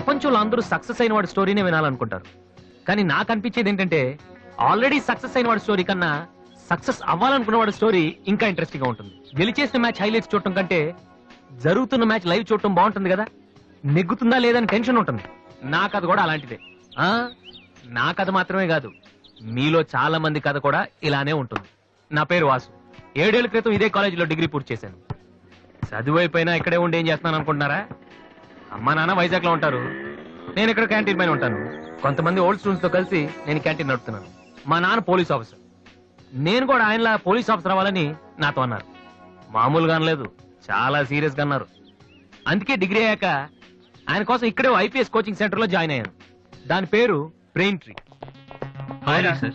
ప్రపంచంలో అందరూ సక్సెస్ అయిన వాడి స్టోరీనే వినాలనుకుంటారు. కానీ నాకు అనిపించేది ఏంటంటే ఆల్రెడీ సక్సెస్ అయిన వాడి స్టోరీ కన్నా సక్సెస్ అవ్వాలనుకున్న వాడి స్టోరీ ఇంకా ఇంట్రెస్టింగ్ గా ఉంటుంది. గెలిచేసిన మ్యాచ్ హైలైట్స్ చూడటం కంటే జరుగుతున్న మ్యాచ్ లైవ్ చూడటం బాగుంటుంది కదా. నెగ్గుతుందా లేదని టెన్షన్ ఉంటుంది. నా కథ కూడా అలాంటిదే. నా కథ మాత్రమే కాదు, మీలో చాలా మంది కథ కూడా ఇలానే ఉంటుంది. నా పేరు వాసు. 7 ఏళ్ల క్రితం ఇదే కాలేజీలో డిగ్రీ పూర్తి చేశాను. చదువు అయిపోయినా ఇక్కడే ఉండి ఏం చేస్తున్నాను అనుకుంటున్నారా? అమ్మా నాన్న వైజాగ్ లో ఉంటారు, నేను ఇక్కడ క్యాంటీన్ పైన ఉంటాను. కొంతమంది ఓల్డ్ స్టూడెంట్స్ తో కలిసి నేను క్యాంటీన్ నడుపుతున్నాను. మా నాన్న పోలీస్ ఆఫీసర్, నేను కూడా ఆయనలా పోలీస్ ఆఫీసర్ అవ్వాలని నాతో అన్నారు. మామూలుగా అనలేదు, చాలా సీరియస్ గా అన్నారు. అందుకే డిగ్రీ అయ్యాక ఆయన కోసం ఇక్కడే ఐపీఎస్ కోచింగ్ సెంటర్ లో జాయిన్ అయ్యాను. దాని పేరు brain tree. Hi Vasu.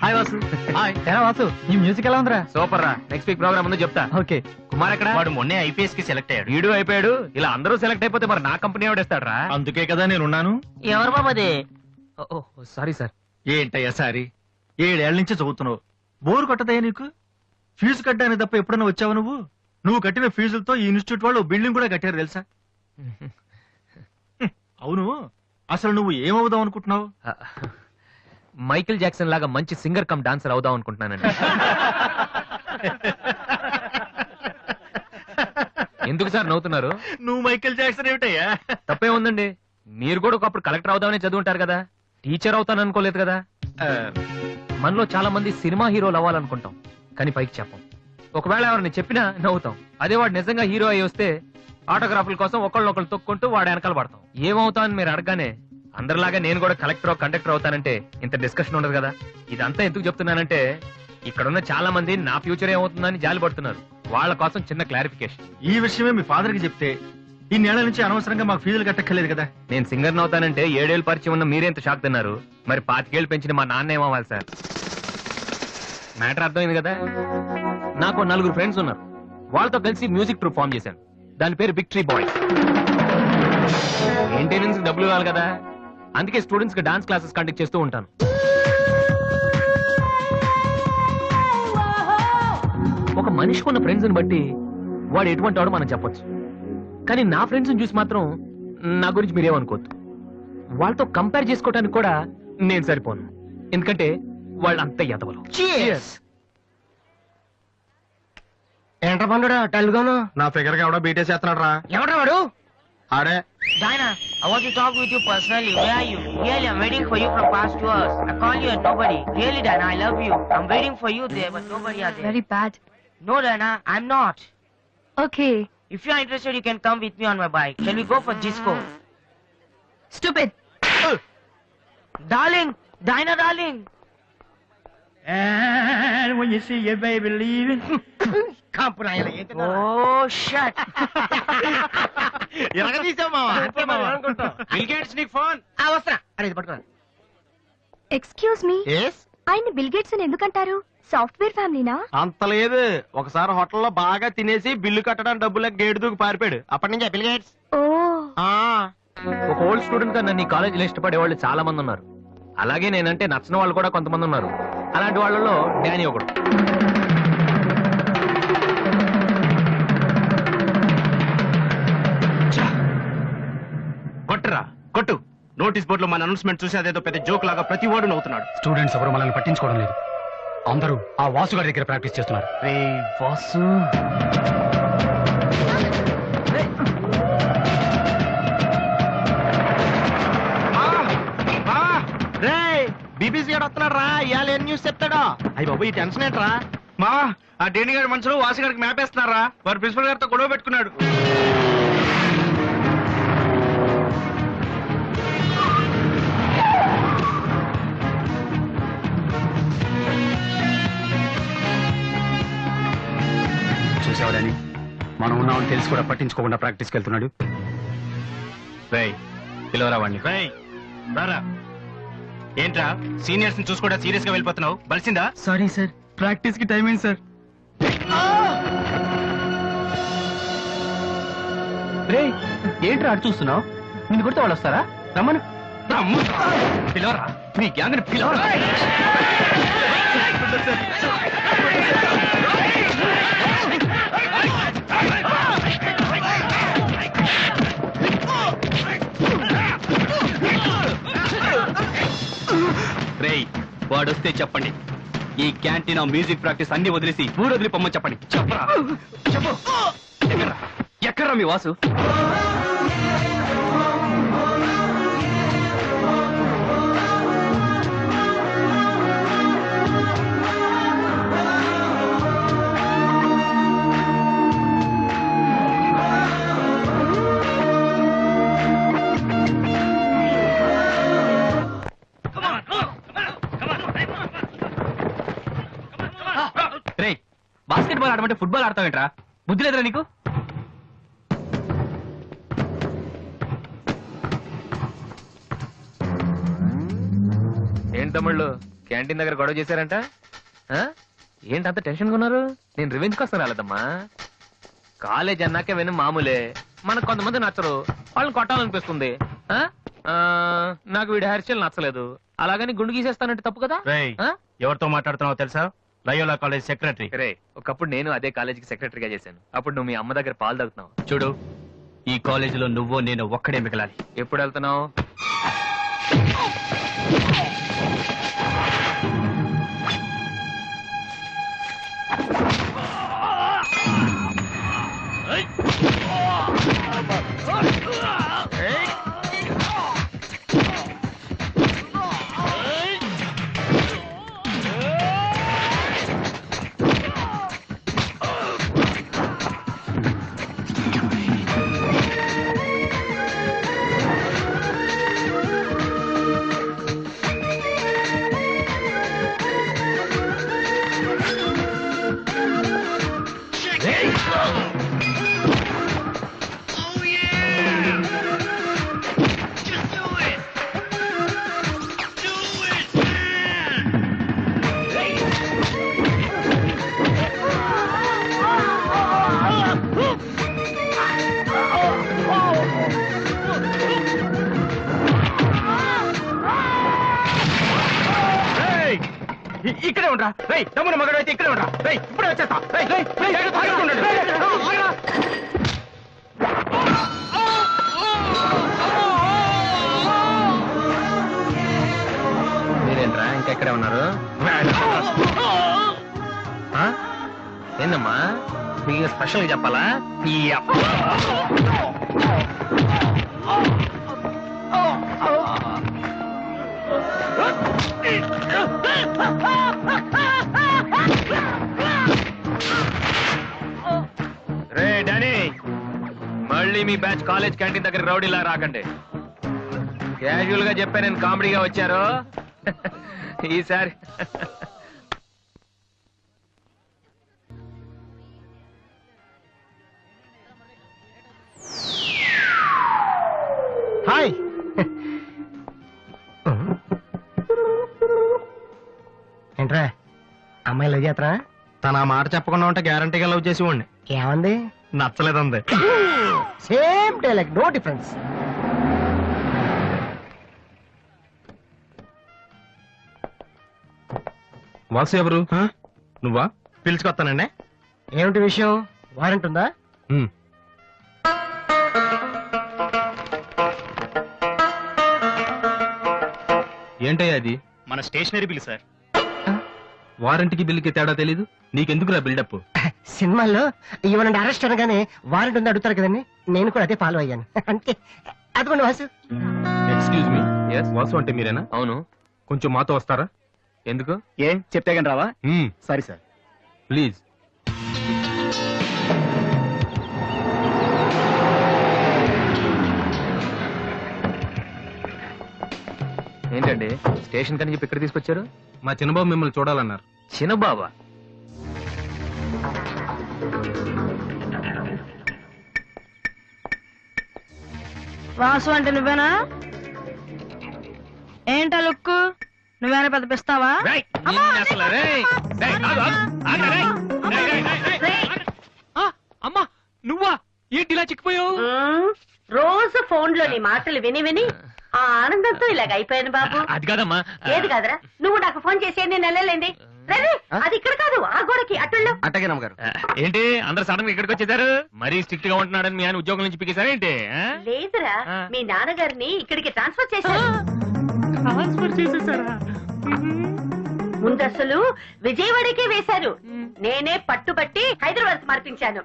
Hi Vasu, ఈ మ్యూజిక్ ఎలా ఉందిరా? సూపర్ రా. నెక్స్ట్ వీక్ ప్రోగ్రామ్ ఉందో చెప్తా. ఓకే. కుమార్ ఎక్కడ? వాడు మొన్నే ఐపీఎస్ కి సెలెక్ట్ అయ్యాడు. వీడు అయిపోయాడు. ఇలా అందరూ సెలెక్ట్ అయిపోతే మరి నా కంపెనీ ఎవడేస్తాడు రా? అందుకే కదా నేను ఉన్నాను. ఎవరు బాబదే? Sorry sir. ఏంటయ్యా సారీ? 7 ఏళ్ల నుంచి చదువుతున్నావు, బోరు కొట్టదయ్యా నీకు? ఫీజు కట్టడానికి తప్ప ఎప్పుడన్నా వచ్చావు నువ్వు? నువ్వు కట్టిన ఫీజులతో ఈ ఇన్స్టిట్యూట్ వాళ్ళు బిల్డింగ్ కూడా కట్టారు తెలుసా? అవును, అసలు నువ్వు ఏమవుదాం అనుకుంటున్నావు? మైకేల్ జాక్సన్ లాగా మంచి సింగర్ కమ్ డాన్సర్ అవుదాం అనుకుంటున్నానండి. ఎందుకు సార్ నవ్వుతున్నారు? నువ్వు మైకేల్ జాక్సన్ ఏమిటయ్యా? తప్పే ఉందండి. మీరు కూడా ఒకప్పుడు కలెక్టర్ అవుదామని చదువుంటారు కదా, టీచర్ అవుతాను అనుకోలేదు కదా. మనలో చాలా మంది సినిమా హీరోలు అవ్వాలనుకుంటాం, కానీ పైకి చెప్పం. ఒకవేళ ఎవరిని చెప్పినా నవ్వుతాం. అదే వాడు నిజంగా హీరో అయ్యి వస్తే ఆటోగ్రాఫ్ల కోసం ఒకళ్ళొకళ్ళు తొక్కుంటూ వాడు వెనకాల పడతాం. ఏమవుతా అని మీరు అడగానే అందరిలాగా నేను కూడా కలెక్టర్ కండక్టర్ అవుతానంటే ఇంత డిస్కషన్ ఉండదు కదా. ఇదంతా ఎందుకు చెప్తున్నానంటే ఇక్కడున్న చాలా మంది నా ఫ్యూచర్ ఏమవుతుందని జాలి పడుతున్నారు. వాళ్ళ కోసం చిన్న క్లారిఫికేషన్. ఈ విషయమే మీ ఫాదర్ కి చెప్తే ఇన్నేళ్ల నుంచి అనవసరంగా మాకు ఫీజులు కట్టక్కర్లేదు కదా. నేను సింగర్ అవుతానంటే 7 ఏళ్ళు పరిచయం ఉన్న మీరెంత షాక్ తిన్నారు? మరి 25 ఏళ్ళు పెంచిన మా నాన్న ఏమవ్వాలి సార్? మ్యాటర్ అర్థమైంది కదా. నాకు 4 ఫ్రెండ్స్ ఉన్నారు. వాళ్ళతో కలిసి మ్యూజిక్ ట్రూప్ ఫామ్ చేశాను. దాని పేరు బిగ్ ట్రీ బాయ్స్. మెయింటెనెన్స్ డబ్బులు కావాలి కదా, అందుకే స్టూడెంట్స్ కి డాన్స్ క్లాసెస్ కండక్ట్ చేస్తూ ఉంటాను. ఒక మనిషికి ఉన్న ఫ్రెండ్స్ ని బట్టి వాడు ఎటువంటి వాడు మనం చెప్పొచ్చు. కానీ నా ఫ్రెండ్స్ చూసి మాత్రం నా గురించి మీరేమనుకోవద్దు. వాళ్ళతో కంపేర్ చేసుకోవడానికి కూడా నేను సరిపోను, ఎందుకంటే వాళ్ళు అంత ఎదవలు. ఏంట్రా పండుడా టెల్గాను? నా ఫిగర్ గా ఎవడో బీటే చేస్తున్నాడు రా. ఎవడ్రా వాడు? ఆడే. Diana, I want to talk with you personally. Where are you? Really, I'm waiting for you from past 2 hours. I call you and nobody. Really, Diana, I love you. I'm waiting for you there, but nobody are there. Very bad. No, Diana, I'm not. Okay. If you are interested, you can come with me on my bike. Shall we go for disco? Stupid. Darling, Diana, darling. And when you see your baby leaving. Oh, shut. Excuse me. ఆయన bill gates అని ఎందుకంటారు? Software ఫ్యామిలీనా? అంత లేదు, ఒకసారి హోటల్లో బాగా తినేసి bill కట్టడానికి డబ్బులకు గేటు దూకి పారిపోయాడు. అప్పటి నుంచి బిల్ గేట్స్. ఓ. ఒక ఓల్డ్ స్టూడెంట్ గా నన్ను ఈ కాలేజీలో ఇష్టపడే వాళ్ళు చాలా మంది ఉన్నారు. అలాగే నేనంటే నచ్చిన వాళ్ళు కూడా కొంతమంది ఉన్నారు. అలాంటి వాళ్ళలో డానీ ఒకడు. కొట్టరా కొట్టు. నోటీస్ బోర్డు లో మన అనౌన్స్మెంట్ చూసి అదేదో పెద్ద జోక్ లాగా ప్రతి వాడు నవ్వుతున్నాడు. స్టూడెంట్స్ ఎవరు మనల్ని పట్టించుకోవడం లేదు. అందరూ ఆ వాసు గారి దగ్గర ప్రాక్టీస్ చేస్తున్నారు. వాసు బీబీసీ గారు వస్తున్నాడు రా. ఇవాళ ఏం న్యూస్ చెప్తాడా? అయ్యి బాబు ఈ టెన్షన్ ఏంట్రా? మా ఆ డేని గారి మనుషులు వాసు గారికి మ్యాప్ వేస్తున్నారా? వారు ప్రిన్సిపల్ గారితో గొడవ పెట్టుకున్నాడు. చూసేవాడని మనం ఉన్నామని తెలిసి కూడా పట్టించుకోకుండా ప్రాక్టీస్కి వెళ్తున్నాడు. పిలవరా వాడిని. ఏంట్రా సీనియర్స్ ని చూసి కూడా సీరియస్ గా వెళ్ళిపోతున్నావు? బలిసిందా? సారీ సార్, ప్రాక్టీస్ కి టైం అయింది సార్. ఏంట్రా అటు చూస్తున్నావు? నిన్ను కొడితే వాళ్ళు వస్తారా? రమ్మను. పిలవరా మీ గ్యాంగ్ ని పిలవరా. తెలిస్తే చెప్పండి. ఈ క్యాంటీన్ మ్యూజిక్ ప్రాక్టీస్ అన్ని వదిలేసి ఊరు వదిలి పొమ్మని చెప్పండి. చెప్పరా చెప్పు. ఎక్కడ్రా మీ వాసు? రే, బాస్కెట్బాల్ ఆడమంటే ఫుట్బాల్ ఆడతావేంట్రా? బుద్ధి లేదురా నీకు? ఏంటి తమ్ముళ్ళు క్యాంటీన్ దగ్గర గొడవ చేశారంట? ఆ? ఏంటంత టెన్షన్ ఉన్నారు? నేను రివెంజ్ కోసం రాలేదమ్మా. కాలేజ్ అన్నాకే విని మామూలే. మనకు కొంతమంది నచ్చరు, వాళ్ళని కొట్టాలనిపిస్తుంది. ఆ? ఆ, నాకు వీడి హెయిర్ స్టైల్ నచ్చలేదు, అలాగని గుండు గీసేస్తానంటే తప్పు కదా? ఆ? ఎవరితో మాట్లాడుతున్నావు తెలుసా? Loyola college secretary. రే, ఒకప్పుడు నేను అదే కాలేజీకి సెక్రటరీగా చేశాను. అప్పుడు నువ్వు మీ అమ్మ దగ్గర పాలు తాగుతున్నావు. చూడు, ఈ కాలేజీలో నువ్వు నేను ఒక్కడే మిగలాలి. ఎప్పుడు వెళ్తున్నావు? ఇక్కడే ఉండరా రేయ్, తమ్ముడు మగడు అయితే ఇక్కడే ఉండరా రేయ్, ఇప్పుడే వచ్చేస్తా. మీరేంట్రా ఇంకా ఎక్కడే ఉన్నారు? ఆ? ఏందమ్మా మీకు స్పెషల్ గా చెప్పాలా? రే డానీ, మళ్ళీ మీ బ్యాచ్ కాలేజ్ క్యాంటీన్ దగ్గర రౌడీలా రాకండి. క్యాజువల్ గా చెప్పా, నేను కామెడీగా వచ్చారు ఈసారి. హాయ్. ఏంట్రా అమ్మాయి లవ్ చేస్తారా? తన ఆ మాట చెప్పకుండా ఉంటే గ్యారంటీగా లవ్ చేసి ఉండి. ఏమంది? నచ్చలేదంది. Same dialogue, no difference. Vasu ఎవరు? నువ్వా? పిలుచుకొస్తానండి. ఏమిటి విషయం? వారెంట్ ఉందా? ఏంటయ్యా అది? మన స్టేషనరీ బిల్ సార్. వారంటీకి బిల్లుకి తేడా తెలీదు నీకెందుకురా బిల్డప్? సినిమాల్లో ఇవ్వనండి అరెస్ట్ అనగానే వారెంట్ ఉందా అడుగుతారు కదండి, నేను కూడా అదే ఫాలో అయ్యాను. అంటే అదిగోండి Vasu. Excuse me, Yes? Vasu అంటే మీరేనా? అవును. కొంచెం మాతో వస్తారా? ఎందుకు? ఏం చెప్తే కానీ రావా? Sorry sir. ప్లీజ్. ఏంటండి స్టేషన్ కని చెప్పి ఇక్కడ తీసుకొచ్చారు? మా చిన్నబాబు మిమ్మల్ని చూడాలన్నారు. చిన్నబాబా? వాసు అంటే నువ్వేనా? ఏంటా లుక్? నువ్వేనా పెద్ద పిస్తావా? రేయ్, నిన్ను అసలు, రేయ్, రేయ్, ఆగు, ఆగు, ఆగు, రేయ్, రేయ్, రేయ్, రేయ్, రేయ్. ఆ, అమ్మా నువ్వా? ఏంటి ఇలా చిక్కిపోయావు? రోజు ఫోన్ లో నీ మాటలు విని విని ఆ ఆనందంతో ఇలాగ అయిపోయాను బాబు. అది కాదమ్మా. ఏది కాదురా, నువ్వు నాకు ఫోన్ చేసి నేను నెలలేండి. రేయ్, అది ఇక్కడ కాదు, ఆ గోడకి అటుల్లో. అట్టగే నమ్మగారు. ఏంటి అందరు సడన్ గా ఇక్కడికి వచ్చేసారు? మరీ స్ట్రిక్ట్ గా ఉంటున్నాడని మీ ఆయన ఉద్యోగం నుంచి పికేశారా ఏంటి? లేదురా, మీ నాన్నగారిని ఇక్కడికి ట్రాన్స్ఫర్ చేశారు. ట్రాన్స్ఫర్ చేసేసారా? ముందు అసలు విజయవాడకే వేశారు. నేనే పట్టుబట్టి హైదరాబాద్ మార్పించాను.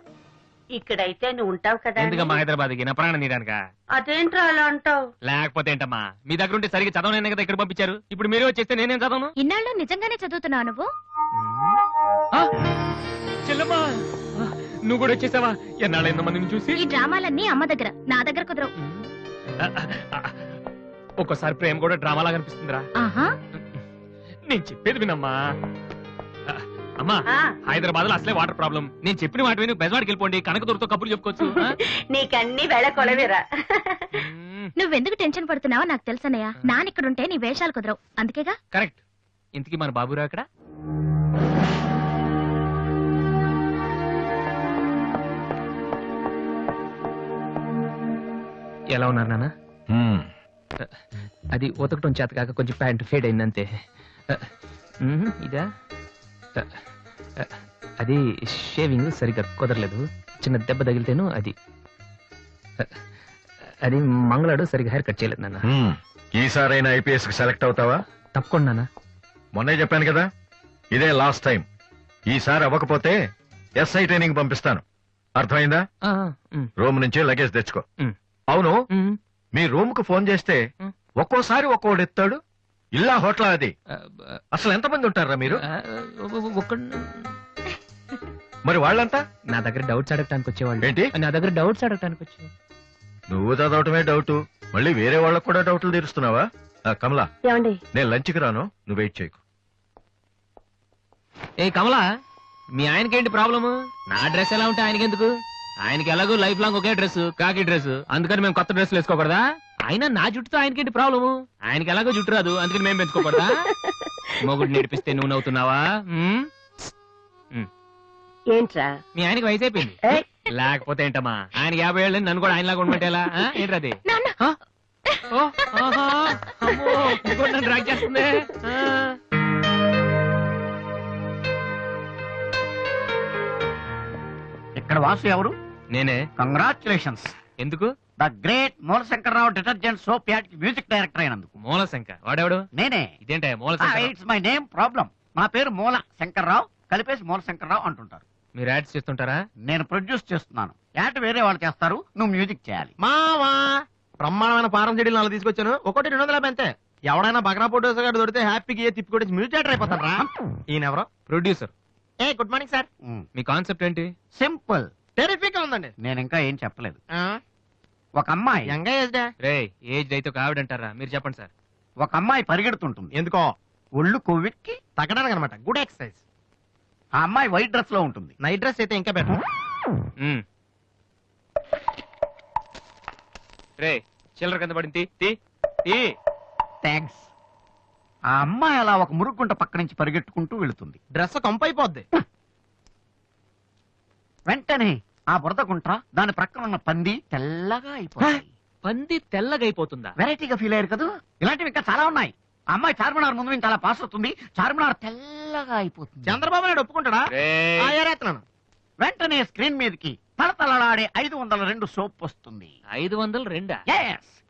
ఇక్కడైతే నువ్వు ఉంటావు కదా అని. ఎందుకమ్మా హైదరాబాద్కి నా ప్రాణం తీయడానిక? అదేంట్రా అలా అంటావు? లేకపోతే ఏంటమ్మా, మీ దగ్గర ఉంటే సరిగ్గా చదవనైనా కదా ఇక్కడ పంపించారు. ఇప్పుడు మీరే వచ్చేస్తే నేనేం చదవను? ఇన్నాళ్ళు నిజంగానే చదువుతున్నావు నువ్వు? ఆ? చెల్లమ్మా, ఆ, నువ్వు కూడా వచ్చేసావా? ఎన్నాళ్ళైందో మందిని చూసి. ఈ డ్రామాలన్నీ అమ్మ దగ్గర, నా దగ్గర కుదరవు. ఒక్కోసారి ప్రేమ కూడా డ్రామాలా కనిపిస్తుందిరా. ఆహా, నేను చెప్పేది వినమ్మా. అమ్మా, ఆ. హైదరాబాద్ లో అసలే వాటర్ ప్రాబ్లం. నేను చెప్పిన మాట విని బెజవాడికి వెళ్ళిపోండి, కనకదుర్తో కబుర్లు చెప్పుకోవచ్చు. ఆ? నీకన్నీ వేళ కొలవేరా. నువ్వెందుకు టెన్షన్ పడుతున్నావో నాకు తెలుసన్నయ్య. నానిక్కడుంటే నీ వేషాలు కుదరవు, అందుకేగా. కరెక్ట్. ఇంతకీ మన బాబురా అక్కడ? ఎలా ఉన్నారు నాన్న? అది ఉతకటం చేత కాక కొంచెం ప్యాంట్ ఫేడ్ అయిందంతే. ఇదా? అది షేవింగ్ సరిగ్గా కుదరలేదు, చిన్న దెబ్బ తగిలితేను. అది మంగళాడు సరిగ్గా హెయిర్ కట్ చేయలేదు నాన్న. ఈసారైనా ఐపీఎస్ కి సెలెక్ట్ అవుతావా? తప్పకుండా నాన్న. మొన్నే చెప్పాను కదా, ఇదే లాస్ట్ టైం. ఈసారి అవ్వకపోతే ఎస్ఐ ట్రైనింగ్ పంపిస్తాను. అర్థమైందా? రూమ్ నుంచి లగేజ్ తెచ్చుకో. అవును, మీ రూమ్ కు ఫోన్ చేస్తే ఒక్కోసారి ఒక్కోడు ఎత్తాడు. ఇల్లా హోటల్ అది? అసలు ఎంతమంది ఉంటారా మీరు? మరి వాళ్ళంతా నా దగ్గర డౌట్స్ అడగటానికి వచ్చేవాళ్ళు. ఏంటి? నా దగ్గర డౌట్స్ అడగటానికి వచ్చేవాళ్ళు. నువ్వు చదవటమే డౌట్, మళ్ళీ వేరే వాళ్ళకు కూడా డౌట్లు తీరుస్తున్నావా? కమలా, ఏమండి? నేను లంచ్కి రాను, నువ్వు వెయిట్ చేయకు. ఏ కమలా, మీ ఆయనకేంటి ప్రాబ్లము? నా డ్రెస్ ఎలా ఉంటే ఆయనకి ఎందుకు? ఆయనకి ఎలాగో లైఫ్ లాంగ్ ఒకే డ్రెస్, కాకి డ్రెస్. అందుకని మేము కొత్త డ్రెస్సులు వేసుకోకూడదా? ఆయన నా జుట్టుతో ఆయనకేంటి ప్రాబ్లము? ఆయనకి ఎలాగో జుట్టు రాదు, అందుకని మేము పెంచుకోకూడదా? మొగుడు నేర్పిస్తే నువ్వు నవ్వుతున్నావా? ఏంట్రా? మీ ఆయనకి వయసు అయిపోయింది. ఏయ్, లేకపోతే ఏంటమ్మా, ఆయన 50 ఏళ్ళు నన్ను కూడా ఆయనలాగా ఉండమంటే ఎలా? ఏంటది? నన్ను డ్రాగ్ చేస్తుంది. ఇక్కడ వాసు ఎవరు? నేనే. కంగ్రాచులేషన్స్. ఎందుకు? The great Moolashankararao detergent soap ad కి మ్యూజిక్ డైరెక్టర్ అయినందుకు. మూలశంకర్ వాడెవడు? నేనే. ఇదేంటే Moolashankar? It's my name problem. నా పేరు మూల శంకర్రావు, కలిపేసి మూలశంకర్రావు అంటుంటారు. మీరు యాడ్స్ చేస్తుంటారా? నేను ప్రొడ్యూస్ చేస్తున్నాను. యాడ్ వేరే వాళ్ళు చేస్తారు, నువ్వు మ్యూజిక్ చేయాలి. మావా బ్రహ్మాండమైన పారం చెడీలు నాలుగు తీసుకొచ్చాను. ఒకటి 250 అంతే. ఎవడైనా బగ్రా ఫోటోస్ గారు దొరికితే హ్యాపీకి ఏ తిప్పి కొట్టేసి మ్యూజిక్ డైరెక్టర్ అయిపోతాను రా. ఈయన ఎవరో producer. A good morning sir. Me concept ఏంటి? సింపుల్, టెరిఫిక్ గా ఉందండి. నేను ఇంకా ఏం చెప్పలేదు. ఒక అమ్మాయి యంగ్ ఏజ్ రే, ఏజ్ అయితే ఒక ఆవిడ అంటారా? మీరు చెప్పండి సార్. ఒక అమ్మాయి పరిగెడుతుంటుంది. ఎందుకో? ఒళ్ళు కొవ్వెక్కి తగ్గడానికి అనమాట. Good exercise. ఆ అమ్మాయి వైట్ డ్రెస్ లో ఉంటుంది. నైట్ డ్రెస్ అయితే ఇంకా బెటర్. రే, చిల్లర కింద పడింది. థ్యాంక్స్. ఆ అమ్మాయి అలా ఒక మురుగుంట పక్క నుంచి పరిగెట్టుకుంటూ వెళుతుంది. డ్రెస్ కంపైపోద్ది. వెంటనే ఆ బురద గుంట, దాని ప్రక్కన ఉన్న పంది తెల్లగా అయిపోతుంది. పంది తెల్లగా అయిపోతుందా? వెరైటీగా ఫీల్ అయ్యారు కదా. ఇలాంటివి ఇంకా చాలా ఉన్నాయి. ఆ అమ్మాయి చార్మినార్ ముందు నుంచి అలా పాస్ అవుతుంది, చార్మినార్ తెల్లగా అయిపోతుంది. చంద్రబాబు నాయుడు ఒప్పుకుంటాడా? ఏరేస్తున్నాను. వెంటనే స్క్రీన్ మీదకి తలతలలాడే 502 సోప్ వస్తుంది. 502?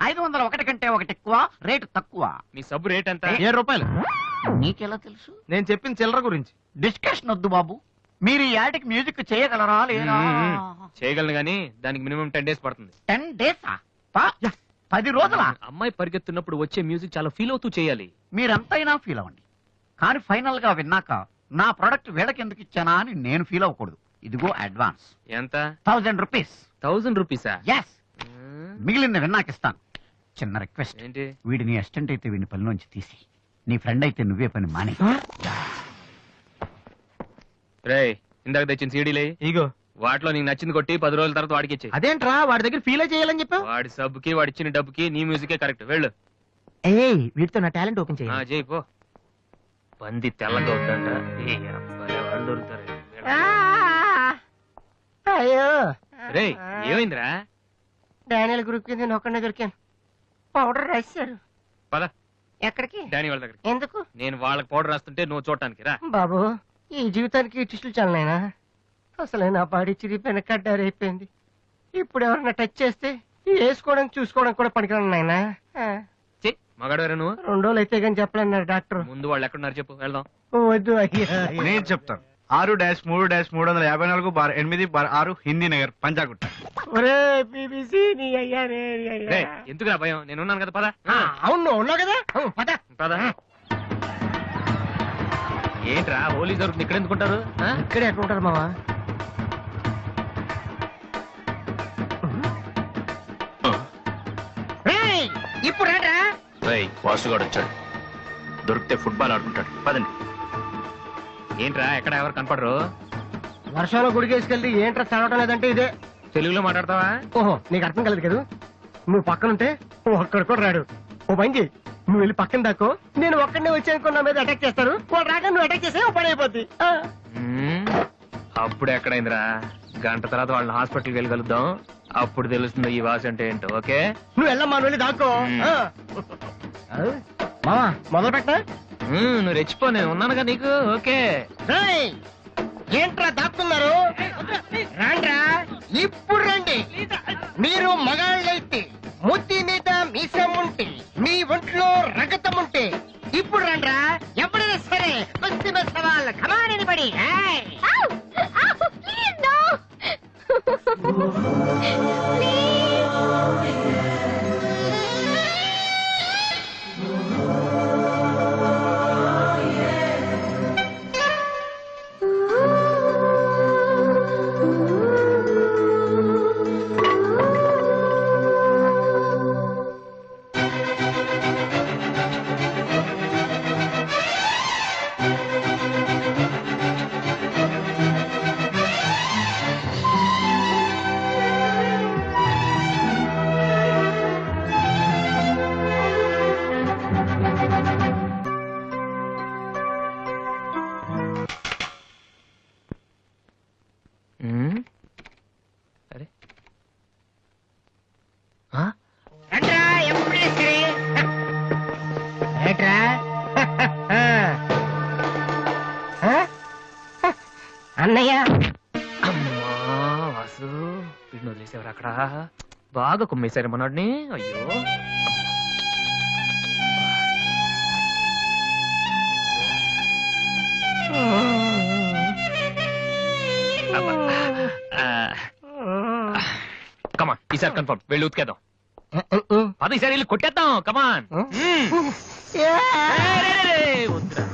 501 కంటే ఒకటి ఎక్కువ, రేటు తక్కువ. మీ సబ్బు రేట్ ఎంత? 7 రూపాయలు. నీకెలా తెలుసు? నేను చెప్పిన చిల్లర గురించి. డిస్కషన్ వద్దు బాబు. మీరు ఈ యాడ్కి మ్యూజిక్ చేయగలరా లేదా? చేయగలను గానీ దానికి మినిమం 10 days పడుతుంది. 10 days? 10 రోజుల? అమ్మాయి పరిగెత్తున్నప్పుడు వచ్చే మ్యూజిక్ చాలా ఫీల్ అవుతూ చేయాలి. మీరెంతైనా ఫీల్ అవ్వండి, కానీ ఫైనల్ గా విన్నాక నా ప్రొడక్ట్ వీళ్ళకి ఎందుకు ఇచ్చానా అని నేను ఫీల్ అవ్వకూడదు. ఇదిగో అడ్వాన్స్. ఎంత? 1000 రూపీస్. 1000 రూపీసా? ఎస్. మిగిలిన విన్నాక ఇస్తాను. చిన్న రిక్వెస్ట్. ఏంటి? వీడి నీ అసిస్టెంట్ అయితే వీడిని పనిలోంచి తీసి, నీ ఫ్రెండ్ అయితే నువ్వే పని మానే. రే, ఇందాక తెచ్చిన సీడీలే ఇగో. వాటిలో నీకు నచ్చింది కొట్టి 10 రోజుల తర్వాత వాడికి ఇచ్చే. అదేంట్రా, వాడి దగ్గర ఫీల్ చేయాలని చెప్పావు? వాడి సబ్బుకి వాడి ఇచ్చిన డబ్బుకి నీ మ్యూజికే కరెక్ట్. వెళ్ళు. వీటితో నా టాలెంట్ ఓపెన్ ఆ, చేయి పో. పంది తెల్లగా వద్దంట. వాళ్ళు దొరుకుతారు. అయ్యో, రే, ఏమైందిరా? డానియల్ గ్రూప్ కింద నేను ఒక్కడే దొరికాను. పౌడర్ రాశారు. పద ఎక్కడికి? డానీ వాళ్ళ దగ్గరికి. ఎందుకు? నేను వాళ్ళకి పౌడర్ రాస్తుంటే నువ్వు చూడటానికి రా. బాబు, ఈ జీవితానికి టిస్టులు చాలనైనా. అసలే నా బాడీ చిరిగిపోయిన కడ్డారైపోయింది. ఇప్పుడు ఎవరన్నా టచ్ చేస్తే వేసుకోవడానికి చూసుకోవడానికి కూడా పనికిరాను నాయనా. మగాడు నువ్వు 2 రోజులు అయితే కానీ చెప్పలేన్నారు డాక్టర్. ముందు వాళ్ళు ఎక్కడున్నారు చెప్పు, వెళ్దాం. వద్దు అయ్యా. నేను చెప్తాను. 6-3-350-8/6 హిందీ నగర్ పంజాగుట్ట. ఒరే బీబీసీ నీ అయ్యా నీ అయ్యా. రేయ్, ఎందుకురా భయం, నేనున్నాను కదా, పద. అవును ఉన్నావు కదా, పద. పద. ఏంట్రా హోలీ జరుగుతుంది ఇక్కడ ఎందుకుంటారు? ఇక్కడే ఎట్లా ఉంటారు మావా? ఇప్పుడు రా. వాసుగాడు వచ్చాడు, దొరికితే ఫుట్బాల్ ఆడుకుంటాడు. పదండి. ఏంట్రా ఎక్కడ ఎవరు కనపడరు? వర్షంలో గుడికేసుకెళ్ళి ఏంట్రా చదవటం లేదంటే ఇదే. తెలుగులో మాట్లాడతావా? ఓహో, నీకు అర్థం కలదు కదా. నువ్వు పక్కనుంటే ఒక్కడ కూడా రాడు. ఓ పని చెయ్యి, నువ్వు వెళ్ళి పక్కన దాక్కో, నేను ఒక్కడనే వచ్చానుకో నా మీద అటాక్ చేస్తారు. వాడు రాక నువ్వు అటాక్ చేస్తే ఓ పని అయిపోద్ది. అప్పుడు ఎక్కడైందిరా, గంట తర్వాత వాళ్ళని హాస్పిటల్కి వెళ్ళి కలుద్దాం, అప్పుడు తెలుస్తుంది ఈ వాసి అంటే ఏంటో. ఓకే, నువ్వు వెళ్ళమ్మా, నువ్వు వెళ్ళి దాక్కో. మావా మొదలు పెట్టా. నువ్వు రెచ్చిపో, నేను ఉన్నానుగా నీకు. ఓకే. ఏంట్రా దాక్కున్నారు? రాండ్రా, ఇప్పుడు రండి. మీరు మగాళ్ళైతే ముత్తి మీద మీసం ఉంటే, మీ ఒంట్లో రగతం ఉంటే ఇప్పుడు రండ్రా. ఎప్పుడైనా సరే కుస్తీ మీద సవాల్. కమాని పడి. అరే రండ్రా, ఎప్పుడైనా సరే. ఏంట్రా? అన్నయ్య. అమ్మా వాసు, వీడిని వదిలేసేవారు అక్కడ. బాగా కుమ్మేశారు మనోడిని. అయ్యో, కమాన్, ఈసారి కన్ఫర్మ్ వెళ్ళి ఉతికేద్దాం. పద, ఈసారి వెళ్ళి కొట్టేద్దాం. కమాన్. వద్దురా.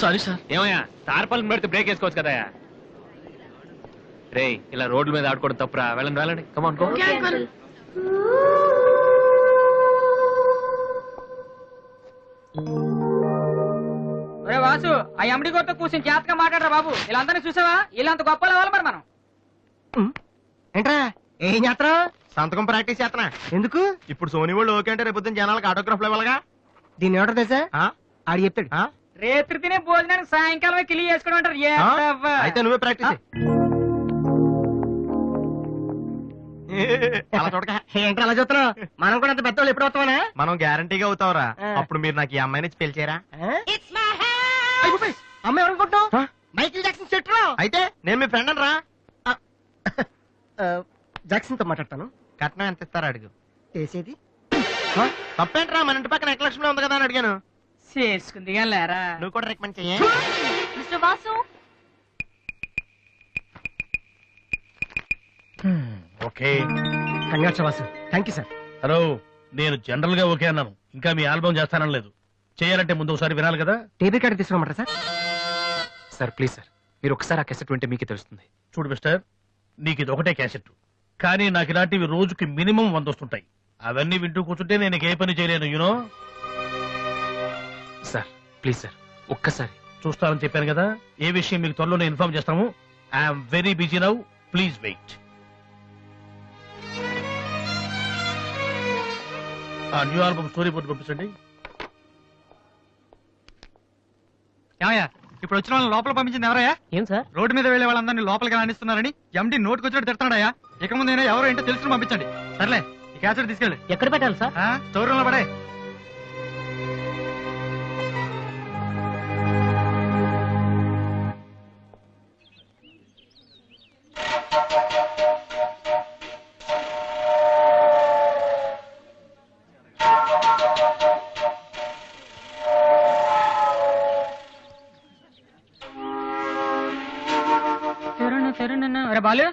Sorry sir. ఏమయ్యా, తార్పాలను పెడితే బ్రేక్ వేసుకోవచ్చు కదా. రే, ఇలా రోడ్ల మీద ఆడుకోవడం తప్పురా. వెళ్ళండి వెళ్ళండి. Come on go. వాసు, ఆ ఎమ్డి గోతో కూర్చొని జాతకం మాట్లాడరా బాబు. వీళ్ళందరినీ చూసావా? వీళ్ళంత గొప్పలు అవ్వాలి మరి మనం. ఏంట్రా ఏం చేస్తారా? సంతకం ప్రాక్టీస్ చేస్తున్నా. ఎందుకు? ఇప్పుడు సోనీ వాళ్ళు ఓకే అంటే రేపు జనాలకు ఆటోగ్రాఫ్లు ఇవ్వాలగా. దీన్ని ఎవడో తెలుసా? ఆడు చెప్తాడు. రేత్రి తినే భోజనానికి సాయంకాలమే కిలి చేసుకోవడం అంటారు. అయితే నువ్వే ప్రాక్టీస్. ఏంట్రా అలా చూస్తున్నావు? మనం కూడా అంత పెద్ద వాళ్ళు ఎప్పుడు అవుతామనా? మనం గ్యారంటీగా అవుతావురా. అప్పుడు మీరు నాకు ఈ అమ్మాయిని పెళ్లి చేయరా? అమ్మాయి ఎవరనుకుంటావు? మైకిల్ జాక్సన్ చెట్టు. అయితే నేను మీ ఫ్రెండ్ రా. జాక్సన్ తో మాట్లాడతాను. కట్నం ఎంత ఇస్తారా అడుగు. చేసేది తప్పేంట్రా, మన ఇంటి పక్కన ఎక్లక్ష్మి ఉంది కదా అని అడిగాను. చేసుకుంది కానీ లేరా. నువ్వు కూడా రికమెండ్ చెయ్యి. Mister Vasu okay. Congrats Vasu. Thank you sir. Hello, నేను జనరల్ గా ఓకే అన్నాను, ఇంకా మీ ఆల్బమ్ చేస్తానని లేదు. చేయాలంటే ముందు ఒకసారి వినాలి కదా. టేబుల్ కార్డు తీసుకోమంటారా సార్? సార్ ప్లీజ్ సార్, మీరు ఒకసారి ఆ కెసెట్ వింటే మీకే తెలుస్తుంది. చూడు మిస్టర్, నీకు ఇది ఒకటే క్యాసెట్, కానీ నాకు ఇలాంటివి రోజుకి మినిమం 100 వస్తుంటాయి. అవన్నీ వింటూ కూర్చుంటే నేను ఏ పని చేయలేను. యూనో. సార్ ప్లీజ్ సార్, ఒక్కసారి. చూస్తానని చెప్పాను కదా. ఏ విషయం మీకు త్వరలోనే ఇన్ఫార్మ్ చేస్తాము. I'm very busy now, please wait. ఆ న్యూ ఆల్బమ్ స్టోరీ బోర్డు పంపించండి. ఏమయ్యా, ఇప్పుడు వచ్చిన వాళ్ళని లోపల పంపించింది ఎవరయ్యా? ఏం సార్? రోడ్డు మీద వెళ్లే వాళ్ళందరినీ లోపలికి రాణిస్తున్నారని ఎండి నోటుకు వచ్చినట్టు తిడతాడయ్యా. ఇక ముందు ఎవరో ఏంటో తెలుసుకుని పంపించండి. సర్లే, ఈ క్యాసెట్ తీసుకెళ్ళి ఎక్కడ పెట్టాలి సార్? స్టోర్ రూమ్ లో పడే. బాలు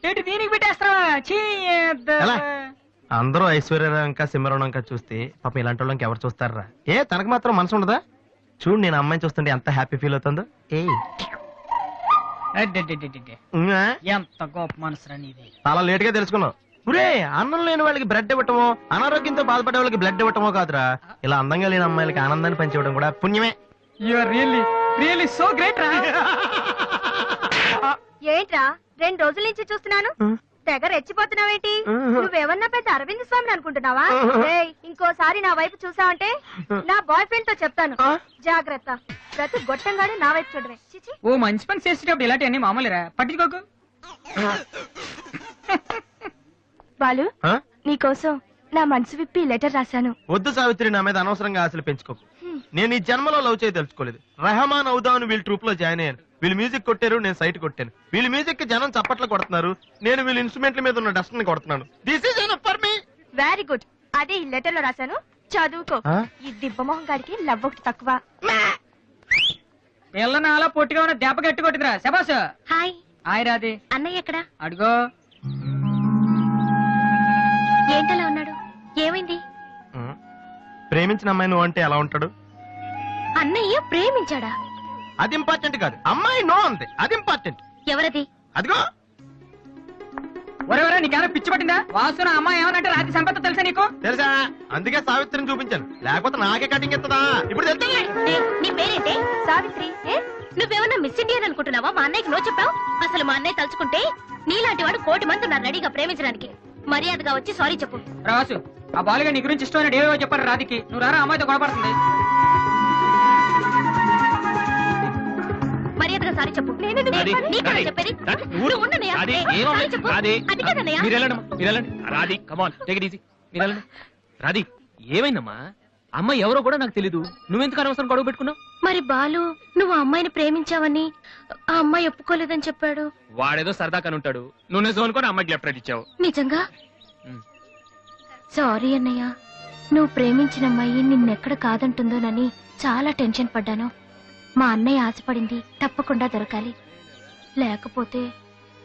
ఏంటి దీనికి పెట్టేస్తారా? ఎలా? అందరూ ఐశ్వర్యరాంక సింహరణంక చూస్తే పాపం ఇలాంటి వాళ్ళకి ఎవరు చూస్తారా? ఏ తనకు మాత్రం మనసు ఉండదా? చూడు, నేను అమ్మాయిని చూస్తుంటే ఎంత హ్యాపీ ఫీల్ అవుతుందో. ఎంత గొప్ప మనసురా నీది. చాలా లేట్ గా తెలుసుకున్నావు. ఒరే, అన్నం లేని వాళ్ళకి బ్రెడ్ ఇవ్వటమో, అనారోగ్యంతో బాధపడే వాళ్ళకి బ్లడ్ ఇవ్వటమో కాదురా, ఇలా అందంగా లేని అమ్మాయిలకి ఆనందాన్ని పంచివ్వడం కూడా పుణ్యమే. You are really so great రా. ఏంట్రా 2 రోజుల నుంచి చూస్తున్నాను, తెగ రెచ్చిపోతున్నావేంటి? నువ్వేమన్నా పెద్ద అరవింద్ స్వామిని అనుకుంటున్నావా? ఏయ్, ఇంకోసారి నా వైపు చూసావంటే నా బాయ్ ఫ్రెండ్ తో చెప్తాను, జాగ్రత్త. ప్రతి గొట్టంగాడు నా వైపు చూడవే. చిచి. ఓ మంచి పని చేసేటప్పుడు ఇలాంటివన్నీ మామూలురా, పట్టించుకోకు. బాలు, నీకోసం నా మనసు విప్పి లెటర్ రాశాను. వద్దు సావిత్రి, నా మీద అనవసరంగా ఆశలు పెంచుకోకు. నేను ఈ జన్మలో లవ్ చేయ తెలుసుకోలేదు. రెహమాన్ అవుదామని వీళ్ళు ట్రూప్ లో జాయిన్ అయ్యాను. వీళ్ళు మ్యూజిక్ కొట్టారు, నేను సైట్ కొట్టాను. వీళ్ళు మ్యూజిక్ కి జనం చప్పట్లు కొడుతున్నారు, నేను వీళ్ళ ఇన్స్ట్రుమెంట్ల మీద ఉన్న డస్ట్ ని కొడుతున్నాను. This is enough for me. Very good. అదే ఈ లెటర్ లో రాశాను, చదువుకో. ఈ దిబ్బమోహం గాడికి లవ్ ఒకటి తక్కువ. పిల్లని అలా పొట్టిగా ఉన్న దెబ్బ గట్టి కొట్టిందిరా. శబాస్. హాయ్. హాయ్ రాది. అన్నయ్య ఎక్కడా? అడుగో. ఏంటలా ఉన్నాడు? ఏమైంది? ప్రేమించిన అమ్మాయి నువ్వు అంటే ఎలా ఉంటాడు? అన్నయ్య ప్రేమించాడా? అది ఇంపార్టెంట్ కాదు, అమ్మాయి నో అంతే, అది ఇంపార్టెంట్. ఎవరది? అదిగో. ఒరే నీకేమైనా పిచ్చి పట్టిందా? వాసున అమ్మాయి ఏమనంటే రాత్రి సంపద తెలుసా నీకు? తెలుసా, అందుకే సావిత్రిని చూపించాను, లేకపోతే నాకే కటింగ్ ఎత్తదా. ఇప్పుడు నీ పేరేంటి? సావిత్రి. నువ్వేమన్నా మిస్ ఇండియన్ అనుకుంటున్నావా? మా అన్నయ్యకి నో చెప్పావు. అసలు మా అన్నయ్య తలుచుకుంటే నీలాంటి వాడు 1,000,000 మంది ఉన్నారు రెడీగా ప్రేమించడానికి. మర్యాదగా వచ్చి సారీ చెప్పు. రాసు, ఆ బాలుగా నీ గురించి ఇష్టమైన ఏవో చెప్పారు రాధికి. నువ్వు రారా, అమ్మాయితో గొడవపడుతుంది. మర్యాదగా సారీ చెప్పు. చెప్పేది రాధి, కమాన్, టేక్ ఇట్ ఈజీ. మీరు వెళ్ళండి. రాధి, ఏమైందమ్మా? అమ్మాయి ఎవరో కూడా నాకు తెలీదు, నువ్వెందుకు అనవసరం గొడవ పెట్టుకున్నావు? మరి బాలు, నువ్వు ఆ అమ్మాయిని ప్రేమించావని ఆ అమ్మాయి ఒప్పుకోలేదని చెప్పాడు. వాడేదో సరదా కని ఉంటాడు, నువ్వు నిజం అనుకోని అమ్మాయికి లెఫ్ట్ రైట్ ఇచ్చావు. నిజంగా? సారీ అన్నయ్య, నువ్వు ప్రేమించిన అమ్మాయి నిన్నెక్కడ కాదంటుందోనని చాలా టెన్షన్ పడ్డాను. మా అన్నయ్య ఆశపడింది తప్పకుండా దొరకాలి, లేకపోతే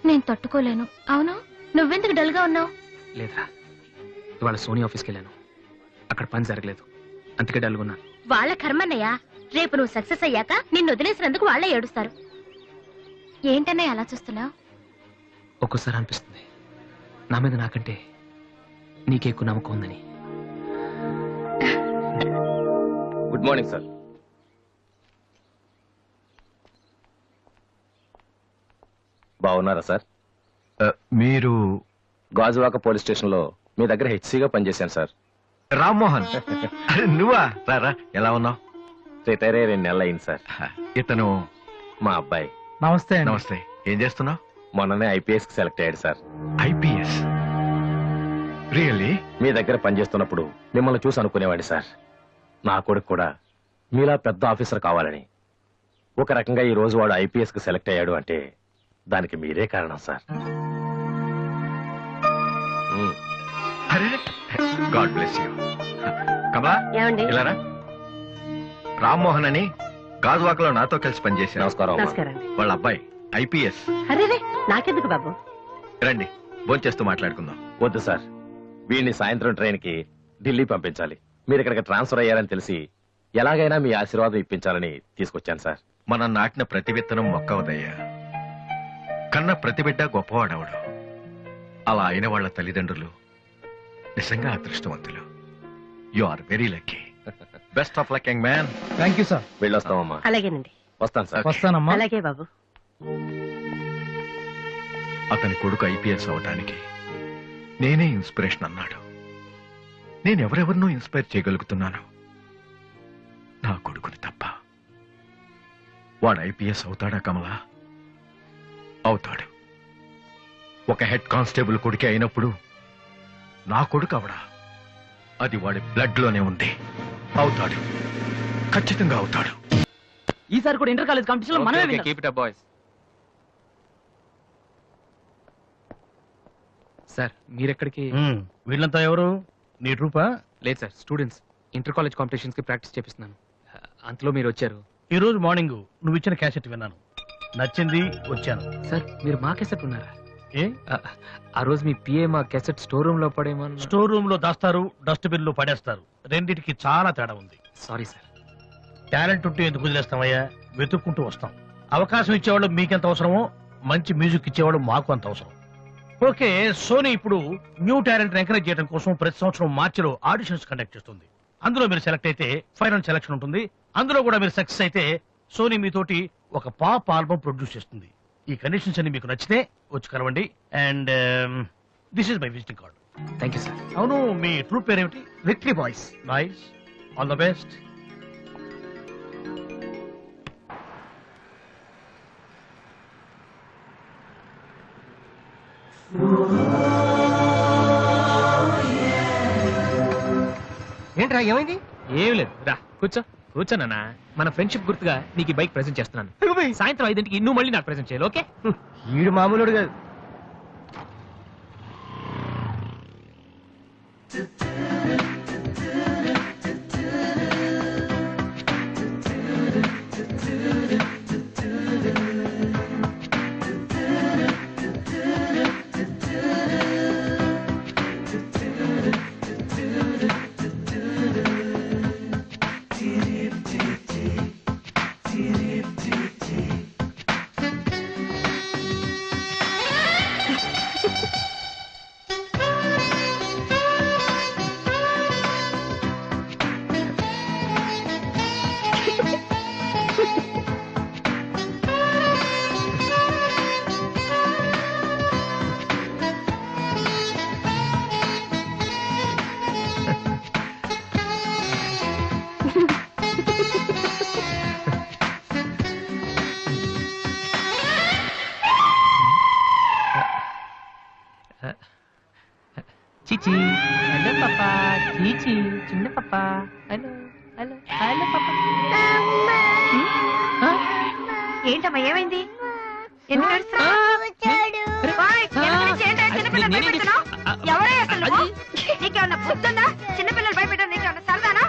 నేను తట్టుకోలేను. అవును, నువ్వెందుకు డల్ గా ఉన్నావు? లేదా, ఇవాళ సోనీ ఆఫీస్కి వెళ్ళాను, అక్కడ పని జరగలేదు, అందుకే డల్గా ఉన్నా. వాళ్ళ కర్మన్నయ్య, రేపు నువ్వు సక్సెస్ అయ్యాక నిన్ను వదిలేసినందుకు వాళ్ళే ఏడుస్తారు. ఏంటన్నయ్య అలా చూస్తున్నావు? ఒక్కోసారి అనిపిస్తుంది నా మీద నాకంటే నీకే ఎక్కువ నమ్మకం ఉందని. Good morning sir. బాగున్నారా సార్? మీరు గాజువాక పోలీస్ స్టేషన్ లో మీ దగ్గర హెచ్సిగా పనిచేశాను సార్. రామ్మోహన్. అరే నువ్వా? రారా, ఎలా ఉన్నావు? రిటైర్ అయ్యి 2 నెలలు అయింది సార్. ఇతను మా అబ్బాయి. నమస్తే. నమస్తే. ఏం చేస్తున్నావు? మొన్ననే ఐపీఎస్ కి సెలెక్ట్ అయ్యాడు సార్. ఐపీఎస్? రియల్లీ? మీ దగ్గర పనిచేస్తున్నప్పుడు మిమ్మల్ని చూసి అనుకునేవాడి సార్, నా కొడుకు కూడా మీలా పెద్ద ఆఫీసర్ కావాలని. ఒక రకంగా ఈ రోజు వాడు ఐపీఎస్ కి సెలెక్ట్ అయ్యాడు అంటే దానికి మీరే కారణం సార్. అరే గాడ్ బ్లెస్ యూ. కమలా ఏమండి? ఇలారా. రామ్మోహన్ అని గాజువాకలో నాతో కలిసి పనిచేశారు. నమస్కారం. వాళ్ళ అబ్బాయి ఐపీఎస్. అరేరే నాకెందుకు బాబు? రండి భోంచేస్తూ మాట్లాడుకుందాం. వద్దు సార్, వీడిని సాయంత్రం ట్రైన్ కి ఢిల్లీ పంపించాలి. మీరు ఇక్కడికి ట్రాన్స్ఫర్ అయ్యారని తెలిసి ఎలాగైనా మీ ఆశీర్వాదం ఇప్పించాలని తీసుకొచ్చాను సార్. మనం నాటిన ప్రతి విత్తనం మొక్కవదయ్యా. కన్న ప్రతి బిడ్డ గొప్పవాడవడు. అలా అయిన వాళ్ళ తల్లిదండ్రులు నిజంగా అదృష్టవంతులు. You are very lucky. Best of luck young man. Thank you sir. వెళ్ళొస్తామమ్మా. అలాగేనండి. వస్తాను సార్. వస్తానమ్మా. అలాగే బాబు. అతని కొడుకు ఐపీఎస్ అవటానికి నేనే ఇన్స్పిరేషన్ అన్నాడు. నేను ఎవరెవరినో ఇన్స్పైర్ చేయగలుగుతున్నాను, నా కొడుకుని తప్ప. వాడు ఐపీఎస్ అవుతాడా కమలా? అవుతాడు. ఒక హెడ్ కానిస్టేబుల్ కొడుకే అయినప్పుడు నా కొడుకు అవడా? అది వాడి బ్లడ్ లోనే ఉంది. అవుతాడు, ఖచ్చితంగా అవుతాడు. ఈసారి కూడా ఇంటర్ కాలేజ్ కాంపిటీషన్ లో మనమే విన్నాం. Keep it up boys. Sir మీరెక్కడికి? వీళ్ళంతా ఎవరు? నీ ట్రూపా? లేదు sir, students. Inter college competitions కి ప్రాక్టీస్ చేపిస్తున్నాను. అంతలో మీరు వచ్చారు. ఈ రోజు మార్నింగ్ నువ్వు ఇచ్చిన క్యాసెట్ విన్నాను, నచ్చింది, వచ్చాను. సార్ మీరు మా క్యాసెట్ ఉన్నారా? ఏ ఆ రోజు మీ పిఏ మా క్యాసెట్ స్టోర్ రూమ్ లో పడేమో. స్టోర్ రూమ్ లో దాస్తారు, డస్ట్బిన్ లో పడేస్తారు. రెండిటికి చాలా తేడా ఉంది. Sorry sir. టాలెంట్ ఉంటే ఎందుకు వదిలేస్తామయ్యా? వెతుక్కుంటూ వస్తాం. అవకాశం ఇచ్చేవాళ్ళు మీకెంత అవసరమో మంచి మ్యూజిక్ ఇచ్చేవాళ్ళు మాకు అంత అవసరం. ఓకే, సోనీ ఇప్పుడు న్యూ టాలెంట్ ఎంకరేజ్ చేయడం కోసం ప్రతి సంవత్సరం మార్చిలో ఆడిషన్స్ కండక్ట్ చేస్తుంది. అందులో మీరు సెలెక్ట్ అయితే ఫైనల్ సెలక్షన్ ఉంటుంది. అందులో కూడా మీరు సక్సెస్ అయితే సోనీ మీతోటి ఒక పాప్ ఆల్బమ్ ప్రొడ్యూస్ చేస్తుంది. ఈ కండిషన్స్ అన్ని మీకు నచ్చితే వచ్చి కలవండి. And this is my visiting card. Thank you sir. అవును, మీ ట్రూప్ పేరేమిటి? Victory boys. Nice, all the best. ఏంట్రా ఏమైంది? ఏం లేదు, రా కూర్చో. కూర్చోనన్నా, మన ఫ్రెండ్షిప్ గుర్తుగా నీకు ఈ బైక్ ప్రెజెంట్ చేస్తున్నాను. సాయంత్రం 5ంటికి నువ్వు మళ్ళీ నాకు ప్రెజెంట్ చేయాలి, ఓకే? వీడు మామూలుడు కాదు. చీచి, హలో పాపా. చీచి, చిన్న పాపా. హలో హలో హలో పాపా. ఏంటమ్మా ఏమైంది? ఎందుకు ఏడుస్తున్నావ్? ఓయ్, ఎందుకు నుంచి ఏంటి చిన్నపిల్లలు భయపెడుతున్నావ్? ఎవరే అసలు నువ్వు? నీకేమన్నా బుద్ధుందా? చిన్నపిల్లలు భయపెట్టడం నీకేమన్నా సరదానా?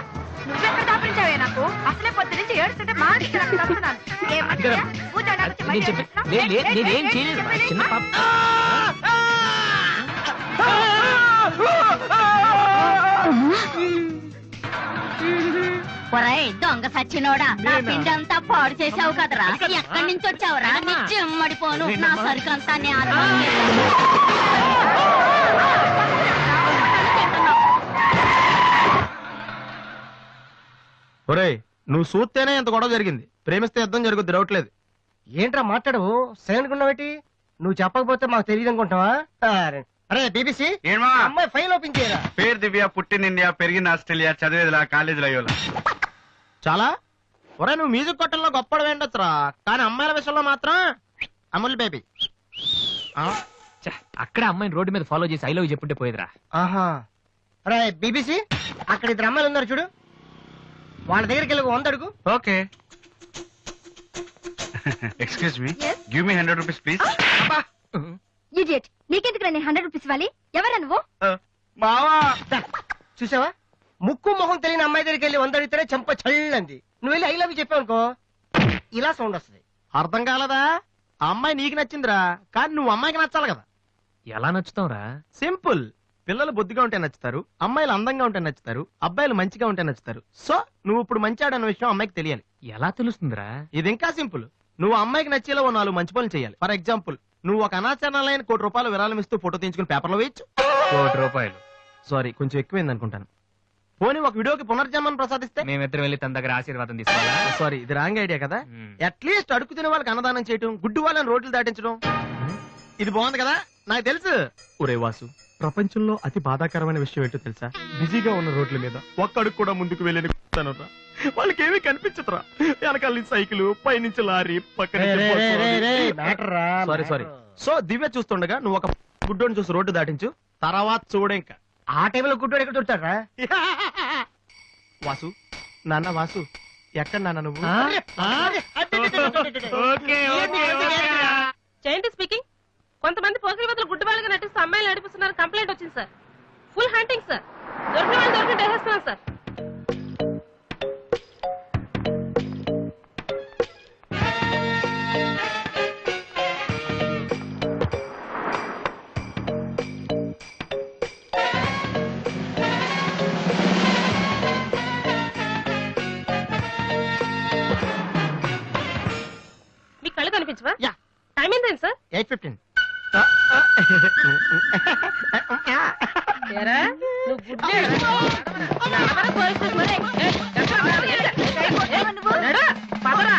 నువ్వెక్కడ దాపించావే నాకు? అసలే పొద్దు నుంచి ఏడుస్తుంటే మానేసి నాకు తప్పుతున్నాను. ఏమన్నా కూర్చోడానికి వచ్చి బయట ఏడుస్తున్నావ్? నేనేం చేయలేదు, చిన్న పాప. ఒరేయ్ దొంగ సచ్చినోడా, నా పిండంతా పాడు చేసావు కదరా. ఎక్కడి నుంచి వచ్చావురా? నీ చెమ్మడిపోను, నా సరుకంతా ఒరేయ్, నువ్వు చూస్తేనే ఎంత గొడవ జరిగింది. ప్రేమిస్తే యుద్ధం జరుగుద్ది, డౌట్లేదు. ఏంట్రా మాట్లాడవు? సైలెంట్ ఉన్నావేటి? నువ్వు చెప్పకపోతే మాకు తెలియదు అనుకుంటావా? అరే బీబీసీ, అమ్మాయి ఫైల్ ఓపెన్ చేయరా. పేరు దివ్య, పుట్టిన ఇండియా, పెరిగిన ఆస్ట్రేలియా, చదివేదిలా కాలేజీలో అయ్యోలా. చాలా ఒరే, నువ్వు మ్యూజిక్ కొట్టంలో గొప్పడు వేండొచ్చురా, కానీ అమ్మాయిల విషయంలో మాత్రం అమూల్ బేబీ. అక్కడ అమ్మాయిని రోడ్డు మీద ఫాలో చేసి ఐ లవ్ చెప్పుంటే పోయేదిరా. ఆహా. అరే బీబీసీ, అక్కడ ఇద్దరు అమ్మాయిలు ఉన్నారు చూడు, వాళ్ళ దగ్గరికి వెళ్ళి 100 అడుగు. Okay. Excuse me, give me 100 rupees please. Idiot, నీకెందుకు నేను 100 రూపీస్ ఇవ్వాలి? ఎవరా నువ్వు? బావా, చూసావా, ముక్కు మొహం తెలియని అమ్మాయి దగ్గరికి వెళ్ళి 100 అడిగితేనే చెంప చల్లంది. నువ్వు వెళ్ళి ఐ లవ్ యూ చెప్పావు అనుకో, ఇలా సౌండ్ వస్తుంది. అర్థం కాలదా? ఆ అమ్మాయి నీకు నచ్చిందిరా, కానీ నువ్వు అమ్మాయికి నచ్చాలి కదా. ఎలా నచ్చుతావురా? సింపుల్. పిల్లలు బొద్దుగా ఉంటే నచ్చుతారు, అమ్మాయిలు అందంగా ఉంటే నచ్చుతారు, అబ్బాయిలు మంచిగా ఉంటే నచ్చుతారు. సో నువ్వు ఇప్పుడు మంచాడన్న విషయం అమ్మాయికి తెలియాలి. ఎలా తెలుస్తుందిరా? ఇది ఇంకా సింపుల్. నువ్వు అమ్మాయికి నచ్చేలా 4 మంచి పనులు చేయాలి. ఫర్ ఎగ్జాంపుల్, నువ్వు ఒక అనాచరణలైన ₹1 కోటి విరాళం ఇస్తూ ఫోటో తీయించుకుని పేపర్లో వేయచ్చు. ₹1 కోటి. సారీ, కొంచెం ఎక్కువైంది అనుకుంటాను. పోనీ ఒక వీడియోకి పునర్జన్మను ప్రసాదిస్తే? మేమిద్దరం వెళ్ళి తన దగ్గర ఆశీర్వాదం తీసుకోవాలా? సారీ, ఇది రాంగ్ ఐడియా కదా. అట్లీస్ట్ అడుగు తినే వాళ్ళకి అన్నదానం చేయటం, గుడ్డు వాళ్ళని రోడ్లు దాటించడం, ఇది బాగుంది కదా. నాకు తెలుసు. ఒరే వాసు, ప్రపంచంలో అతి బాధాకరమైన విషయం ఏంటో తెలుసా? బిజీగా ఉన్న రోడ్ల మీద ఒక్క అడుగు కూడా ముందుకు వెళ్ళని వాళ్ళకి ఏమీ కనిపించదురా. వెనకాల నుంచి సైకిల్, పైనుంచి లారీ, పక్కన సారీ. సో దివ్య చూస్తుండగా నువ్వు ఒక గుడ్డోని చూసి రోడ్డు దాటించు, తర్వాత చూడే. ఇంకా ఆ టైంలో గుడ్డోడు ఎక్కడ దొరుకుతాడా? వాసు, నాన్న వాసు, ఎక్కడ నాన్న నువ్వు? జయంతి స్పీకింగ్. కొంతమంది పోకిరి వద్దలు గుడ్డి వాళ్ళగా నటిస్తూ అమ్మాయిలు నడిపిస్తున్నారు. కంప్లైంట్ వచ్చింది సార్. Full hunting sir. దొరికిన వాళ్ళు దొరికినట్టు వేసేస్తున్నాం సార్. మీ కళ్ళు కనిపించవా? టైం ఏంటండి సార్? 8:15. ఏరా, నువ్వు గుడ్డే నడవరా పోలీస్ స్టేషన్ మరి. నడు, పదరా.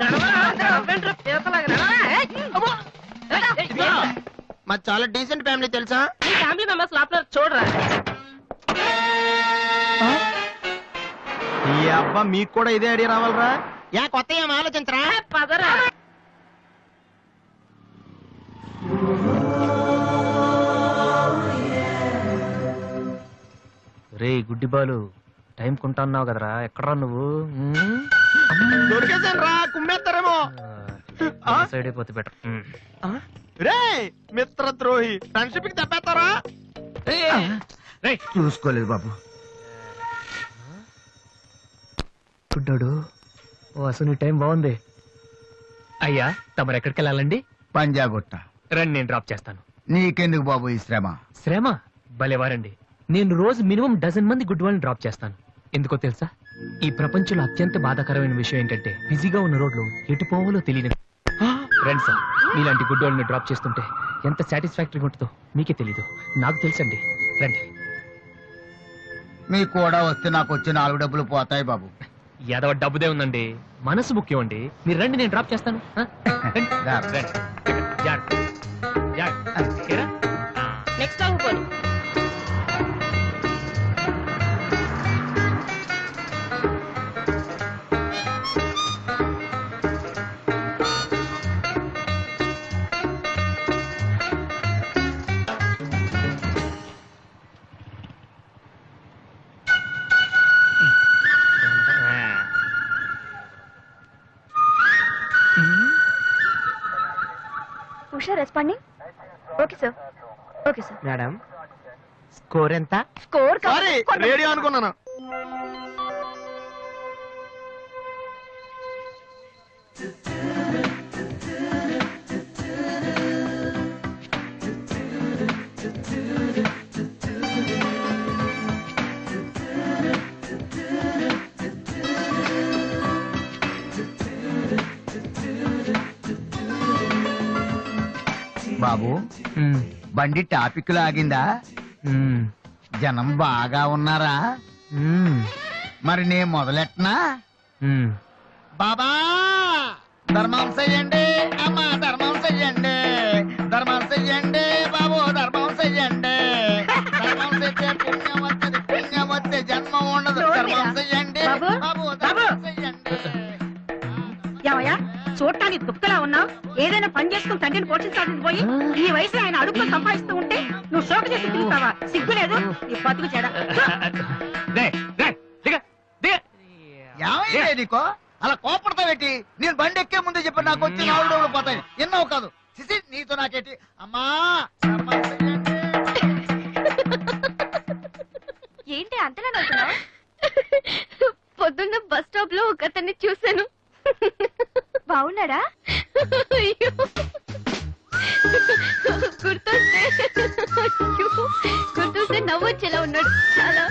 నడవరా, అవ్వంట్రా, పేపలాగా నడవరా. మా చాలా డీసెంట్ ఫ్యామిలీ తెలుసా? మీ ఫ్యామిలీ మెంబర్స్ లోపల చూడరా. ఈ అబ్బా, మీకు కూడా ఇదే ఐడియా రావాలరా? యా కొత్త ఏం ఆలోచించరా? పదరా. రే గుడ్డి బాలు, టైం కొంటున్నావు కదరా, ఎక్కడా నువ్వు? దొరికేసాను రా, కుమ్మేస్తారేమో. సైడ్ అయిపోతే బెటర్. రే మిత్రద్రోహి, ఫ్రెండ్షిప్ కి తప్పేస్తారా? చూసుకోలేదు బాబు. గుడ్డాడు, ఓ అసలు నీ టైం బాగుంది. అయ్యా, తమరు ఎక్కడికి వెళ్ళాలండి? పంజాగుట్ట. రండి, నేను డ్రాప్ చేస్తాను. నీకెందుకు బాబు ఈ శ్రమ? శ్రమ? భలేవారండి. నేను రోజు మినిమం 12 మంది గుడ్ వాళ్ళని డ్రాప్ చేస్తాను. ఎందుకో తెలుసా? ఈ ప్రపంచంలో అత్యంత బాధాకరమైన విషయం ఏంటంటే, బిజీగా ఉన్న రోడ్లు ఎటు పోవాలో తెలియదు. రండి సార్, మీలాంటి గుడ్ వాళ్ళని డ్రాప్ చేస్తుంటే ఎంత సాటిస్ఫాక్టరీగా ఉంటుందో మీకే తెలీదు, నాకు తెలుసండి. రండి. మీకు కూడా వస్తే నాకు వచ్చే 4 డబ్బులు పోతాయి బాబు. ఏదో డబ్బుదే ఉందండి, మనసు ముఖ్యం అండి. మీరు రండి, నేను డ్రాప్ చేస్తాను. నెక్స్ట్ టైం పోనీ. Usha responding. Okay sir. Okay sir. Madam, score ఎంత? స్కోర్ సారీ, రేడియో అనుకున్నాను. బాబు, బండి టాపిక్ లాగిందా? జనం బాగా ఉన్నారా? మరి నేను మొదలెట్టనా? బాబా ధర్మం చెయ్యండి, అమ్మా ధర్మం చెయ్యండి, ధర్మం చెయ్యండి బాబు, ధర్మం చెయ్యండి. ధర్మం చేస్తే పుణ్యం వస్తుంది, పుణ్యం వస్తే జన్మ ఉండదు. ధర్మం చెయ్యండి బాబు, ధర్మం చెయ్యండి. ఏమయ్యా, చూడటానికి దుఃఖలా ఉన్నావు. ఏదైనా పని చేసుకుని తండ్రిని పోషించాల్సింది పోయి ఈ వయసులో ఆయన అడుగులు సంపాదిస్తూ ఉంటే నువ్వు షోక చేసి తిరుగుతావా? సిగ్గులేదు ఈ బతుకు చెడ. ఏమైంది నీకో అలా కోపడతావేటి? నేను బండి ఎక్కే ముందే చెప్పి నాకు వచ్చి 4 డబ్బులు పోతాయి. ఎన్నో కాదు సిసి, నీతో నాకేటి? అమ్మా ఏంటి అంతలా నవ్వుతున్నావు? పొద్దున్న బస్ స్టాప్ లో ఒక అతన్ని చూశాను. బాగున్నాడా? గుర్తొస్తే నవ్వొచ్చేలా ఉన్నాడు చాలా.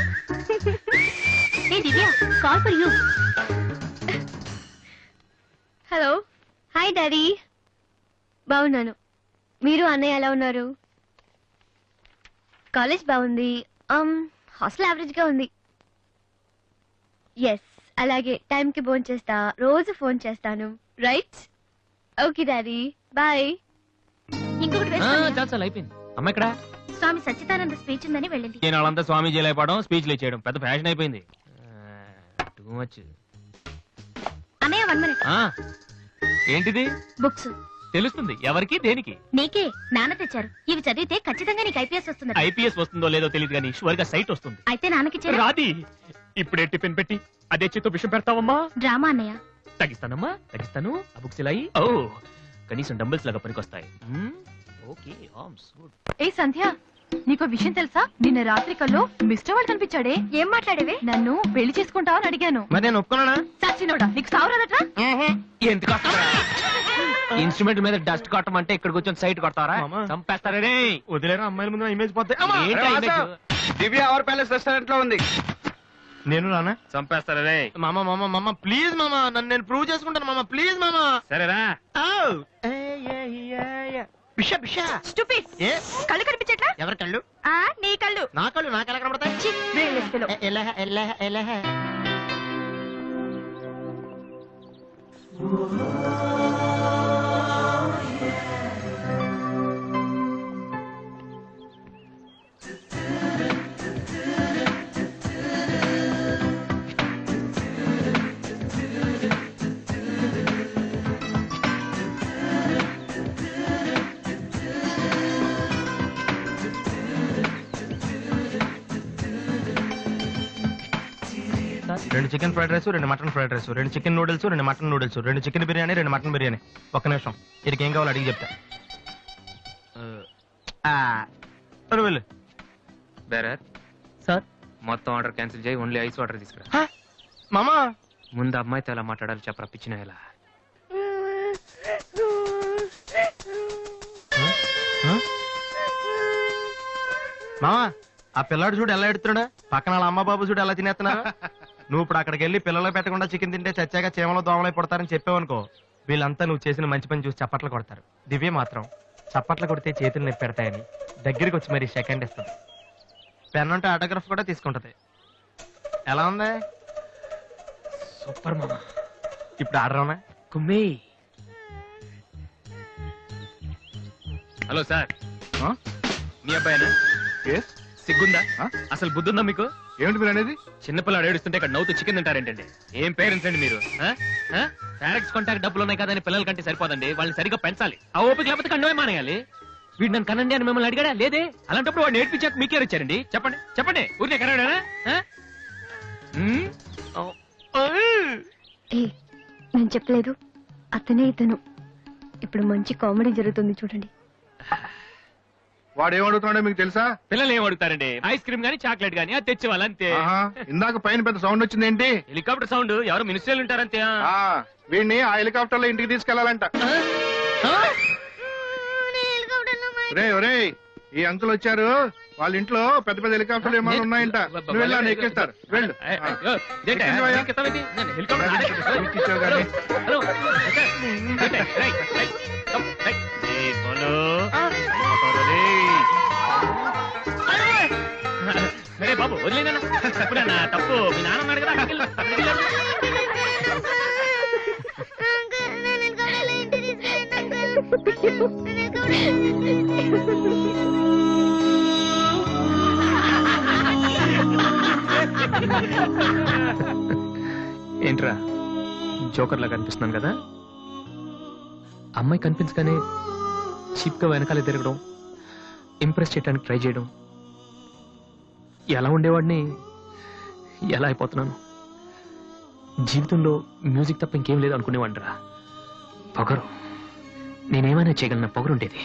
Divya, call for you. Hello, hi daddy. బాగున్నాను. మీరు అన్నయ్య ఎలా ఉన్నారు? కాలేజ్ బాగుంది. హాస్టల్ యావరేజ్ గా ఉంది. ఎస్, అలాగే టైంకి ఫోన్ చేస్తా, రోజు ఫోన్ చేస్తాను. రైట్? Okay daddy, bye. ఇంకొకటి అయిపోయింది. అమ్మ ఇక్కడ స్వామి సచ్చిదానంద స్పీచ్ ఉందని వెళ్ళింది. నేను వాళ్ళంతా స్వామీజీలు అయిపోవడం, స్పీచ్లు ఇచ్చేయడం పెద్ద ఫ్యాషన్ అయిపోయింది. Too much. అన్నయ్య 1 minute. ఏంటిది? బుక్స్. తెలుస్తుంది ఎవరికి దేనికి? నీకే. నాన్న తెచ్చారు. ఇవి చదివితే ఖచ్చితంగా నీకు ఐపీఎస్ వస్తుంది. ఐపీఎస్ వస్తుందో లేదో తెలియదు కానీ షువర్ గా సైట్ వస్తుంది. అయితే నాన్నకి రాది. ఇప్పుడే టిఫిన్ పెట్టి అదే చేతో విషయం పెడతావమ్మా? డ్రామా అన్నయ్య. తగ్గిస్తానమ్మా, తగ్గిస్తాను. ఆ బుక్స్ ఇలా ఓ కనీసం డంబుల్స్ లాగా పనికొస్తాయి. Okay, arms good. ఏ సంధ్య, నీకో విషయం తెలుసా? నిన్న రాత్రి కల్లో మిస్టర్ వాళ్ళు కనిపించాడే. ఏం మాట్లాడేవే? నన్ను పెళ్లి చేసుకుంటావని అడిగాను. మరి నేను ఒప్పుకున్నానా? సచ్చినోడా, నీకు సావరాదట్రా? ఎందుకు ఇన్స్ట్రుమెంట్ మీద డస్ట్ కొట్టమంటే ఇక్కడ కూర్చొని సైట్ కొడతారా? చంపేస్తారే. వదిలేరా, అమ్మాయిల ముందు ఇమేజ్ పోతాయి. దివ్య అవర్ ప్యాలెస్ రెస్టారెంట్ లో ఉంది. నేను రానా? చంపేస్తారే. మామ మామ మామ ప్లీజ్ మామ, నన్ను నేను ప్రూవ్ చేసుకుంటాను మామ, ప్లీజ్ మామ. సరేరా. బిషా బిషా. స్టూపిడ్. కళ్ళు కనిపించట్లా? ఎవరి కళ్ళు? నీ కళ్ళు. నా కళ్ళు నాకు ఎలా కనబడతాయి? రెండు చికెన్ ఫ్రైడ్ రైస్, రెండు మటన్ ఫ్రైడ్ రైస్, రెండు చికెన్ నూడిల్స్, రెండు మటన్ నూడిల్స్, రెండు చికెన్ బిర్యానీ, రెండు మటన్ బిర్యానీ. ఒక్క నిమిషం, వీరికి ఏం కావాలో అడిగి చెప్తా. వెళ్ళు. బేరర్ సార్, మొత్తం ఆర్డర్ క్యాన్సిల్ చేయి, ఓన్లీ ఐస్ వాటర్ తీసుకురా. మామా, ముందు అమ్మాయితో ఎలా మాట్లాడాలి చెప్పరా, పిచ్చిన ఎలా? మామా, ఆ పిల్లాడు చూడు ఎలా ఎడుతున్నాడా, పక్కన వాళ్ళ అమ్మ బాబు చూడు ఎలా తినేస్తున్నా. నువ్వు ఇప్పుడు అక్కడికి వెళ్ళి పిల్లలు పెట్టకుండా చికెన్ తింటే చచ్చాక చీమలో దోమలై పడతారని చెప్పావనుకో, వీళ్ళంతా నువ్వు చేసిన మంచి పని చూసి చప్పట్లు కొడతారు. దివ్య మాత్రం చప్పట్లు కొడితే చేతులు నొప్పి పెడతాయని దగ్గరికి వచ్చి మరి సెకండ్ ఇస్తుంది. పెన్ అంటే ఆటోగ్రాఫ్ కూడా తీసుకుంటది. ఎలా ఉంది? సూపర్ మామా. ఇప్పుడు ఆర్డర్ అవునా? కుమ్మి. హలో సార్, మీ అబ్బాయినా? సిగ్గుందా? అసలు బుద్ధుందా మీకు? ఏమిటి మీరు అనేది? చిన్నపిల్లాడు ఏడుస్తుంటే ఇక్కడ నవ్వుతూ చికెన్ తింటారేంటండి? ఏం పేరెంట్స్ అండి మీరు? పేరెంట్స్ కాంటాక్ట్ డబ్బులు ఉన్నాయి కదని పిల్లల కంటే సరిపోదండి, వాళ్ళని సరిగ్గా పెంచాలి. ఆ ఓపిక లేకపోతే కండమే మానేయాలి. వీడు నన్ను కనండి అని మిమ్మల్ని అడిగాడా? లేదే. అలాంటప్పుడు వాడు నేర్పించాక మీకే వచ్చారండి. చెప్పండి చెప్పండి, ఊరినే కనడానా? నేను చెప్పలేదు, అతనే ఇతను. ఇప్పుడు మంచి కామెడీ జరుగుతుంది చూడండి. వాడు ఏమడుగుతున్నాడో మీకు తెలుసా? పిల్లలు ఏం అడుగుతారండి? ఐస్ క్రీమ్ గానీ చాక్లెట్ గానీ అది తెచ్చి వాళ్ళంతే. ఇందాక పైన పెద్ద సౌండ్ వచ్చింది ఏంటి? Helicopter sound. ఎవరు మినిస్టర్లు ఉంటారంతే. వీడిని ఆ హెలికాప్టర్ లో ఇంటికి తీసుకెళ్లాలంట. ఒరే ఈ అంకుల్ వచ్చారు, వాళ్ళ ఇంట్లో పెద్ద పెద్ద హెలికాప్టర్లు ఏమైనా ఉన్నాయంట. నువ్వు వెళ్ళాను ఎక్కిస్తారు. వెళ్ళు. సరే బాబు, వదిలేనా? తప్పు మీ నాన్న ఉన్నాడు కదా. ఏంట్రా జోకర్ లా కనిపిస్తున్నాను కదా? అమ్మాయి కనిపించగానే చీప్ గా వెనకాల తిరగడం, ఇంప్రెస్ చేయడానికి ట్రై చేయడం, ఎలా ఉండేవాడిని ఎలా అయిపోతున్నాను. జీవితంలో మ్యూజిక్ తప్ప ఇంకేం లేదు అనుకునేవాడిరా. పొగరు, నేనేమైనా చేయగలన పొగరుండేది.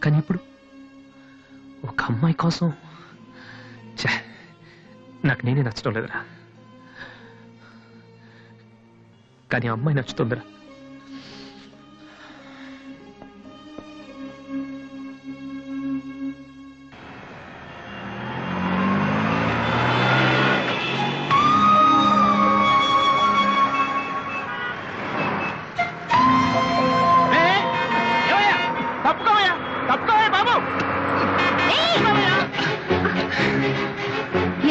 కానీ ఇప్పుడు ఒక అమ్మాయి కోసం నాకు నేనే నచ్చడం లేదురా, కానీ అమ్మాయి నచ్చుతుందిరా.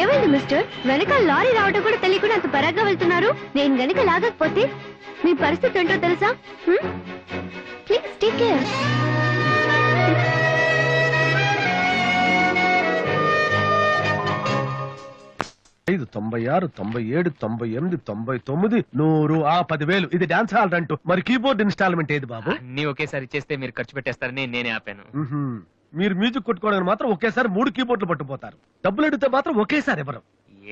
ఏమైంది మిస్టర్? వెనకాల లారీ రావడం కూడా తెలియకుండా అంత పరాగ్గా వెళ్తున్నారు. నేను గనుక లాగకపోతే మీ పరిస్థితి ఏంటో తెలుసా? Please take care. 5 96 97 98 99 100 ఆ 10,000 ఇది డాన్స్ హాల్ అంటూ మరి కీబోర్డ్ ఇన్స్టాల్మెంట్ ఏది బాబు? అన్ని ఒకేసారి చేస్తే మీరు ఖర్చు పెట్టేస్తారని నేనే ఆపాను. మీరు మ్యూజిక్ కొట్టుకోవడానికి మాత్రం ఒకేసారి 3 కీబోర్డులు పట్టుకుపోతారు. డబ్బులు అడిగితే మాత్రం ఒకేసారి ఎవరు?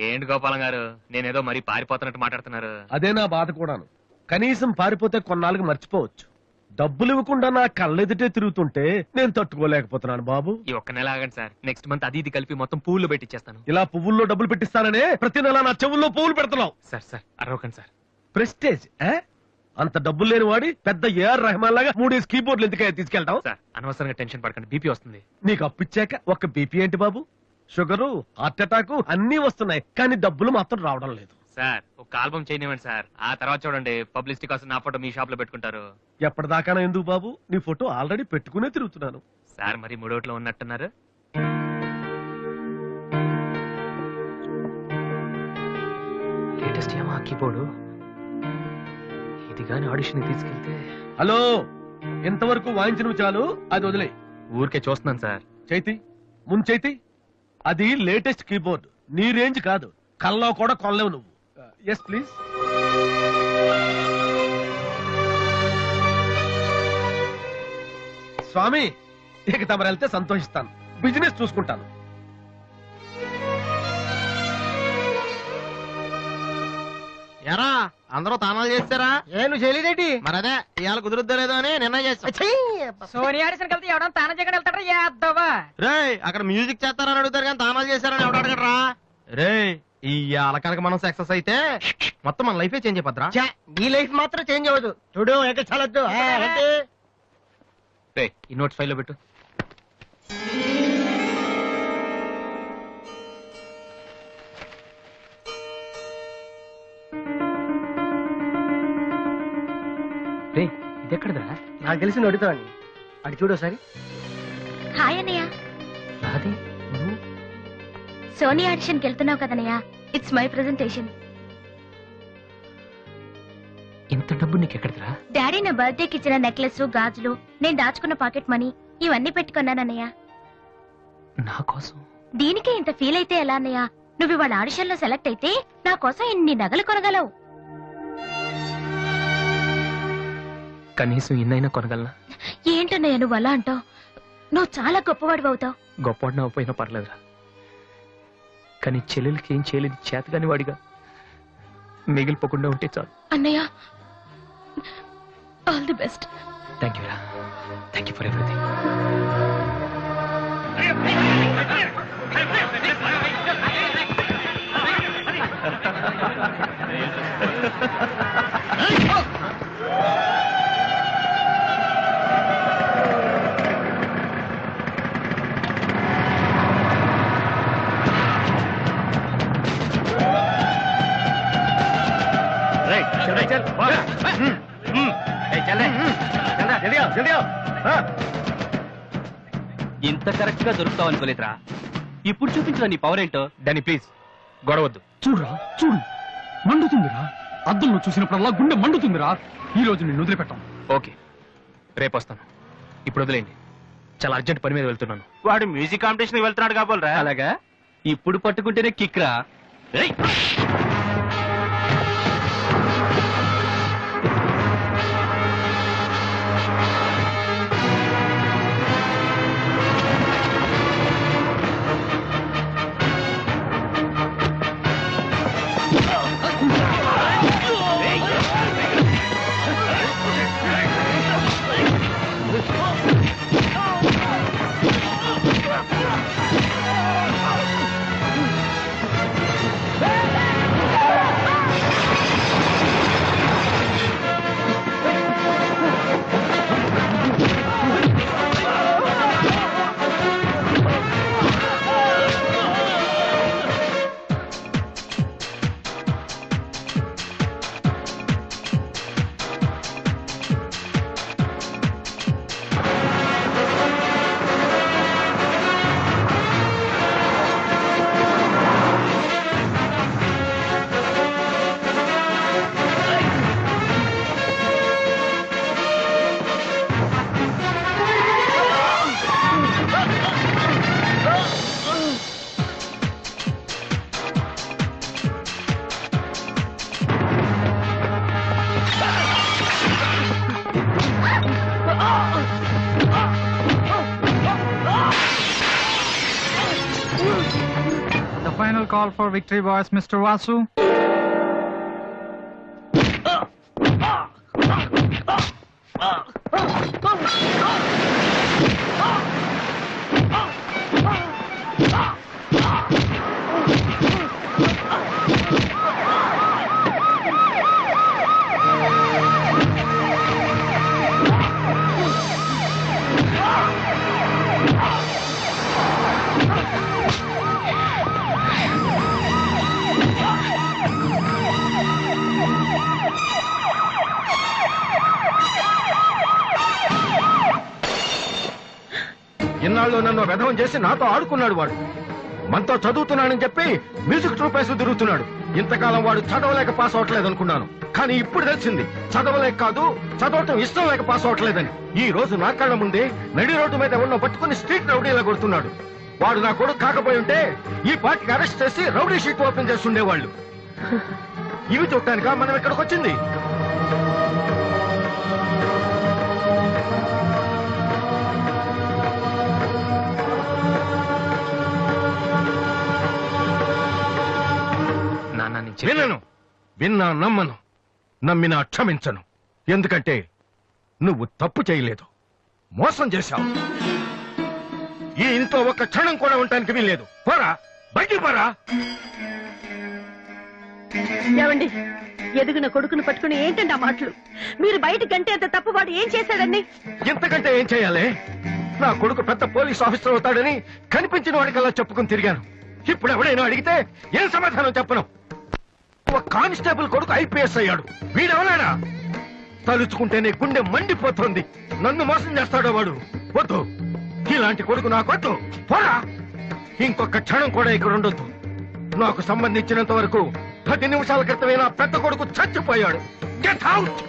ఏంటి గోపాలం గారు, నేనేదో మరీ పారిపోతున్నట్టు మాట్లాడుతున్నారు. అదే నా బాధ కూడాను. కనీసం పారిపోతే కొన్నాళ్ళకి మర్చిపోవచ్చు. డబ్బులు ఇవ్వకుండా నా కళ్ళెదుటే తిరుగుతుంటే నేను తట్టుకోలేకపోతున్నాను బాబు. ఈ ఒక్క నెల ఆగండి సార్, నెక్స్ట్ మంత్ అది ఇది కలిపి మొత్తం పువ్వులు పెట్టిచ్చేస్తాను. ఇలా పువ్వుల్లో డబ్బులు పెట్టిస్తాననే ప్రతి నెల నా చెవుల్లో పువ్వులు పెడుతున్నావు. సార్ సార్ అరవకండి సార్. ప్రెస్టేజ్ అంత డబ్బులు లేని వాడి పెద్ద ఏఆర్ రెహమాన్ లాగా 3 కీబోర్డులు ఎందుకయ్యా తీసుకెళ్తావు? సార్ అనవసరంగా టెన్షన్ పడకండి, బీపీ వస్తుంది. నీకు అప్పిచ్చాక ఒక్క బీపీ ఏంటి బాబు? షుగరు, హార్ట్ అటాక్ అన్ని వస్తున్నాయి, కానీ డబ్బులు మాత్రం రావడం లేదు. సార్ ఒక ఆల్బమ్ చేయనివ్వండి సార్, ఆ తర్వాత చూడండి పబ్లిసిటీ కోసం నా ఫోటో మీ షాప్ లో పెట్టుకుంటారు. ఎప్పటిదాకా ఎందుకు బాబు? నీ ఫోటో ఆల్రెడీ పెట్టుకునే తిరుగుతున్నాను. సార్ మరి మూడోట్లో ఉన్నట్టున్నారు. లేటెస్ట్ ఏమో కీబోర్డు, ఇది గాని ఆడిషన్ తీసుకెళ్తే. హలో, ఎంతవరకు వాయించిన చాలు, అది వదిలే. ఊరికే చూస్తున్నాను సార్. చైతి ముందు చైతి, అది లేటెస్ట్ కీబోర్డ్, నీ రేంజ్ కాదు, కల్లో కూడా కొనలేవు నువ్వు. Yes please. స్వామి, ఇక తమరు వెళ్తే సంతోషిస్తాను, బిజినెస్ చూసుకుంటాను. ఎరా అందరూ తానాలు చేస్తారా? నువ్వు చేయలేదేటి? మరి అదే ఇవాళ కుదురుద్దో లేదో అని నిర్ణయం చేస్తా. సోనియా ఆడిషన్ కలిసి ఎవడం తానం చేయకుండా వెళ్తాడా? యాదవా రే అక్కడ మ్యూజిక్ చేస్తారని అడుగుతారు కానీ తానాలు చేస్తారని ఎవడు అడగడరా? రే ఇవాళ కనుక మనం సక్సెస్ అయితే మొత్తం మన లైఫే చేంజ్ అయిపోద్రా. నీ లైఫ్ మాత్రం చేంజ్ అవ్వదు. చూడు ఎక్కడ చాలొద్దు. రే ఈ నోట్స్ ఫైల్లో పెట్టు. రే ఇది ఎక్కడదా? నాకు తెలిసి అడుగుతావండి. అటు చూడు ఒకసారి. హాయ్ అన్నయ్య. రాధే సోనీ ఆడిషన్ కి వెళ్తున్నావు కదన్నయ్య, ఇట్స్ మై ప్రెజెంటేషన్. ఇంత డబ్బు నీకు ఎక్కడరా? డాడీ నా బర్త్డేకి ఇచ్చిన నెక్లెస్, గాజులు, నేను దాచుకున్న పాకెట్ మనీ ఇవన్నీ పెట్టుకున్నానన్నయ్య. నా కోసం? దీనికే ఇంత ఫీల్ అయితే ఎలా అన్నయ్య? నువ్వు ఇవాళ ఆడిషన్ లో సెలెక్ట్ అయితే నా కోసం ఇన్ని నగలు కొనగలవు. కనీసం ఇన్నైనా కొనగలనా? ఏంటన్నయ్య నువ్వు అలా అంటావు? నువ్వు చాలా గొప్పవాడు అవుతావు. గొప్పవాడిని అవ్వపోయినా పర్లేదురా, కానీ చెల్లెలకి ఏం చేయలేదు చేతగాని వాడిగా మిగిలిపోకుండా ఉంటే చాలు. అన్నయ్య all the best. Thank you రా, థ్యాంక్ యూ ఫర్ ఎవ్రీథింగ్. ఇంత కరెక్ట్ గా దొరుకుతావు అనుకోలేదురా. ఇప్పుడు చూపించిన నీ పవర్ ఏంటో. దాన్ని ప్లీజ్ గొడవద్దు. చూడురా చూడు, మండుతుందిరా. అద్దంలో చూసినప్పుడల్లా గుండె మండుతుందిరా. ఈ రోజు నిన్ను వదిలిపెట్టాం. ఓకే రేపు వస్తాను, ఇప్పుడు వదిలేండి, చాలా అర్జెంట్ పని మీద వెళ్తున్నాను. వాడు మ్యూజిక్ కాంపిటీషన్ వెళ్తున్నాడు కాబోలరా. అలాగా, ఇప్పుడు పట్టుకుంటేనే కిక్ రా. final call for victory boys, Mr. Vasu. ఇన్నాళ్ళు నన్ను వెధవం చేసి నాతో ఆడుకున్నాడు వాడు. మనతో చదువుతున్నానని చెప్పి మ్యూజిక్ ట్రూప్ వేసి తిరుగుతున్నాడు. ఇంతకాలం వాడు చదవలేక పాస్ అవట్లేదు అనుకున్నాను, కానీ ఇప్పుడు తెలిసింది చదవలేక కాదు, చదవటం ఇష్టం లేక పాస్ అవట్లేదని. ఈ రోజు నా కళ్ళ ముందే నడి రోడ్డు మీద ఉన్న పట్టుకుని స్ట్రీట్ రౌడీలా కొడుతున్నాడు. వాడు నా కొడుకు కాకపోయి ఉంటే ఈ పార్టీకి అరెస్ట్ చేసి రౌడీ షీట్ ఓపెన్ చేస్తుండేవాళ్ళు. ఇవి చూడటానికా మనం ఇక్కడికి వచ్చింది? వినను, విన్నా నమ్మను, నమ్మినా క్షమించను. ఎందుకంటే నువ్వు తప్పు చేయలేదు, మోసం చేశావు. ఈ ఇంట్లో ఒక్క క్షణం కూడా ఉండటానికి వీల్లేదు. పోరా, బయటికి పోరా. ఏమండి, ఎదిగిన కొడుకును పట్టుకుని ఏంటండి ఆ మాటలు? మీరు బయటకంటే అంత తప్పు వాడు ఏం చేశాడండి? ఇంతకంటే ఏం చేయాలి? నా కొడుకు పెద్ద పోలీస్ ఆఫీసర్ అవుతాడని కనిపించిన వాడికల్లా చెప్పుకుని తిరిగాను. ఇప్పుడు ఎవడైనా అడిగితే ఏం సమాధానం చెప్పను? ఒక కానిస్టేబుల్ కొడుకు ఐపీఎస్ అయ్యాడు. వీడెవనాడా? తలుచుకుంటేనే గుండె మండిపోతుంది. నన్ను మోసం చేస్తాడో వాడు. వద్దు, ఇలాంటి కొడుకు నాకొద్దు. పోరా, ఇంకొక క్షణం కూడా ఇక్కడ ఉండొద్దు. నాకు సంబంధించినంత వరకు 10 నిమిషాల క్రితమే నా పెద్ద కొడుకు చచ్చిపోయాడు. Get out.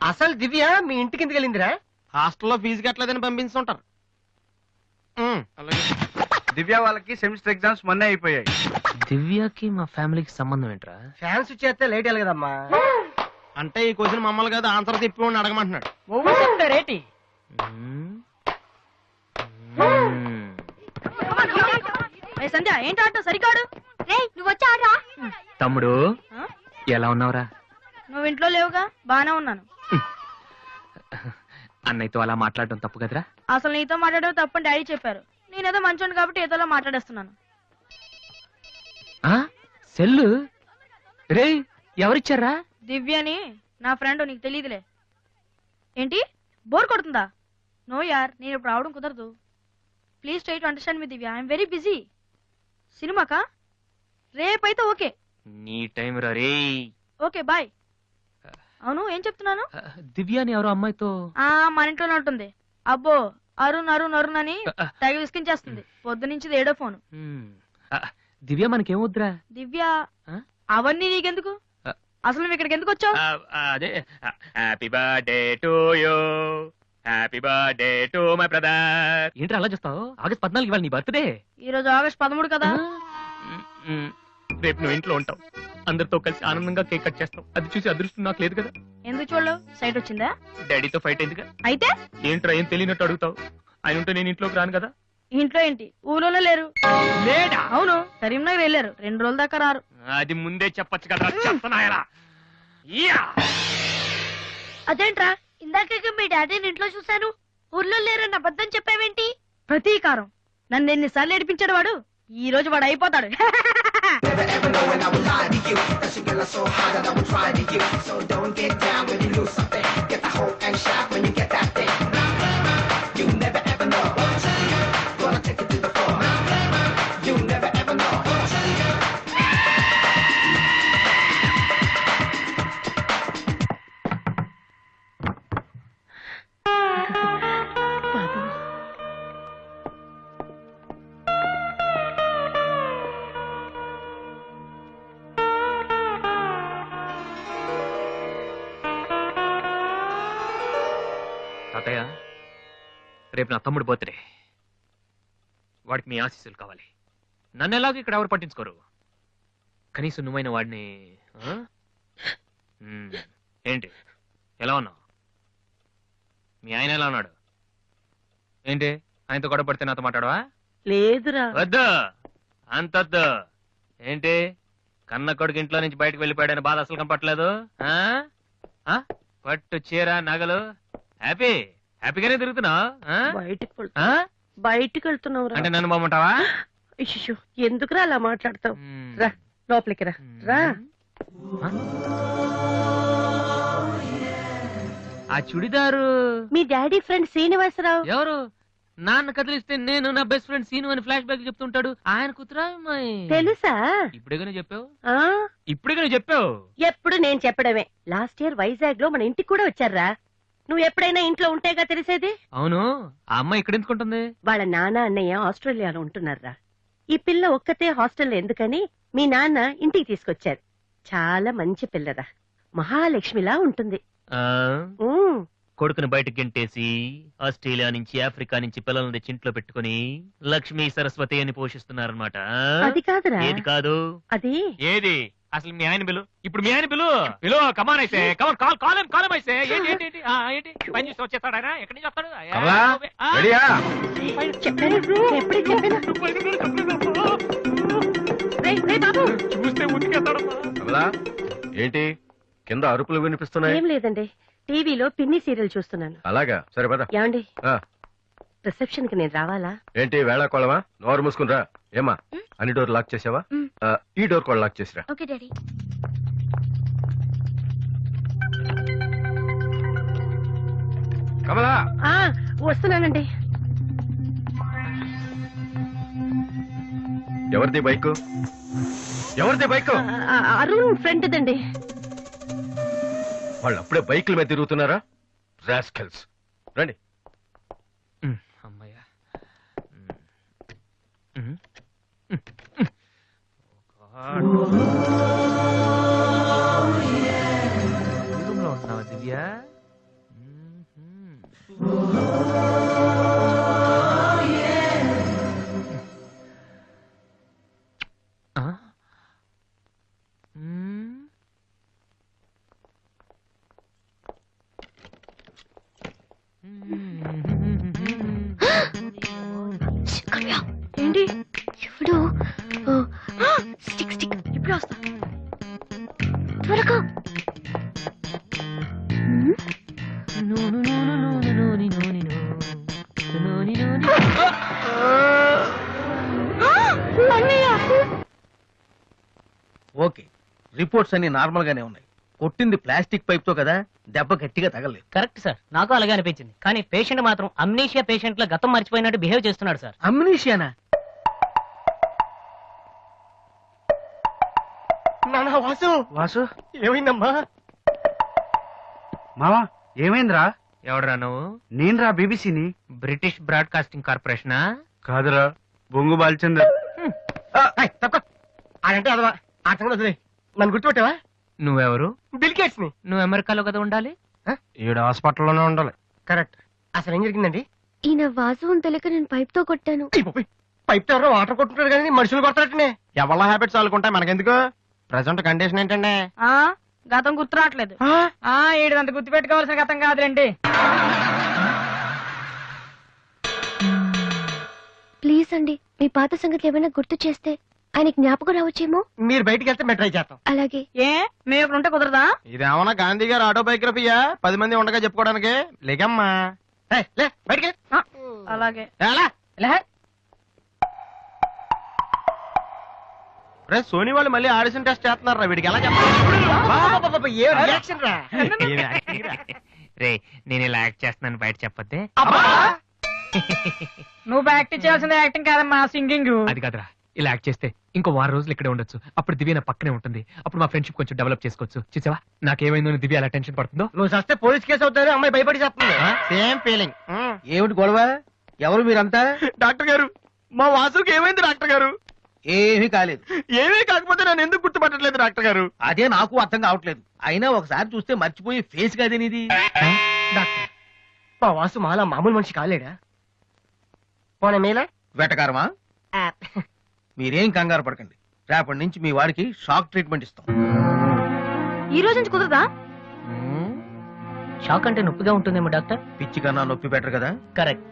అసలు దివ్య మీ ఇంటికి ఎందుకు వెళ్ళిందిరా? హాస్టల్లో ఫీజు కట్టలేదని పంపిస్తుంటారు. దివ్య వాళ్ళకి సెమిస్టర్ ఎగ్జామ్స్ మొన్నే అయిపోయాయి. దివ్యకి మా ఫ్యామిలీకి సంబంధం ఏంట్రా? ఫ్యాన్స్ చేస్తే లేట్ అయ్యాలి కదమ్మా. అంటే ఈ క్వశ్చన్ మమ్మల్ని కాదు, ఆన్సర్ తిప్పి అడగమంటున్నాడు. రేటి సంధ్య ఏంటి ఆటో సరికాడు? నువ్వు వచ్చి ఆడరా. తమ్ముడు ఎలా ఉన్నావురా? నువ్వు ఇంట్లో లేవుగా, బానే ఉన్నాను. అన్నయ్యతో అలా మాట్లాడడం తప్పు కదరా? అసలు నీతో మాట్లాడడం తప్పని డాడీ చెప్పారు. నేనేదో మంచోడు కాబట్టి ఏదోలా మాట్లాడేస్తున్నాను. సెల్లు రే ఎవరిచ్చారా? దివ్యని, నా ఫ్రెండ్. నీకు తెలియదులే. ఏంటి బోర్ కొడుతుందా? నో యార్, నేను ఇప్పుడు రావడం కుదరదు. Please try to understand me Divya. I'm very busy. సినిమాకా? రేపైతే ఓకే. నీ టైం రా రే. Okay bye. అవును, ఏం చెప్తున్నాను? దివ్య అని ఎవరో అమ్మాయితో మన ఇంట్లోనే ఉంటుంది. అబ్బో, అరుణ్ అరుణ్ అరుణ్ అని తెగ విసికించేస్తుంది. పొద్దు నుంచి ఏడో ఫోను. దివ్య మనకేమొద్దురా? దివ్య అవన్నీ నీకెందుకు? అసలు నువ్వు ఇక్కడికి ఎందుకు వచ్చావు? అదే happy birthday to you, happy birthday to my brother. ఏంటి అలా చూస్తావు? ఆగస్ట్ 14 ఇవాళ నీ బర్త్డే. ఈ రోజు ఆగస్ట్ 13 కదా. రేపు నువ్వు ఇంట్లో ఉంటావు, అందరితో కలిసి ఆనందంగా కేక్ కట్ చేస్తావు. అది చూసి అదృష్టం నాకు లేదు కదా. ఎందుకు చూడలేవు? సైట్ వచ్చిందా? డాడీతో ఫైట్ అయిందిగా. అయితే ఏంట్రా ఏం తెలియనట్టు అడుగుతావు? ఆయన ఉంటే నేను ఇంట్లోకి రాను కదా. ఇంట్లో ఏంటి ఊళ్ళో లేరు. లేడా? అవును, కరీంనగర్ వెళ్ళారు. 2 రోజుల దాకా రారు. అది ముందే చెప్పొచ్చు కదా, చెప్తున్నాయలా. అదేంట్రా, ఇందాక మీ డాడీని ఇంట్లో చూశాను, ఊర్లో లేరన్న అబద్ధం చెప్పావేంటి? ప్రతీకారం. నన్ను ఎన్నిసార్లు ఏడిపించాడు వాడు, ఈ రోజు వాడు అయిపోతాడు. తాతయ్య, రేపు నా తమ్ముడు బర్త్డే. వాడికి మీ ఆశీస్సులు కావాలి. నన్ను ఎలాగో ఇక్కడ ఎవరు పట్టించుకోరు. కనీసం నువ్వైన వాడిని. ఏంటి ఎలా ఉన్నావు? మీ ఆయన ఎలా ఉన్నాడు? ఏంటి ఆయనతో గొడవ పడితే నాతో మాట్లాడవా? లేదురా. వద్దు, అంతొద్దు. ఏంటి కన్న కొడుకు ఇంట్లో నుంచి బయటకు వెళ్ళిపోయాడని బాధ అసలు కనపట్లేదు. పట్టు చీర నగలు హ్యాపీగానే తిరుగుతున్నావు. బయటికి వెళ్తున్నావు అంటే నన్ను బాగుంటావా? ఎందుకురా అలా మాట్లాడతావు? రా లోపలికి రా. రా. ఆ చుడిదారు మీ డాడీ ఫ్రెండ్ శ్రీనివాసరావు. ఎవరు? నాన్న కదిలిస్తే నేను నా బెస్ట్ ఫ్రెండ్ సీను అని ఫ్లాష్ బ్యాక్ చెప్తుంటాడు. ఆయన కూతురా? తెలుసా? ఇప్పుడేగానే చెప్పావు. ఇప్పుడేగానే చెప్పావు. ఎప్పుడు నేను చెప్పడమే. లాస్ట్ ఇయర్ వైజాగ్ లో మన ఇంటికి కూడా వచ్చారా. నువ్వు ఎప్పుడైనా ఇంట్లో ఉంటేగా తెలిసేది. అవును, ఆ అమ్మాయి ఇక్కడ ఎందుకుంటుంది? వాళ్ళ నాన్న అన్నయ్య ఆస్ట్రేలియాలో ఉంటున్నారా. ఈ పిల్ల ఒక్కతే హాస్టల్లో ఎందుకని మీ నాన్న ఇంటికి తీసుకొచ్చారు. చాలా మంచి పిల్లరా, మహాలక్ష్మిలా ఉంటుంది. కొడుకుని బయటకు గెంటేసి ఆస్ట్రేలియా నుంచి ఆఫ్రికా నుంచి పిల్లల్ని తెచ్చి ఇంట్లో పెట్టుకుని లక్ష్మీ సరస్వతి అని పోషిస్తున్నారన్నమాట. అది కాదురా. ఏది కాదు? అది ఏది? అసలు మీ ఆయన బిలు. ఇప్పుడు మీ ఆయన బిలు కమాన్ అయితే కాలం అయితే ఏంటి పని చూసి వచ్చేస్తాడు ఆయన. ఎక్కడి నుంచి వస్తాడు? చూస్తే ఉతికేస్తాడు. ఏంటి కింద అరుపులు వినిపిస్తున్నాయి? ఏం లేదండి, టీవీలో పిన్ని సీరియల్ చూస్తున్నాను. అలాగా, సరే పద. ఏమండి, రిసెప్షన్ కి నేను రావాలా? ఏంటి వేళ కోళమా? నోరు మూసుకుని రా. ఏమా అన్ని డోర్ లాక్ చేసావా? ఈ డోర్ కూడా లాక్ చేసిరా. Okay daddy. కమలా వస్తున్నానండి. ఎవరిది బైక్? అరుణ్ ఫ్రెండ్ దండి. వాళ్ళు అప్పుడే బైకుల మీద తిరుగుతున్నారా? రాస్కెల్స్. రండి. అమ్మయ్యా. రూమ్లో ఉంటున్నావా దివ్య? ఏంటి ఇప్పుడు స్టిక్ ఇప్పుడు వస్తా త్వరగా. ఓకే, రిపోర్ట్స్ అన్ని నార్మల్ గానే ఉన్నాయి. కొట్టింది ప్లాస్టిక్ పైప్ తో కదా, దెబ్బ గట్టిగా తగలేదు. కరెక్ట్ సార్, నాకు అలాగే అనిపించింది. కానీ పేషెంట్ మాత్రం అమ్నీషియా పేషెంట్ లా గతం మర్చిపోయినట్టు బిహేవ్ చేస్తున్నాడు సార్. అమ్నీషియానా? వాసు ఏమైందమ్మా? మావా ఏమైందిరా? ఎవడరా నువ్వు? నేనురా, బీబీసీని. British broadcasting కార్పొరేషనా? కాదురా, బొంగు బాల్చందర్. అంటే అదవా ఆ సంగతి నన్ను గుర్తుపెట్టావా? నువ్వెవరు? బిల్ గేట్స్ ని. నువ్వు అమెరికాలో కదా ఉండాలి. ఈడ హాస్పిటల్లోనే ఉండాలి. కరెక్ట్. అసలు ఏం జరిగిందండి? ఈయన వాసు అని తెలియక నేను పైప్ తో కొట్టాను. పైప్ తో ఎవరో వాటర్ కొట్టుకుంటారు కానీ మనుషులు కొడతారటనే. ఎవరి హ్యాబిట్స్ వాళ్ళకుంటాయి, మనకెందుకు? ప్రెసెంట్ కండిషన్ ఏంటండి? గతం గుర్తు రావట్లేదు. ఏడంత గుర్తు పెట్టుకోవాల్సిన గతం కాదులేండి. తెలుసండి, మీ పాత సంగతి ఏమైనా గుర్తు చేస్తే ఆయన జ్ఞాపకం రావచ్చేమో. మీరు బయటికి వెళ్తే మేము ట్రై చేస్తాం. అలాగే. ఏ మేము ఇక్కడ ఉంటే కుదరదా? ఇదేమన్నా గాంధీ గారు ఆటోబయోగ్రఫీయా 10 మంది ఉండగా చెప్పుకోవడానికి? లేకమ్మా లే బయటికి అలాగే. రే సోనీ వాళ్ళు మళ్ళీ ఆడిషన్ టెస్ట్ చేస్తున్నారు వీడికి ఎలా చెప్పాలి? ఏ రియాక్షన్ రా. రే నేను ఇలా యాక్ట్ చేస్తున్నాను బయట చెప్పొద్దే. నువ్వు యాక్టింగ్ చేయాల్సింది యాక్టింగ్ కాదమ్మా, సింగింగ్. అది కాదురా, ఇలా యాక్ట్ చేస్తే ఇంకో 6 రోజులు ఇక్కడే ఉండొచ్చు. అప్పుడు దివ్య నా పక్కనే ఉంటుంది. అప్పుడు మా ఫ్రెండ్షిప్ కొంచెం డెవలప్ చేసుకోవచ్చు. చూసావా నాకేమైందో దివ్య అలా టెన్షన్ పడుతుందో. నువ్వు చస్తే పోలీస్ కేసు అవుతారు, అమ్మాయి భయపడి చెప్తుంది. Same feeling. ఏమిటి గొడవ? ఎవరు మీరంతా? డాక్టర్ గారు మా వాసుకి ఏమైంది డాక్టర్ గారు? ఏమీ కాలేదు. ఏమీ కాకపోతే నన్ను ఎందుకు గుర్తుపట్టలేదు డాక్టర్ గారు? అదే నాకు అర్థం కావట్లేదు. అయినా ఒకసారి చూస్తే మర్చిపోయి ఫేస్ కాదేనిది. డాక్టర్ మా వాసు మాలా మామూలు మనిషి కాలేడా? పోనీ మీలా వెటకారమా? మీరేం కంగారు పడకండి. రేపటి నుంచి మీ వాడికి షాక్ ట్రీట్మెంట్ ఇస్తాం. ఈ రోజు నుంచి కుదరదా? షాక్ అంటే నొప్పిగా ఉంటుందేమో డాక్టర్. పిచ్చి కన్నా నొప్పి బెటర్ కదా. కరెక్ట్.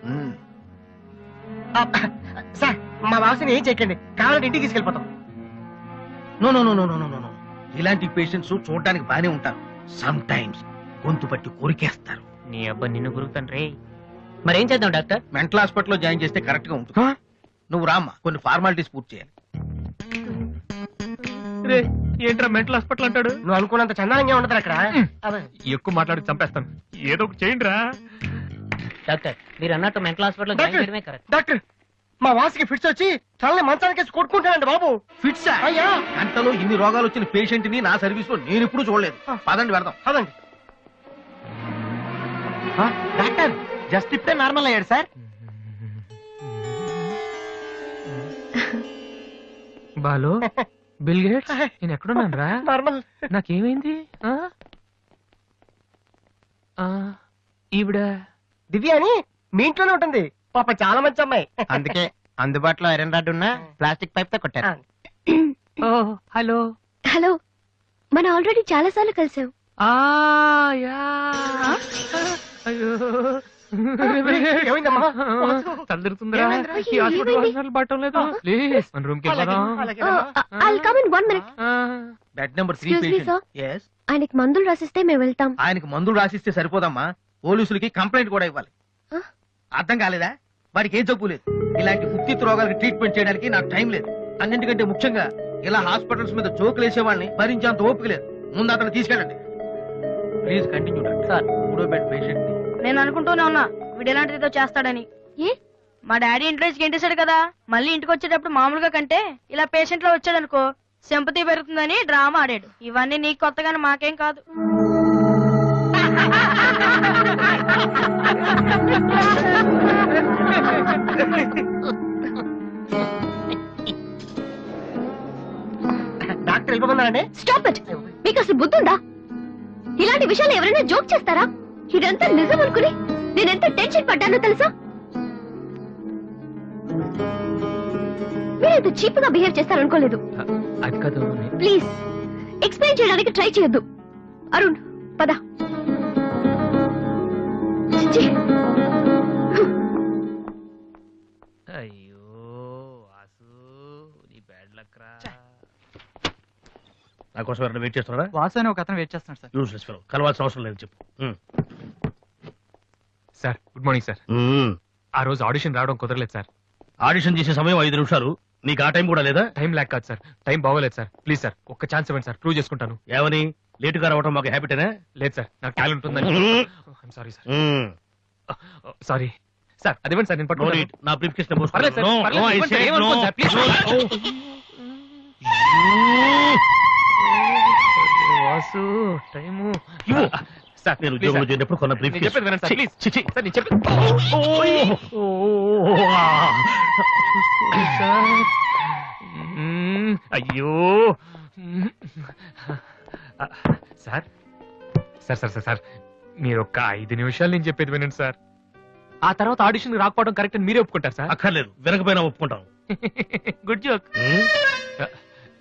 సార్ మా వాసుని ఏం చేయకండి, కావాలంటే ఇంటికి తీసుకెళ్ళిపోతాం. No no no no no no no. ఇలాంటి పేషెంట్స్ చూడటానికి బానే ఉంటారు. సమ్ టైమ్స్ గొంతు పట్టి కొరికేస్తారు. నీ అబ్బా నిన్ను గురుతాను రే. మరేం చేద్దాం డాక్టర్? మెంటల్ హాస్పిటల్లో జాయిన్ చేస్తే కరెక్ట్ గా ఉంటుంది. నువ్వు రామ్మా, కొన్ని ఫార్మాలిటీస్ పూర్తి చేయాలి. రే ఏంట్రా మెంటల్ హాస్పిటల్ అంటాడు? నువ్వు అనుకున్నంత చందానంగా ఉండదు అక్కడ. ఎక్కువ మాట్లాడి చంపేస్తాను. ఏదో ఒకటి చేయండి రా. డాక్టర్ మీరు అన్నట్టు మెంటల్ హాస్పిటల్ జాయిన్ చేయడమే కరెక్ట్. డాక్టర్ మా వాసుకి ఫిట్స్ వచ్చి తలని మంచానికి కొట్టుకుంటానండి బాబు. ఫిట్స్ అయ్యా? గంటలో ఇన్ని రోగాలు వచ్చిన పేషెంట్ ని నా సర్వీస్ లో నేను ఎప్పుడు చూడలేదు. పదండి వెళ్దాం. పదండి. డాక్టర్ జస్ట్ ఇప్పుడే నార్మల్ అయ్యాడు సార్. బాలు బిల్ గేట్స్ నేను ఎక్కడున్నాను రా? నార్మల్. నాకేమైంది? ఈవిడ దివ్య అని మీ ఇంట్లోనే ఉంటుంది. పాప చాలా మంచి అమ్మాయి. అందుకే అందుబాటులో ఐరన్ రాడ్ ఉన్న ప్లాస్టిక్ పైప్ తో కొట్టారు. హలో హలో, మనం ఆల్రెడీ చాలా సార్లు కలిసాం. ఏమైందమ్మా? తలదిరుతుందిరా. ఈ హాస్పిటల్ వాసనలు పట్టడం లేదు. ప్లీజ్ మన రూమ్ కి వెళ్దాం. I'll come in 1 minute. Bed number 3 Excuse me, sir. Patient. yes. ఆయనకి మందులు రాసిస్తే మేము వెళ్తాం. ఆయనకు మందులు రాసిస్తే సరిపోదమ్మా, పోలీసులకి కంప్లైంట్ కూడా ఇవ్వాలి. అర్థం కాలేదా? వాడికి ఏ జబ్బు లేదు. ఇలాంటి ఉత్తిత్ రోగాలకి ట్రీట్మెంట్ చేయడానికి నాకు టైం లేదు. అన్నింటికంటే ముఖ్యంగా ఇలా హాస్పిటల్స్ మీద జోకులు వేసేవాళ్ళని భరించేంత ఓపిక లేదు. ముందు అతను తీసుకెళ్ళండి. Please continue doctor. సార్ 3వ బెడ్ పేషెంట్. నేను అనుకుంటూనే ఉన్నా వీడు ఎలాంటిది ఏదో చేస్తాడని. మా డాడీ ఇంట్లోంచి గెంటేశాడు కదా, మళ్ళీ ఇంటికి వచ్చేటప్పుడు మామూలుగా కంటే ఇలా పేషెంట్ లో వచ్చాడు అనుకో సింపతి పెరుగుతుందని డ్రామా ఆడాడు. ఇవన్నీ నీకు కొత్తగానే మాకేం కాదు. డాక్టర్ వెళ్ళిపోతున్నారండి. Stop it. మీకు అసలు బుద్ధి ఉందా? ఇలాంటి విషయాలు ఎవరైనా జోక్ చేస్తారా? ఇదంతా నిజం అనుకుని నేనెంత టెన్షన్ పడ్డానో తెలుసా? మీరైతే చీప్ గా బిహేవ్ చేస్తారనుకోలేదు. అది కాదు. ప్లీజ్ ఎక్స్ప్లెయిన్ చేయడానికి ట్రై చేయొద్దు. అరుణ్ పద. అయ్యో వాసు నీ బ్యాడ్ లక్ రా. నా కోసం ఎవరైనా వెయిట్ చేస్తున్నారా? వాసు అని ఒక అతను వెయిట్ చేస్తున్నాడు సార్. యూస్లెస్ ఫెలో, కలవాల్సిన అవసరం లేదు చెప్పు. Sir good morning sir. ఆ రోజు ఆడిషన్ రావడం కుదరలేదు సార్. ఆడిషన్ చేసే సమయం 5 నిమిషాలు. నీకు ఆ టైం కూడా లేదా? టైం ల్యాక్ కాదు సార్, టైం బాగోలేదు సార్. ప్లీజ్ సార్ ఒక్క ఛాన్స్ ఇవ్వండి సార్, ప్రూవ్ చేసుకుంటాను. ఏమని లేటుగా రావడం మాకు హ్యాబిటేనా? లేదు సార్ నాకు టాలెంట్ ఉందని. Sorry sir. సారీ సార్, అదేమండి సార్ నేను పట్టుకోండి. నా briefcase Vasu time sir. నేను ఉద్యోగంలో చేరినప్పుడు కొన్న బ్రీఫ్ కేస్. అయ్యో sir sir sir sir sir మీరు ఒక్క 5 నిమిషాలు నేను చెప్పేది వినండి సార్. ఆ తర్వాత ఆడిషన్ రాకపోవడం కరెక్ట్ అని మీరే ఒప్పుకుంటారు సార్? అక్కర్లేదు, వినకపోయినా ఒప్పుకుంటాం. Good joke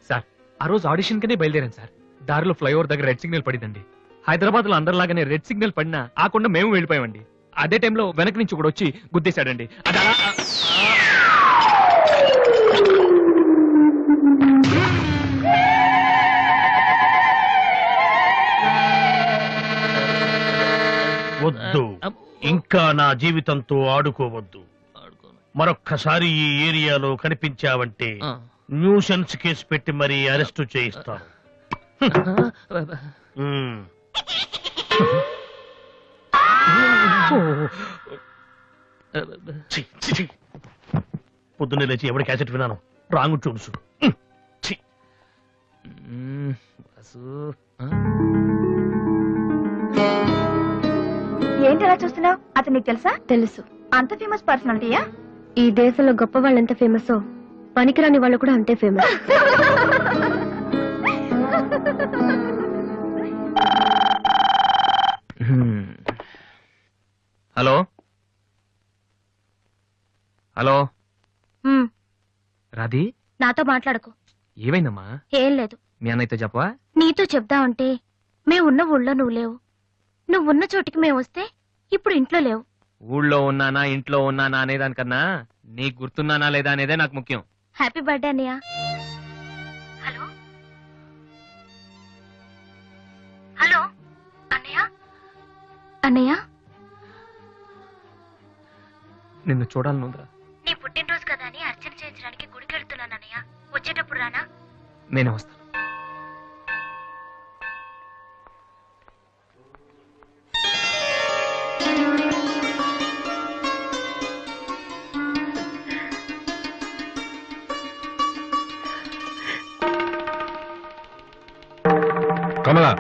sir. ఆ రోజు ఆడిషన్ కనే బయలుదేరాను సార్. దారిలో ఫ్లైఓవర్ దగ్గర రెడ్ సిగ్నల్ పడిందండి. హైదరాబాద్ లో అందరిలాగానే రెడ్ సిగ్నల్ పడినా ఆకుండా మేము వెళ్ళిపోయామండి. అదే టైంలో వెనక నుంచి కూడా వచ్చి గుద్దేశాడండి. అది అలా వద్దు, ఇంకా నా జీవితంతో ఆడుకోవద్దు. మరొక్కసారి ఈ ఏరియాలో కనిపించావంటే న్యూసెన్స్ కేసు పెట్టి మరీ అరెస్టు చేయిస్తాను. పొద్దున్నే లేచి ఎవరి క్యాసెట్ విన్నాను, రాంగ్ ట్యూన్స్. ఏంటి అలా చూస్తున్నావు? అతను నీకు తెలుసా? తెలుసు. అంత ఫేమస్ పర్సనాలిటీయా? ఈ దేశంలో గొప్ప వాళ్ళు ఎంత ఫేమసో పనికిరాని వాళ్ళు కూడా అంతే ఫేమస్. హలో హలో రాధి, నాతో మాట్లాడకు. ఏమైందమ్మా? ఏం లేదు. మీ అన్నయ్యతో చెప్పవా? నీతో చెప్దామంటే మేమున్న ఊళ్ళో నువ్వు లేవు, నువ్వున్న చోటికి మేము వస్తే ఇప్పుడు ఇంట్లో లేవు. ఊళ్ళో ఉన్నానా ఇంట్లో ఉన్నానా అనేదానికన్నా నీకు గుర్తున్నానా లేదా అనేదే నాకు ముఖ్యం. హ్యాపీ బర్త్డే అన్నయ్య. హలో అన్నయ్య. అన్నయ్య, నిన్ను చూడాలనుందిరా. నీ పుట్టినరోజు కదా అని అర్చన చేయించడానికి గుడికి వెళ్తున్నాను అన్నయ్య. వచ్చేటప్పుడు రానా? నేనే వస్తాను. కమలా,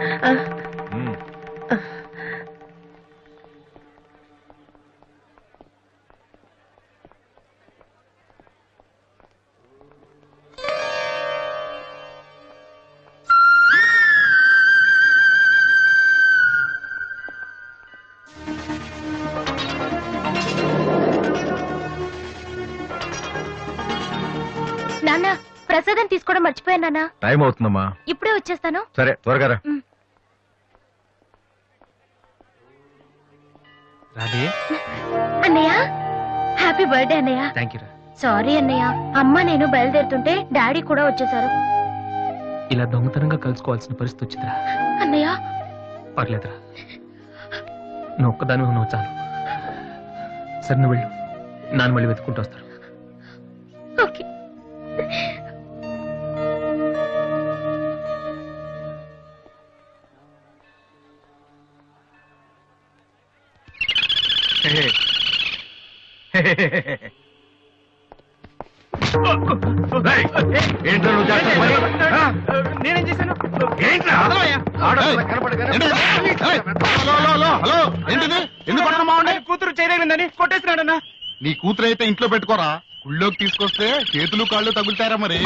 నాన్న, ప్రసాదం తీసుకోవడం మర్చిపోయాను నాన్న. టైం అవుతుందమ్మా. ఇప్పుడే వచ్చేస్తాను. సరే, త్వరగా రా. రాధే, అన్నయ్య హ్యాపీ బర్త్డే అన్నయ్య. థ్యాంక్ యూ రా. సారీ అన్నయ్య, అమ్మ నేను బయలుదేరుతుంటే డాడీ కూడా వచ్చేసారు. ఇలా దొంగతనంగా కలుసుకోవాల్సిన పరిస్థితి వచ్చిందిరా. అన్నయ్య పర్లేదురా, నువ్వు ఒక్కదాని ఉన్నావు చాలు. సరే నువ్వు వెళ్ళు, నాన్న మళ్ళీ వెతుక్కుంటూ వస్తారు. ఓకే. ఏంట్రా నువ్వు చేస్తావు మరి? నేనేం చేశాను? ఏంట్రా? హలో, ఏంటిది? ఎందుకు కొట్టడం బాగుండే? కూతురు చేయలేదండి కొట్టేసినాడన్నా. నీ కూతురు అయితే ఇంట్లో పెట్టుకోరా, గుళ్ళోకి తీసుకొస్తే చేతులు కాళ్ళు తగులుతారా మరి.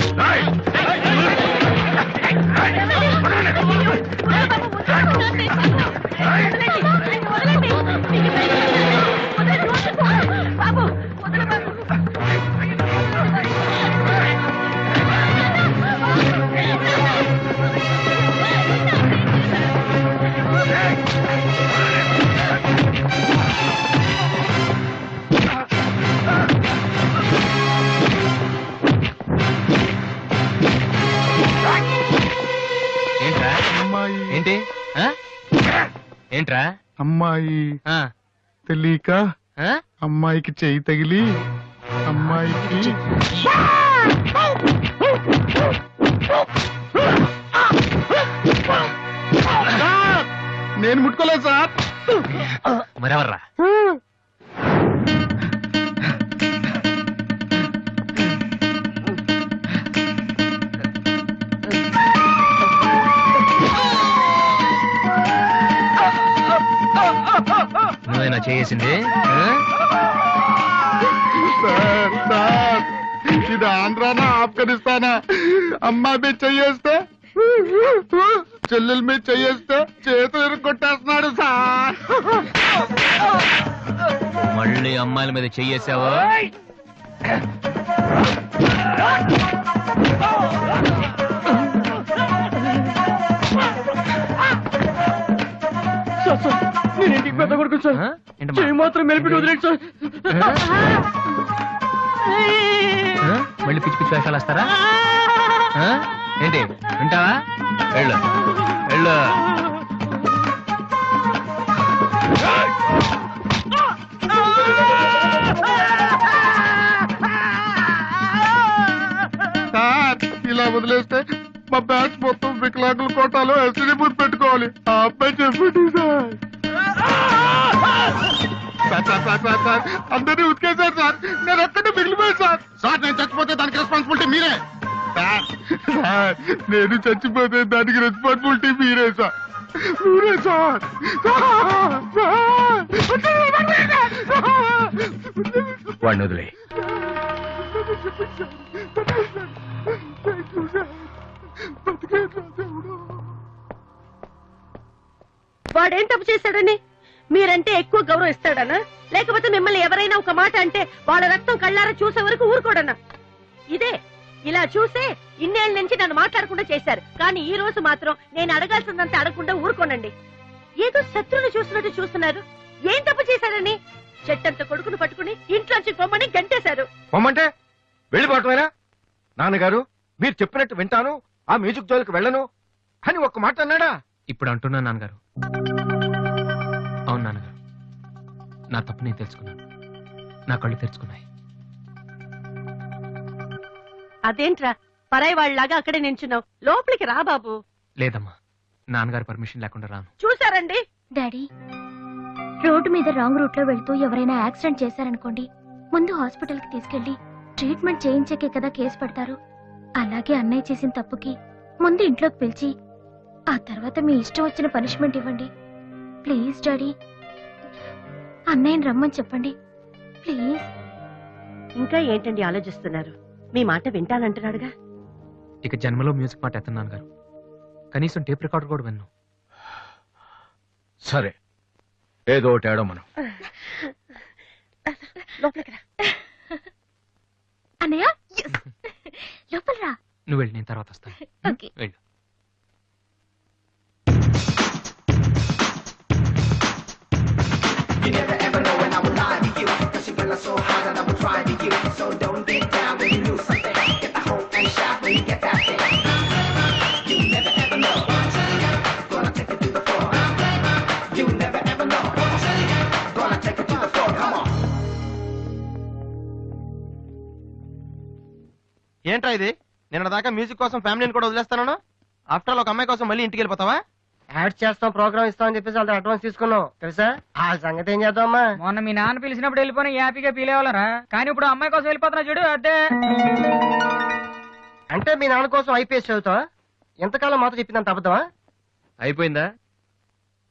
ఏంట్రా? అమ్మాయి ఏంటి? ఏంట్రా? అమ్మాయి తెలియక అమ్మాయికి చెయ్యి తగిలి అమ్మాయికి నేను ముట్టుకోలేదు సార్. మరెవర్రా? నువ్వేనా చేసింది? సార్ సార్, ఇది ఆంధ్రానా ఆఫ్ఘనిస్తానా? అమ్మాయి మీద చెయ్యేస్తే చెల్లెల మీద చెయ్యేస్తే చేతులు ఇరుక్కొట్టేస్తున్నాడు సార్. మళ్ళీ అమ్మాయిల మీద చెయ్యేసావా? నేను ఇంటికి పెద్ద కొడుకు సార్. చెయ్యి మాత్రం మెలిపి వదిలేదు సార్. మళ్ళీ పిచ్చి పిచ్చి వేషాలు వస్తారా ఏంటి వింటావా వెళ్ళు వెళ్ళు సార్ ఇలా వదిలేస్తే మా బ్యాచ్ మొత్తం వికలాంగుల కోటాలో ఎస్టీ బూత్ పెట్టుకోవాలి ఆ అబ్బాయి చెప్పండి సార్ అందరినీ ఉతికేశారు సార్ నేను ఒక్కటే మిగిలిపోయాను సార్ నేను చచ్చిపోతే దానికి రెస్పాన్సిబిలిటీ మీరే సార్ నేను చచ్చిపోతే దానికి రెస్పాన్సిబిలిటీ మీరే సార్ మీరే సార్ వాడిని వదిలే వాడేం తప్పు చేశాడని మీరంటే ఎక్కువ గౌరవం ఇస్తాడనా లేకపోతే మిమ్మల్ని ఎవరైనా ఒక మాట అంటే వాళ్ళ రక్తం కళ్ళారా చూసే వరకు ఊరుకోడన్నా ఇదే ఇలా చూసే ఇన్నేళ్ళ నుంచి నన్ను మాట్లాడకుండా చేశారు కానీ ఈ రోజు మాత్రం నేను అడగాల్సిందంతా అడగకుండా ఊరుకోనండి ఏదో శత్రువుని చూస్తున్నట్టు చూస్తున్నారు ఏం తప్పు చేశారని చెట్టంత కొడుకును పట్టుకుని ఇంట్లోంచి పొమ్మని గంటేశారు పొమ్మంటే వెళ్ళిపోవటమేనా నాన్నగారు మీరు చెప్పినట్టు వింటాను ఆ మ్యూజిక్ జోలికి వెళ్ళను అని ఒక్క మాట అన్నాడా ఇప్పుడు అంటున్నా నాన్నగారు అవును నాన్నగారు నా తప్పు నేను తెలుసుకున్నాను నా కళ్ళు తెరుచుకున్నాయి అదేంట్రా పరాయి వాళ్ళలాగా అక్కడే నించున్నావు లోపలికి రా బాబు లేదమ్మా నాన్నగారు పర్మిషన్ లేకుండా రాను చూసారండి డాడీ రోడ్డు మీద రాంగ్ రూట్ లో వెళ్తూ ఎవరైనా యాక్సిడెంట్ చేశారనుకోండి ముందు హాస్పిటల్ కి తీసుకెళ్లి ట్రీట్మెంట్ చేయించాకే కదా కేసు పెడతారు అలాగే అన్నయ్య చేసిన తప్పుకి ముందు ఇంట్లోకి పిలిచి ఆ తర్వాత మీ ఇష్టం వచ్చిన పనిష్మెంట్ ఇవ్వండి ప్లీజ్ డాడీ అన్నయ్యని రమ్మని చెప్పండి ప్లీజ్ ఇంకా ఏంటండి ఆలోచిస్తున్నారు మీ మాట వింటానంటున్నాడుగా ఇక జన్మలో మ్యూజిక్ మాట ఎత్తున్నాను గారు కనీసం టేప్ రికార్డర్ కూడా విన్ను సరే ఏదో ఒకటి ఏడో మనం లోపలికి రా అన్నయ్య లోపల రా నువ్వు వెళ్ళి నేను తర్వాత వస్తాను ఓకే వెళ్ళు You never ever know when I will lie to you. Cause you feel so hard that I will try to you. So don't get down when you lose something. Get the hope and shout when you get that thing. You never ever know. Gonna take it to the floor. You never ever know. Gonna take it to the floor. Come on. ఏంట్రా ఇది నిన్న దాకా music కోసం ఫ్యామిలీని కూడా వదిలేస్తాను after all ఒక అమ్మాయి కోసం మళ్ళీ ఇంటికి వెళ్ళిపోతావా యాడ్ చేస్తాం ప్రోగ్రామ్ ఇస్తామని చెప్పేసి వాళ్ళ అడ్వాన్స్ తీసుకున్నాం తెలుసా ఆ సంగతి ఏం చేద్దామా మొన్న మీ నాన్న పిలిచినప్పుడు వెళ్ళిపోయిన హ్యాపీగా ఫీల్ అవ్వాలరా కానీ ఇప్పుడు అమ్మాయి కోసం వెళ్ళిపోతున్నా చూడు అదే అంటే మీ నాన్న కోసం ఐపీఎస్ చదువుతావా ఎంతకాలం మాతో చెప్పిందంత అబద్ధమా అయిపోయిందా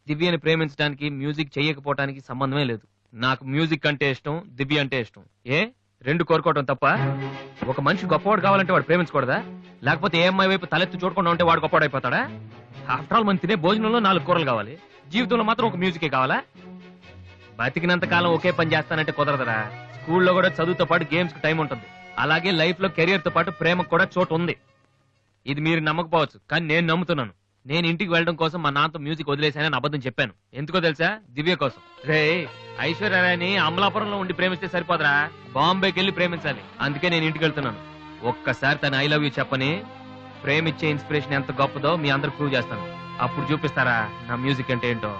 దివ్యని ప్రేమించడానికి మ్యూజిక్ చెయ్యకపోవటానికి సంబంధమే లేదు నాకు మ్యూజిక్ అంటే ఇష్టం దివ్య అంటే ఇష్టం ఏ రెండు కోరుకోవటం తప్ప ఒక మనిషి గొప్పవాడు కావాలంటే వాడు ప్రేమించకూడదా లేకపోతే ఏ అమ్మాయి వైపు తలెత్తి చూడకుండా ఉంటే వాడు గొప్పవాడు అయిపోతాడా ఆఫ్టర్ ఆల్ మనం తినే భోజనంలో 4 కూరలు కావాలి జీవితంలో మాత్రం ఒక మ్యూజికే కావాలా బతికినంత కాలం ఒకే పని చేస్తానంటే కుదరదరా స్కూల్లో కూడా చదువుతో పాటు గేమ్స్ కి టైం ఉంటుంది అలాగే లైఫ్ లో కెరియర్ తో పాటు ప్రేమకు కూడా చోటు ఉంది ఇది మీరు నమ్మకపోవచ్చు కానీ నేను నమ్ముతున్నాను నేను ఇంటికి వెళ్ళడం కోసం మా నాన్నతో మ్యూజిక్ వదిలేశానని అబద్ధం చెప్పాను ఎందుకో తెలుసా దివ్య కోసం రే ఐశ్వర్యరాయని అమలాపురంలో ఉండి ప్రేమిస్తే సరిపోదరా బాంబేకి వెళ్ళి ప్రేమించాలి అందుకే నేను ఇంటికి వెళ్తున్నాను ఒక్కసారి తన ఐ లవ్ యూ చెప్పని ప్రేమిచ్చే ఇన్స్పిరేషన్ ఎంత గొప్పదో మీ అందరు ప్రూవ్ చేస్తాను అప్పుడు చూపిస్తారా నా మ్యూజిక్ అంటే ఏంటో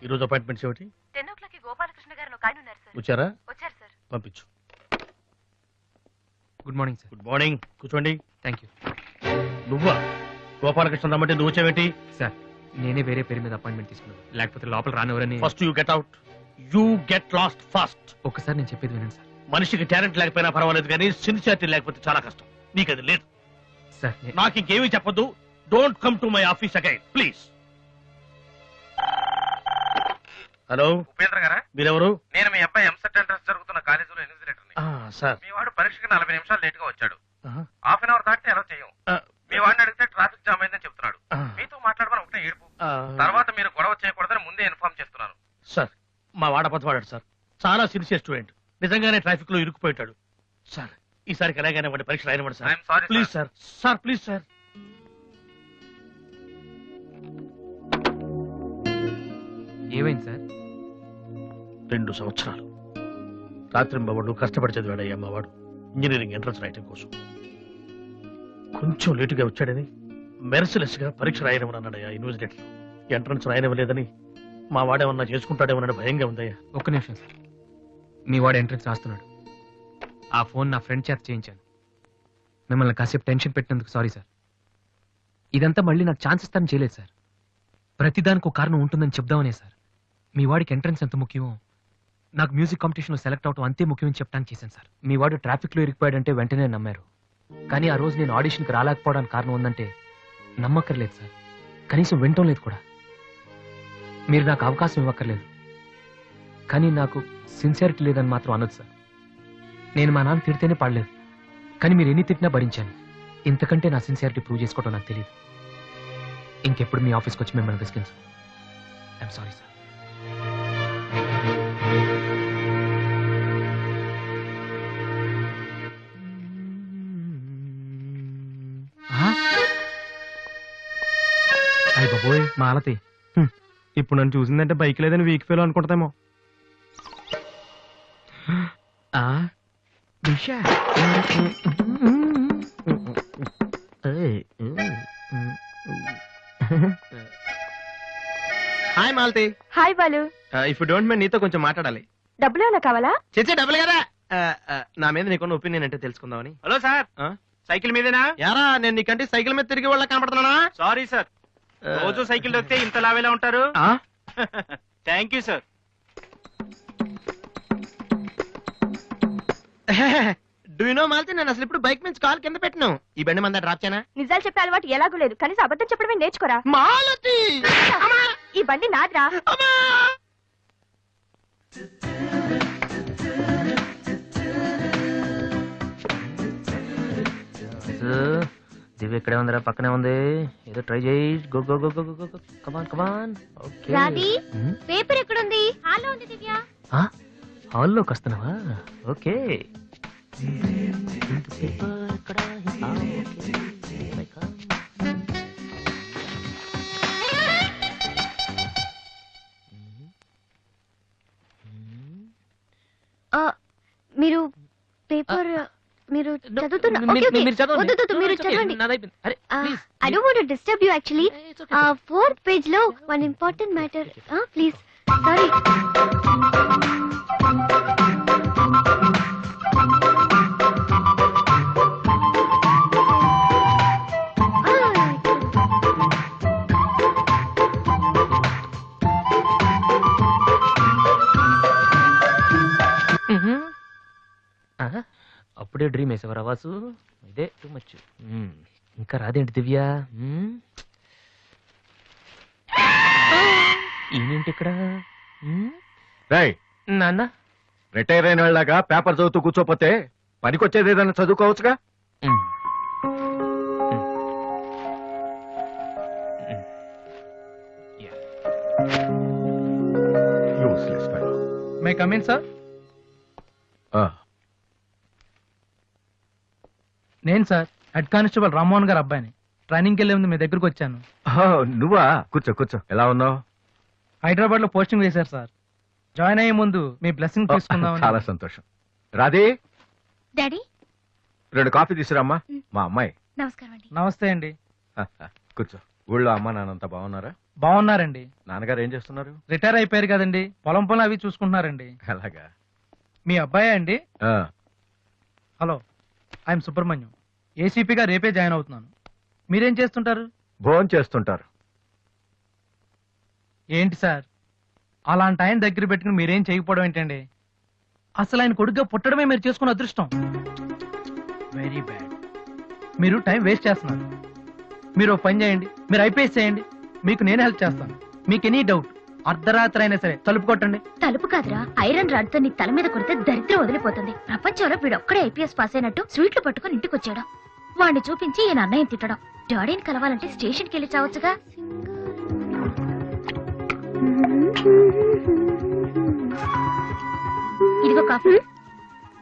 ఈ రోజు అపాయింట్మెంట్స్ ఏమిటి 10 o'clock గోపాలకృష్ణ గారు ఒక ఆయన ఉన్నారు సార్ వచ్చారా వచ్చారు సార్ పంపించు good morning sir good morning కూర్చోండి థ్యాంక్ యూ నువ్వా గోపాలకృష్ణ రమ్మంటే నువ్వు వచ్చావేంటి సార్ నేనే వేరే పేరు మీద అపాయింట్మెంట్ తీసుకున్నాను లేకపోతే లోపల రానివరని first you get out you get last fast ఒక్కసారి నేను చెప్పేది వినండి సార్ మనిషికి టాలెంట్ లేకపోయినా పర్వాలేదు కానీ సిన్సియారిటీ లేకపోతే చాలా కష్టం నీకు అది లేదు సార్ నాకు ఇంకేమీ చెప్పొద్దు don't come to my office again please hello Upendra గారా మీరెవరు నేను మీ అబ్బాయి ఎంసెట్ ఎంట్రన్స్ జరుగుతున్న కాలేజీలో ఇన్విజిలేటర్ని సార్ మీ వాడు పరీక్షకి 40 నిమిషాలు లేట్ గా వచ్చాడు హాఫ్ అన్ అవర్ దాటితే ఎలా చేయం మీ వాడిని అడిగితే ట్రాఫిక్ జామ్ అయిందని చెప్తున్నాడు మీతో మాట్లాడమని ఒకటే ఏడుపు తర్వాత మీరు గొడవ చేయకూడదని ముందే ఇన్ఫార్మ్ చేస్తున్నాను సార్ మా వాడపతివాడాడు సార్ చాలా సిన్సియర్ స్టూడెంట్ నిజంగానే ట్రాఫిక్ లో ఇరుక్కుపోయాడు సార్ ఈసారికి ఎలాగైనా వాడి పరీక్ష రాయనివ్వండి sir I'm sorry, please sir sir please sir ఏమైంది సార్ 2 సంవత్సరాలు రాత్రింబవడు కష్టపడి చదివాడయ్యా మా వాడు ఇంజనీరింగ్ ఎంట్రన్స్ రాయటం కోసం. కొంచెం లేటుగా వచ్చాడని మెర్సిలెస్ గా పరీక్ష రాయనివ్వనన్నాడయ్యా ఇన్విజిలేటర్. ఎంట్రన్స్ రాయనివ్వలేదని మా వాడేమన్నా చేసుకుంటాడేమోనని భయంగా ఉందయ్యా. ఒక్క నిమిషం సార్, మీ వాడు ఎంట్రన్స్ రాస్తున్నాడు. ఆ ఫోన్ నా ఫ్రెండ్ చేత చేయించాను. మిమ్మల్ని కాసేపు టెన్షన్ పెట్టినందుకు సారీ సార్. ఇదంతా మళ్ళీ నాకు ఛాన్స్ ఇస్తానని చేయలేదు సార్. ప్రతిదానికి ఒక కారణం ఉంటుందని చెప్దామనే సార్. మీ వాడికి ఎంట్రన్స్ ఎంత ముఖ్యమో నాకు మ్యూజిక్ కాంపిటీషన్లో సెలెక్ట్ అవడం అంతే ముఖ్యమని చెప్పడానికి చేశాను సార్. మీ వాడు ట్రాఫిక్లో ఇరికిపోయాడంటే వెంటనే నమ్మారు. కానీ ఆ రోజు నేను ఆడిషన్కి రాలేకపోవడానికి కారణం ఉందంటే నమ్మక్కర్లేదు సార్. కనీసం వినటం లేదు కూడా. మీరు నాకు అవకాశం ఇవ్వక్కర్లేదు, కానీ నాకు సిన్సియారిటీ లేదని మాత్రం అనొచ్చు సార్. నేను మా నాన్న తిడితేనే పాడలేదు, కానీ మీరు ఎన్ని తిట్టినా భరించాను. ఇంతకంటే నా సిన్సియారిటీ ప్రూవ్ చేసుకోవడం నాకు తెలియదు. ఇంకెప్పుడు మీ ఆఫీస్కి వచ్చి మిమ్మల్ని విసిగించు. I'm sorry sir. అయ్య బాబోయ్ మాలతి, ఇప్పుడు నన్ను చూసిందంటే బైక్ లేదని వీక్ ఫెయిల్ అనుకుంటామో. Hi Malathi. Hi Balu. If you don't mind నీతో కొంచెం మాట్లాడాలి. డబ్బులు ఏమైనా కావాలా? చచ్చే డబ్బులు కదా. నా మీద నీకున్న ఒపీనియన్ అంటే తెలుసుకుందామని. హలో సార్, సైకిల్ మీదేనా? యారా నేను నీకంటే సైకిల్ మీద తిరిగి వాళ్ళ కనపడుతున్నానా? సారీ సార్, రోజు సైకిల్ దొక్కితే ఇంత లావేలా ఉంటారు. Thank you sir. Do you know Malathi, నేను అసలు ఇప్పుడు బైక్ నుంచి కాల్ కింద పెట్టినాను. ఈ బండి మంద డ్రాప్ చేయనా? నిజాలు చెప్పే అలవాటు ఎలాగూ లేదు, కనీసం అబద్ధం చెప్పడమే నేర్చుకోరా. మాలతి, ఈ బండి నాదిరా. దివ్య ఇక్కడే ఉందిరా, పక్కనే ఉంది. ఏదో ట్రై చేయి. Go go go go go go. Come on come on. Okay. Radhi, paper ఎక్కడుంది? హాల్లో ఉంది దివ్య. హాల్లోకి వస్తున్నావా? ఓకే. మీరు పేపర్ మీరు చదువుతున్నా? మీరు చదవండి. I don't want to disturb you actually. 4th page లో one important matter. Please. Sorry. అప్పుడే డ్రీమ్ వేసేవరా వాసు? ఇదే టూ మచ్. ఇంకా రాదేంటి దివ్య? ఈయనేంటి ఇక్కడ? నాన్న, రిటైర్ అయిన వాళ్ళగా పేపర్ చదువుతూ కూర్చోపోతే పనికొచ్చేది ఏదైనా చదువుకోవచ్చుగా. May come in sir? నేను సార్ హెడ్ కానిస్టేబుల్ రామ్మోహన్ గారు అబ్బాయిని. ట్రైనింగ్కి వెళ్ళే ముందు మీ దగ్గరకు వచ్చాను. నువ్వా? కూర్చో కూర్చో. ఎలా ఉన్నావు? హైదరాబాద్ లో పోస్టింగ్ వేశారు సార్. జాయిన్ అయ్యే ముందు మీ బ్లెస్సింగ్ తీసుకుందామని. చాలా సంతోషం. రాధే, డాడీ 2 కాఫీ తీసుకురామ్మా. మా అమ్మాయి. నమస్కారం అండి. నమస్తే అండి. కూర్చో. ఊళ్ళో అమ్మ నాన్నంతా బాగున్నారా? బాగున్నారండి. నాన్నగారు ఏం చేస్తున్నారు? రిటైర్ అయిపోయారు కదండి, పొలం పొలం అవి చూసుకుంటున్నారండి. అలాగా. మీ అబ్బాయే అండి? Hello, I'm Subrahmanyam. ఏసీపీగా రేపే జాయిన్ అవుతున్నాను. మీరేం చేస్తుంటారు? భోజనం చేస్తుంటారు. ఏంటి సార్, అలాంటి ఆయన దగ్గర పెట్టుకుని మీరేం చేయకపోవడం ఏంటండి? అసలు ఆయన కొడుగ్గా పుట్టడమే మీరు చేసుకున్న అదృష్టం. Very bad. మీరు టైం వేస్ట్ చేస్తున్నారు. మీరు ఒక పని చేయండి, మీరు ఐపీఎస్ చేయండి, మీకు నేను హెల్ప్ చేస్తాను. మీకు ఎనీ డౌట్ అర్ధరాత్రి అయినా సరే తలుపు కొట్టండి. తలుపు కాదురా, ఐరన్ రాడ్తో నీ తల మీద కొడితే దరిద్రం వదిలిపోతుంది. ప్రపంచంలో వీడొక్కడే ఐపీఎస్ పాస్ అయినట్టు స్వీట్లు పట్టుకుని ఇంటికి వచ్చాడు. వాడిని చూపించి ఈయన అన్నయ్యం తిట్టడం. డాడీని కలవాలంటే స్టేషన్కి వెళ్ళి చావచ్చుగా. ఇదిగో కాఫీ.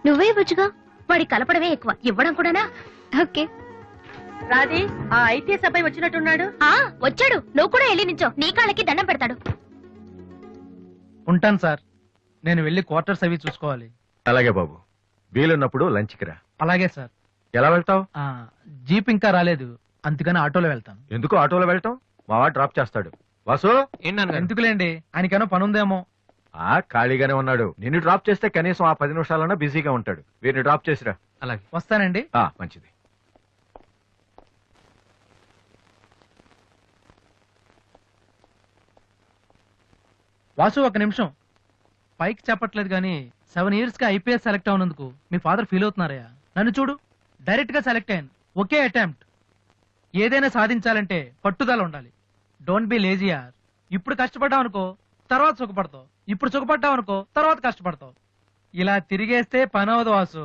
నువ్వే ఇవ్వచ్చుగా. వాడి కలపడమే ఎక్కువ, ఇవ్వడం కూడానా? ఓకే. రాధి, ఆ ఐపీఎస్ అబ్బాయి వచ్చినట్టున్నాడు. వచ్చాడు. నువ్వు కూడా వెళ్ళి నించో, నీ కాళ్ళకి దండం పెడతాడు. ఉంటాను సార్, నేను వెళ్ళి క్వార్టర్స్ అవి చూసుకోవాలి. అలాగే బాబు. వీలున్నప్పుడు లంచ్కి రా. అలాగే సార్. ఎలా వెళ్తావు? జీప్ ఇంకా రాలేదు, అందుకని ఆటోలో వెళ్తాను. ఎందుకు ఆటోలో వెళ్తాం? మా వాడు డ్రాప్ చేస్తాడు. వాసు ఎందుకులేండి, ఆయనకేమో పని ఉందేమో. ఖాళీగానే ఉన్నాడు. నిన్ను డ్రాప్ చేస్తే కనీసం ఆ 10 నిమిషాలన్నా బిజీగా ఉంటాడు. వీరిని డ్రాప్ చేసిరా. అలాగే వస్తానండి. మంచిది. వాసు ఒక నిమిషం. పైకి చెప్పట్లేదు కానీ 7 years గా IPS సెలెక్ట్ అవునందుకు మీ ఫాదర్ ఫీల్ అవుతున్నారయ్యా. నన్ను చూడు, డైరెక్ట్ గా సెలెక్ట్ అయ్యాను. ఒకే అటెంప్ట్. ఏదైనా సాధించాలంటే పట్టుదల ఉండాలి. డోంట్ బి లేజీ యార్. ఇప్పుడు కష్టపడ్డావు అనుకో, తర్వాత సుఖపడతావు. ఇప్పుడు సుఖపడ్డావు అనుకో, తర్వాత కష్టపడతావు. ఇలా తిరిగేస్తే పని అవదు వాసు.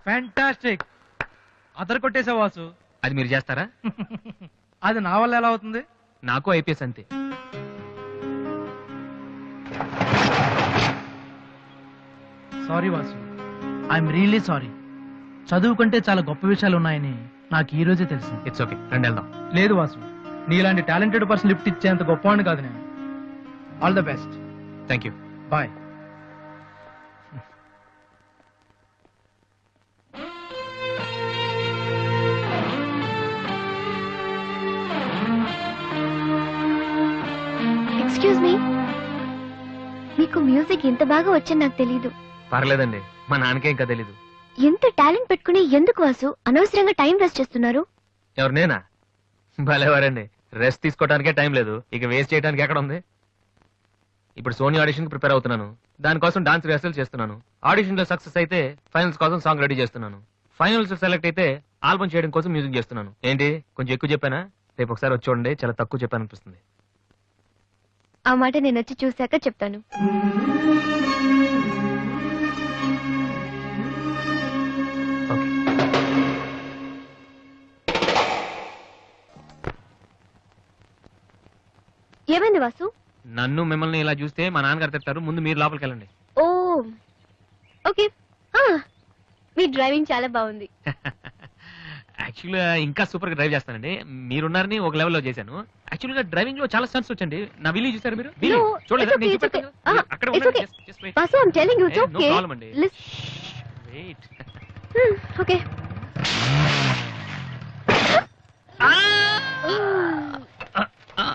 ఫ్యాంటాస్టిక్. అదర్ కొట్టేసా వాసు. అది మీరు చేస్తారా? అది నా వల్ల ఎలా అవుతుంది? నాకు IPS అంతే. Sorry Vasu, I'm really sorry. చదువుకుంటే చాలా గొప్ప విషయాలు ఉన్నాయని నాకు ఈ రోజే తెలిసింది. ఇట్స్ ఓకే, రండి వెళ్దాం. లేదు వాసు, నీలాంటి టాలెంటెడ్ పర్సన్ లిఫ్ట్ ఇచ్చేంత గొప్పవాడిని కాదు నేను. All the best. Thank you. Bye. Excuse me, మీకు మ్యూజిక్ ఇంత బాగా వచ్చని నాకు తెలీదు. పర్లేదండి, మా నాన్నకే ఇంకా తెలీదు. ఎంత టాలెంట్ పెట్టుకుని ఎందుకు వాసు అనవసరంగా టైం వేస్ట్ చేస్తున్నారు? ఎవరు, నేనా? భలేవారండి, రెస్ట్ తీసుకోవడానికే టైం లేదు, ఇక వేస్ట్ చేయడానికి ఎక్కడ ఉంది? ఇప్పుడు సోనీ ఆడిషన్ కి ప్రిపేర్ అవుతున్నాను. దానికోసం డాన్స్ రిహర్సల్ చేస్తున్నాను. ఆడిషన్ లో సక్సెస్ అయితే ఫైనల్స్ కోసం సాంగ్ రెడీ చేస్తున్నాను. ఫైనల్స్ సెలెక్ట్ అయితే ఆల్బమ్ చేయడం కోసం మ్యూజిక్ చేస్తున్నాను. ఏంటి కొంచెం ఎక్కువ చెప్పానా? రేపు ఒకసారి వచ్చి చూడండి, చాలా తక్కువ చెప్పాను అనిపిస్తుంది. ఆ మాట నేను వచ్చి చూశాక చెప్తాను. ఏమైంది వాసు? నన్ను మిమ్మల్ని ఇలా చూస్తే మా నాన్నగారు తిడతారు. ముందు మీరు లోపలికి వెళ్ళండి. ఓ ఓకే. మీ డ్రైవింగ్ చాలా బాగుంది. యాక్చువల్గా ఇంకా సూపర్ గా డ్రైవ్ చేస్తానండి. మీరున్నారని ఒక లెవెల్లో చేశాను. యాక్చువల్ గా డ్రైవింగ్ లో చాలా స్టన్స్ వచ్చండి. నా వీలు చూసారు మీరు? చూడలేదు, నేను చూపెడతాను. అక్కడ ఉండండి. Just wait. Vasu, I'm telling you, it's No okay. problem అండి. Wait. Okay.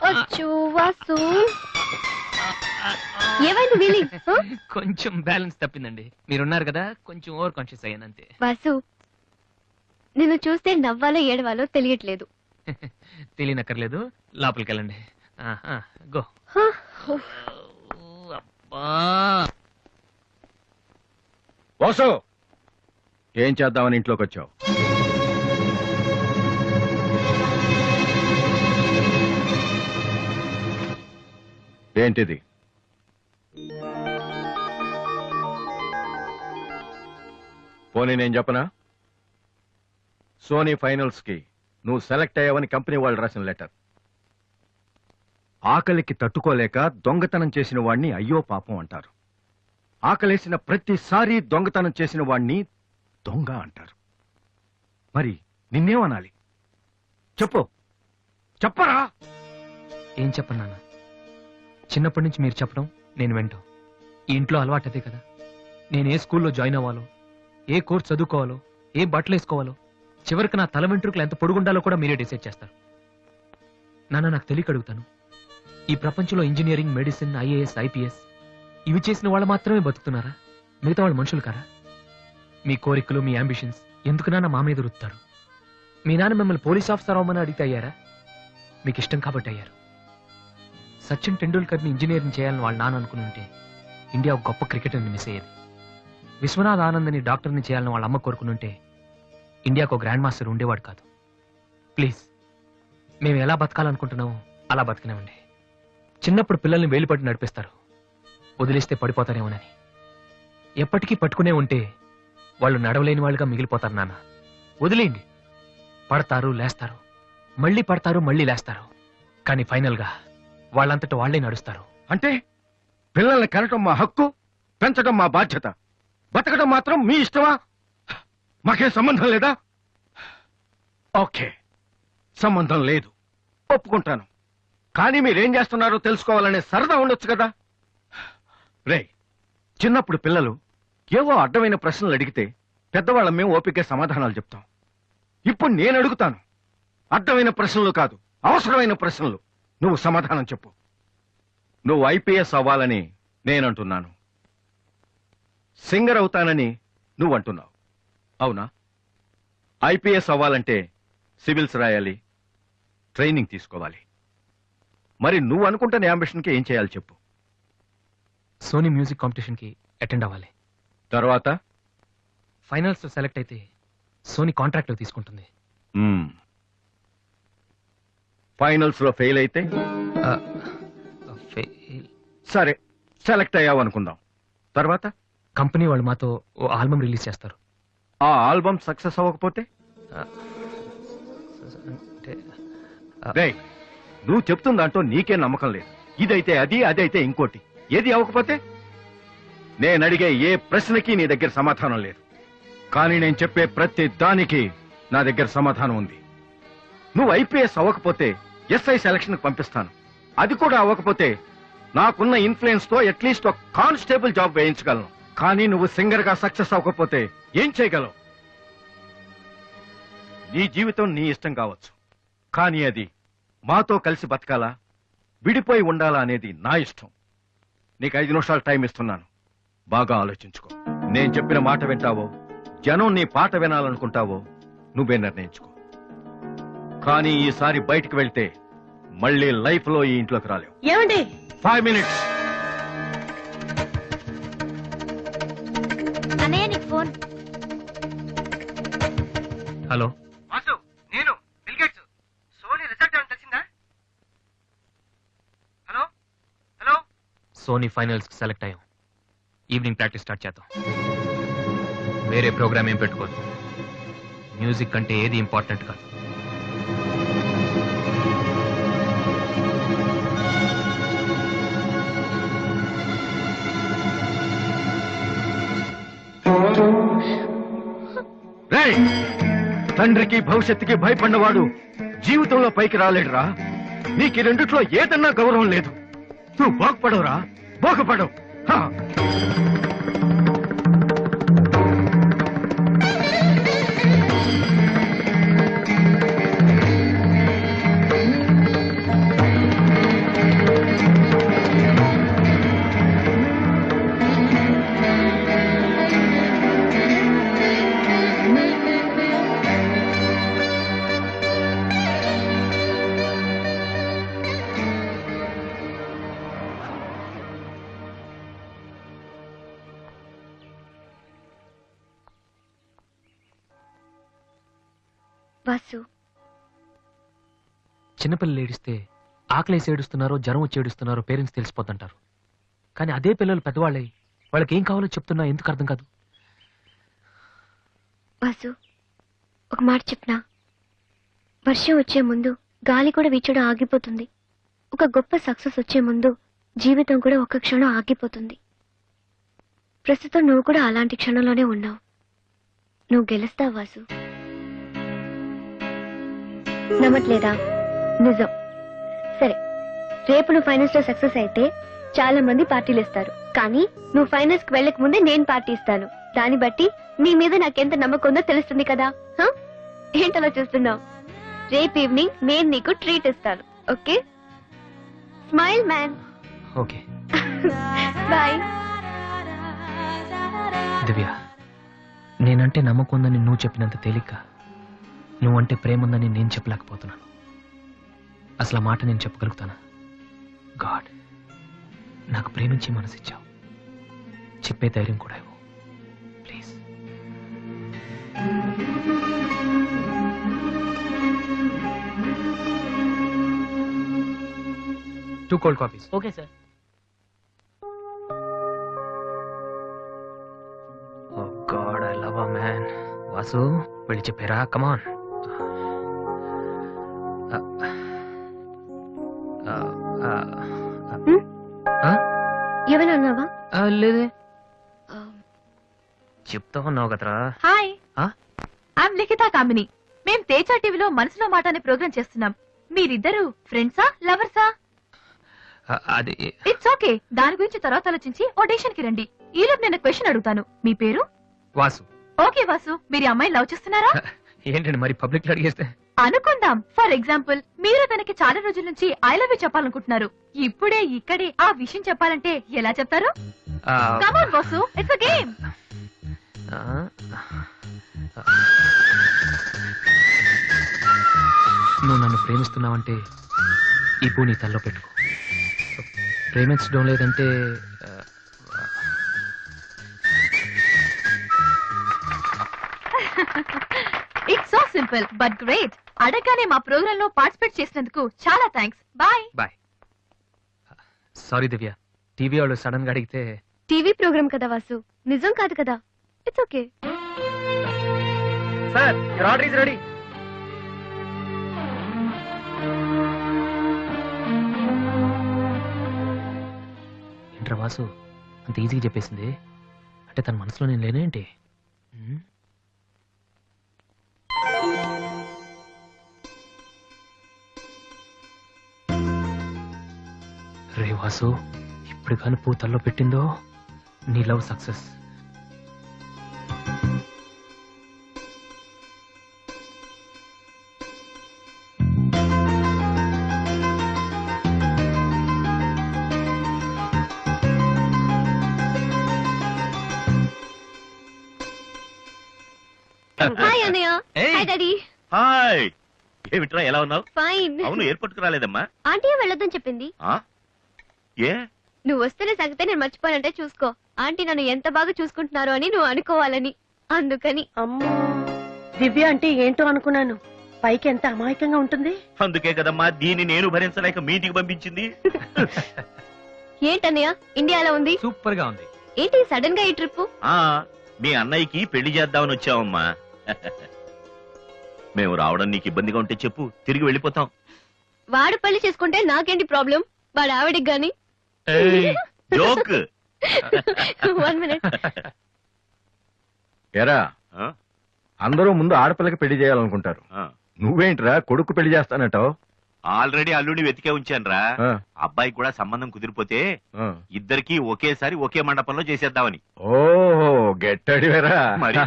అచ్చో వాసు, ఏమైంది వీలి? కొంచెం బ్యాలెన్స్ తప్పిందండి. మీరున్నారు కదా, కొంచెం ఓవర్ కాన్షియస్ అయ్యాను అంతే. వాసు, నిన్ను చూస్తే నవ్వాలో ఏడవాలో తెలియట్లేదు. తెలియనక్కర్లేదు, లోపలికి వెళ్ళండి. గో. వాసు, ఏం చేద్దామని ఇంట్లోకి వచ్చావు? ఏంటిది? పోనీ నేను చెప్పనా? సోనీ ఫైనల్స్ కి నువ్వు సెలెక్ట్ అయ్యావని కంపెనీ వాళ్ళు రాసిన లెటర్. ఆకలికి తట్టుకోలేక దొంగతనం చేసిన వాడిని అయ్యో పాపం అంటారు. ఆకలేసిన ప్రతిసారి దొంగతనం చేసిన వాణ్ణి దొంగ అంటారు. మరి నిన్నేమనాలి చెప్పు, చెప్పరా? ఏం చెప్పను నాన్న, చిన్నప్పటి నుంచి మీరు చెప్పడం నేను వింటాం. ఈ ఇంట్లో అలవాటు అదే కదా. నేను ఏ స్కూల్లో జాయిన్ అవ్వాలో, ఏ కోర్స్ చదువుకోవాలో, ఏ బట్టలు వేసుకోవాలో, చివరికి నా తల వెంట్రుకలు ఎంత పొడుగుండాలో కూడా మీరే డిసైడ్ చేస్తారు. నాన్న, నాకు తెలియక అడుగుతాను, ఈ ప్రపంచంలో ఇంజనీరింగ్, మెడిసిన్, ఐఏఎస్, ఐపీఎస్ ఇవి చేసిన వాళ్ళు మాత్రమే బతుకుతున్నారా? మిగతా వాళ్ళు మనుషులు కారా? మీ కోరికలు, మీ అంబిషన్స్ ఎందుకు నాన్న మా మీద రుత్తారు? మీ నాన్న మిమ్మల్ని పోలీస్ ఆఫీసర్ అవ్వమని అడిగితే అయ్యారా? మీకు ఇష్టం కాబట్టి అయ్యారు. సచిన్ టెండూల్కర్ని ఇంజనీరింగ్ చేయాలని వాళ్ళ నాన్న అనుకుని ఉంటే ఇండియా ఒక గొప్ప క్రికెటర్ని మిస్ అయ్యేది. విశ్వనాథ్ ఆనంద్ని డాక్టర్ని చేయాలని వాళ్ళ అమ్మ కోరుకునుంటే ఇండియాకు ఒక గ్రాండ్ మాస్టర్ ఉండేవాడు కాదు. ప్లీజ్, మేము ఎలా బతకాలనుకుంటున్నామో అలా బతికినామండి. చిన్నప్పుడు పిల్లల్ని వేలుపట్టి నడిపిస్తారు, వదిలేస్తే పడిపోతారేమోనని. ఎప్పటికీ పట్టుకునే ఉంటే వాళ్ళు నడవలేని వాళ్ళుగా మిగిలిపోతారు నాన్న. వదిలేయండి, పడతారు, లేస్తారు, మళ్ళీ పడతారు, మళ్ళీ లేస్తారు. కానీ ఫైనల్గా వాళ్ళంతట వాళ్లే నడుస్తారు. అంటే పిల్లల్ని కనటం మా హక్కు, పెంచడం మా బాధ్యత, బతకడం మాత్రం మీ ఇష్టమా? మాకేం సంబంధం లేదా? ఓకే, సంబంధం లేదు, ఒప్పుకుంటాను. కానీ మీరేం చేస్తున్నారో తెలుసుకోవాలనే సరదా ఉండొచ్చు కదా. రే, చిన్నప్పుడు పిల్లలు ఏవో అడ్డమైన ప్రశ్నలు అడిగితే పెద్దవాళ్ళం మేము ఓపిక సమాధానాలు చెప్తాం. ఇప్పుడు నేను అడుగుతాను, అడ్డమైన ప్రశ్నలు కాదు, అవసరమైన ప్రశ్నలు. నువ్వు సమాధానం చెప్పు. నువ్వు ఐపీఎస్ అవ్వాలని నేనంటున్నాను, సింగర్ అవుతానని నువ్వు అంటున్నావు, అవునా? ఐపీఎస్ అవ్వాలంటే సివిల్స్ రాయాలి, ట్రైనింగ్ తీసుకోవాలి. మరి నువ్వు అనుకుంటున్న అంబిషన్కి ఏం చేయాలి చెప్పు. సోనీ మ్యూజిక్ కాంపిటీషన్కి అటెండ్ అవ్వాలి. తర్వాత ఫైనల్స్ లో సెలెక్ట్ అయితే సోనీ కాంట్రాక్ట్ లో తీసుకుంటుంది. ఫైనల్స్ లో ఫెయిల్ అయితే సరే, సెలెక్ట్ అయ్యావు అనుకుందాం. తర్వాత కంపెనీ వాళ్ళు మాతో ఓ ఆల్బమ్ రిలీజ్ చేస్తారు. ఆ ఆల్బమ్ సక్సెస్ అవ్వకపోతే నువ్వు చెప్తున్న దాంట్లో నీకే నమ్మకం లేదు. ఇదైతే అది, అదైతే ఇంకోటి. ఏది అవ్వకపోతే? నేను అడిగే ఏ ప్రశ్నకి నీ దగ్గర సమాధానం లేదు, కానీ నేను చెప్పే ప్రతి దానికి నా దగ్గర సమాధానం ఉంది. నువ్వు ఐపీఎస్ అవ్వకపోతే ఎస్ఐ సెలక్షన్ పంపిస్తాను. అది కూడా అవ్వకపోతే నాకున్న ఇన్ఫ్లుయెన్స్ తో అట్లీస్ట్ ఒక కానిస్టేబుల్ జాబ్ వేయించగలను. కానీ నువ్వు సింగర్ గా సక్సెస్ అవ్వకపోతే ఏం చేయగలవు? నీ జీవితం నీ ఇష్టం కావచ్చు, కానీ అది మాతో కలిసి బతకాలా, విడిపోయి ఉండాలా అనేది నా ఇష్టం. నీకు 5 నిమిషాలు టైం ఇస్తున్నాను, బాగా ఆలోచించుకో. నేను చెప్పిన మాట వింటావో, జనం నీ పాట వినాలనుకుంటావో నువ్వే నిర్ణయించుకో. కానీ ఈసారి బయటికి వెళ్తే మళ్ళీ లైఫ్ లో ఈ ఇంట్లోకి రాలేవు. ఏమండి? 5 మినిట్స్. అన్నయ్య, నీకు ఫోన్. హలో వాసు, నేను బిల్ గేట్స్. సోనీ రిజల్ట్ ఏమైనా తెలిసిందా? Hello hello. సోనీ ఫైనల్స్ కి సెలెక్ట్ అయ్యాం. ఈవినింగ్ ప్రాక్టీస్ స్టార్ట్ చేద్దాం. వేరే ప్రోగ్రామ్ ఏం పెట్టుకోదు. మ్యూజిక్ అంటే ఏది ఇంపార్టెంట్ కాదు. తండ్రికి భవిష్యత్తుకి భయపడినవాడు జీవితంలో పైకి రాలేడురా. నీకు రెండిట్లో ఏదన్నా గౌరవం లేదు. నువ్వు బాగుపడవురా, బాగుపడవు. వాసు, చిన్నపిల్లలు ఏడిస్తే ఆకలేసి ఏడుస్తున్నారో, జ్వరం వచ్చి ఏడుస్తున్నారో పేరెంట్స్ తెలిసిపోతుంటారు. కానీ అదే పిల్లలు పెద్దవాళ్ళై వాళ్ళకి ఏం కావాలో చెప్తున్నా ఎందుకు అర్థం కాదు? వాసు, ఒక మాట చెప్పనా? వర్షం వచ్చే ముందు గాలి కూడా వీచడం ఆగిపోతుంది. ఒక గొప్ప సక్సెస్ వచ్చే ముందు జీవితం కూడా ఒక్క క్షణం ఆగిపోతుంది. ప్రస్తుతం నువ్వు కూడా అలాంటి క్షణంలోనే ఉన్నావు. నువ్వు గెలుస్తావు వాసు. నమ్మట్లేదా? నిజం. సరే, రేపు నువ్వు ఫైనల్స్ లో సక్సెస్ అయితే చాలా మంది పార్టీలు ఇస్తారు. కానీ నువ్వు ఫైనల్స్ కి వెళ్ళక ముందే నేను పార్టీ ఇస్తాను. దాన్ని బట్టి నీ మీద నాకెంత నమ్మకం ఉందో తెలుస్తుంది కదా. ఏంటలా చూస్తున్నావు? రేపు ఈవినింగ్ నేను నీకు ట్రీట్ ఇస్తాను. Okay? Smile man. Okay bye. Divya, నేనంటే నమ్మకం ఉందని నువ్వు చెప్పినంత తేలిక నువ్వంటే ప్రేమ ఉందని నేను చెప్పలేకపోతున్నాను. అసలు ఆ మాట నేను చెప్పగలుగుతానా? గాడ్, నాకు ప్రేమించి మనసిచ్చావు. చెప్పే ధైర్యం కూడా ఇవ్వు please. 2 cold coffees. Okay sir. Oh God, I love her, man. Vasu, వెళ్ళి చెప్పారా? కమాన్. ఏమైనా అన్నావా? లేదే, చెప్తా ఉన్నావు కదరా. హాయ్, ఐఎమ్ లిఖిత కామిని. మేం తేజ టీవీలో మనసులో మాట అనే ప్రోగ్రామ్ చేస్తున్నాం. మీరిద్దరు ఫ్రెండ్సా, లవర్సా? అది ఇట్స్ ఓకే, దాని గురించి తర్వాత ఆలోచించి ఆడిషన్ కి రండి. ఈలోపు నేను క్వశ్చన్ అడుగుతాను. మీ పేరు? వాసు. ఓకే వాసు, మీరు ఈ అమ్మాయిని లవ్ చేస్తున్నారా? ఏంటండి మరి పబ్లిక్ లో అడిగేస్తే? అనుకుందాం. ఫర్ ఎగ్జాంపుల్, మీరు తనకి చాలా రోజుల నుంచి ఐ లవ్ యూ చెప్పాలనుకుంటున్నారు. ఇప్పుడే ఇక్కడే ఆ విషయం చెప్పాలంటే ఎలా చెప్తారు? Come on Vasu, it's a game. నువ్వు నన్ను ప్రేమిస్తున్నావంటే ఈ పూ నీ తల్లో పెట్టుకో. ప్రేమించడం లేదంటే it's so simple but great. అడగానే మా ప్రోగ్రామ్ లో పార్టిసిపేట్ చేసినందుకు చాలా thanks. Bye. Bye. Sorry Divya, TV వాళ్ళు సడన్ గా అడిగితే. టీవీ ప్రోగ్రామ్ కదా వాసు, నిజం కాదు కదా. It's okay. Sir, your order is ready. ఏంట్రా వాసు, అంత ఈజీగా చెప్పేసింది? అంటే తన మనసులో నేను లేనేంటి? రే వాసు, ఇప్పుడు కానీ పూతల్లో పెట్టిందో నీ లవ్ సక్సెస్. హాయ్ అన్నయ్య. Hi daddy. హాయ్. ఏమిట్రా, ఎలా ఉన్నావు? ఫైన్. అవును, ఎయిర్పోర్ట్ కు రాలేదమ్మా? ఆంటీ వెళ్ళొద్దని చెప్పింది. ఏ, నువ్వు వస్తున్న సంగతే నేను మర్చిపోనంటే చూసుకో. ఆంటీ నన్ను ఎంత బాగా చూసుకుంటున్నారో అని నువ్వు అనుకోవాలని. అందుకని. అమ్మో, దివ్య అంటే ఏంటో అనుకున్నాను. పైకి ఎంత అమాయకంగా ఉంటుంది. అందుకే కదమ్మా దీన్ని నేను భరించలేక మీటికి పంపించింది. ఏంటన్నయ్య, ఇండియా ఎలా ఉంది? సూపర్ గా ఉంది. ఏంటి సడన్ గా ఈ ట్రిప్? మీ అన్నయ్యకి పెళ్లి చేద్దామని వచ్చావమ్మా. మేము రావడం నీకు ఇబ్బందిగా ఉంటే చెప్పు, తిరిగి వెళ్ళిపోతాం. వాడు పెళ్లి చేసుకుంటే నాకేంటి ప్రాబ్లం? వాడు ఆవిడికి గాని. జోక్. 1 minute. ఎరా, అందరూ ముందు ఆడపిల్లకి పెళ్లి చేయాలనుకుంటారు. నువ్వేంట్రా కొడుకు పెళ్లి చేస్తానటావు? ఆల్రెడీ అల్లుడిని వెతికే ఉంచానురా. అబ్బాయి కూడా సంబంధం కుదిరిపోతే ఇద్దరికి ఒకేసారి ఒకే మండపంలో చేసేద్దామని. ఓహో, గెట్టడివేరా మరి.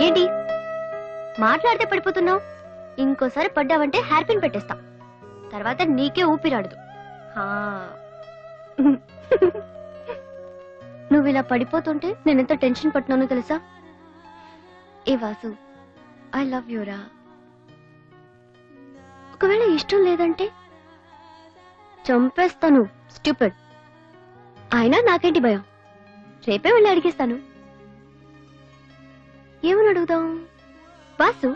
ఏంటి మాట్లాడితే పడిపోతున్నావు? ఇంకోసారి పడ్డావంటే హెయిర్ పిన్ పెట్టేస్తా. తర్వాత నీకే ఊపిరాడదు. నువ్వు ఇలా పడిపోతుంటే నేనెంత టెన్షన్ పడుతున్నానో తెలుసా? ఏ వాసు, ఐ లవ్ యూరా. ఒకవేళ ఇష్టం లేదంటే చంపేస్తాను. స్టూపిడ్. అయినా నాకేంటి భయం? రేపే వెళ్ళి అడిగేస్తాను. ఏమని అడుగుదాం? వాసు,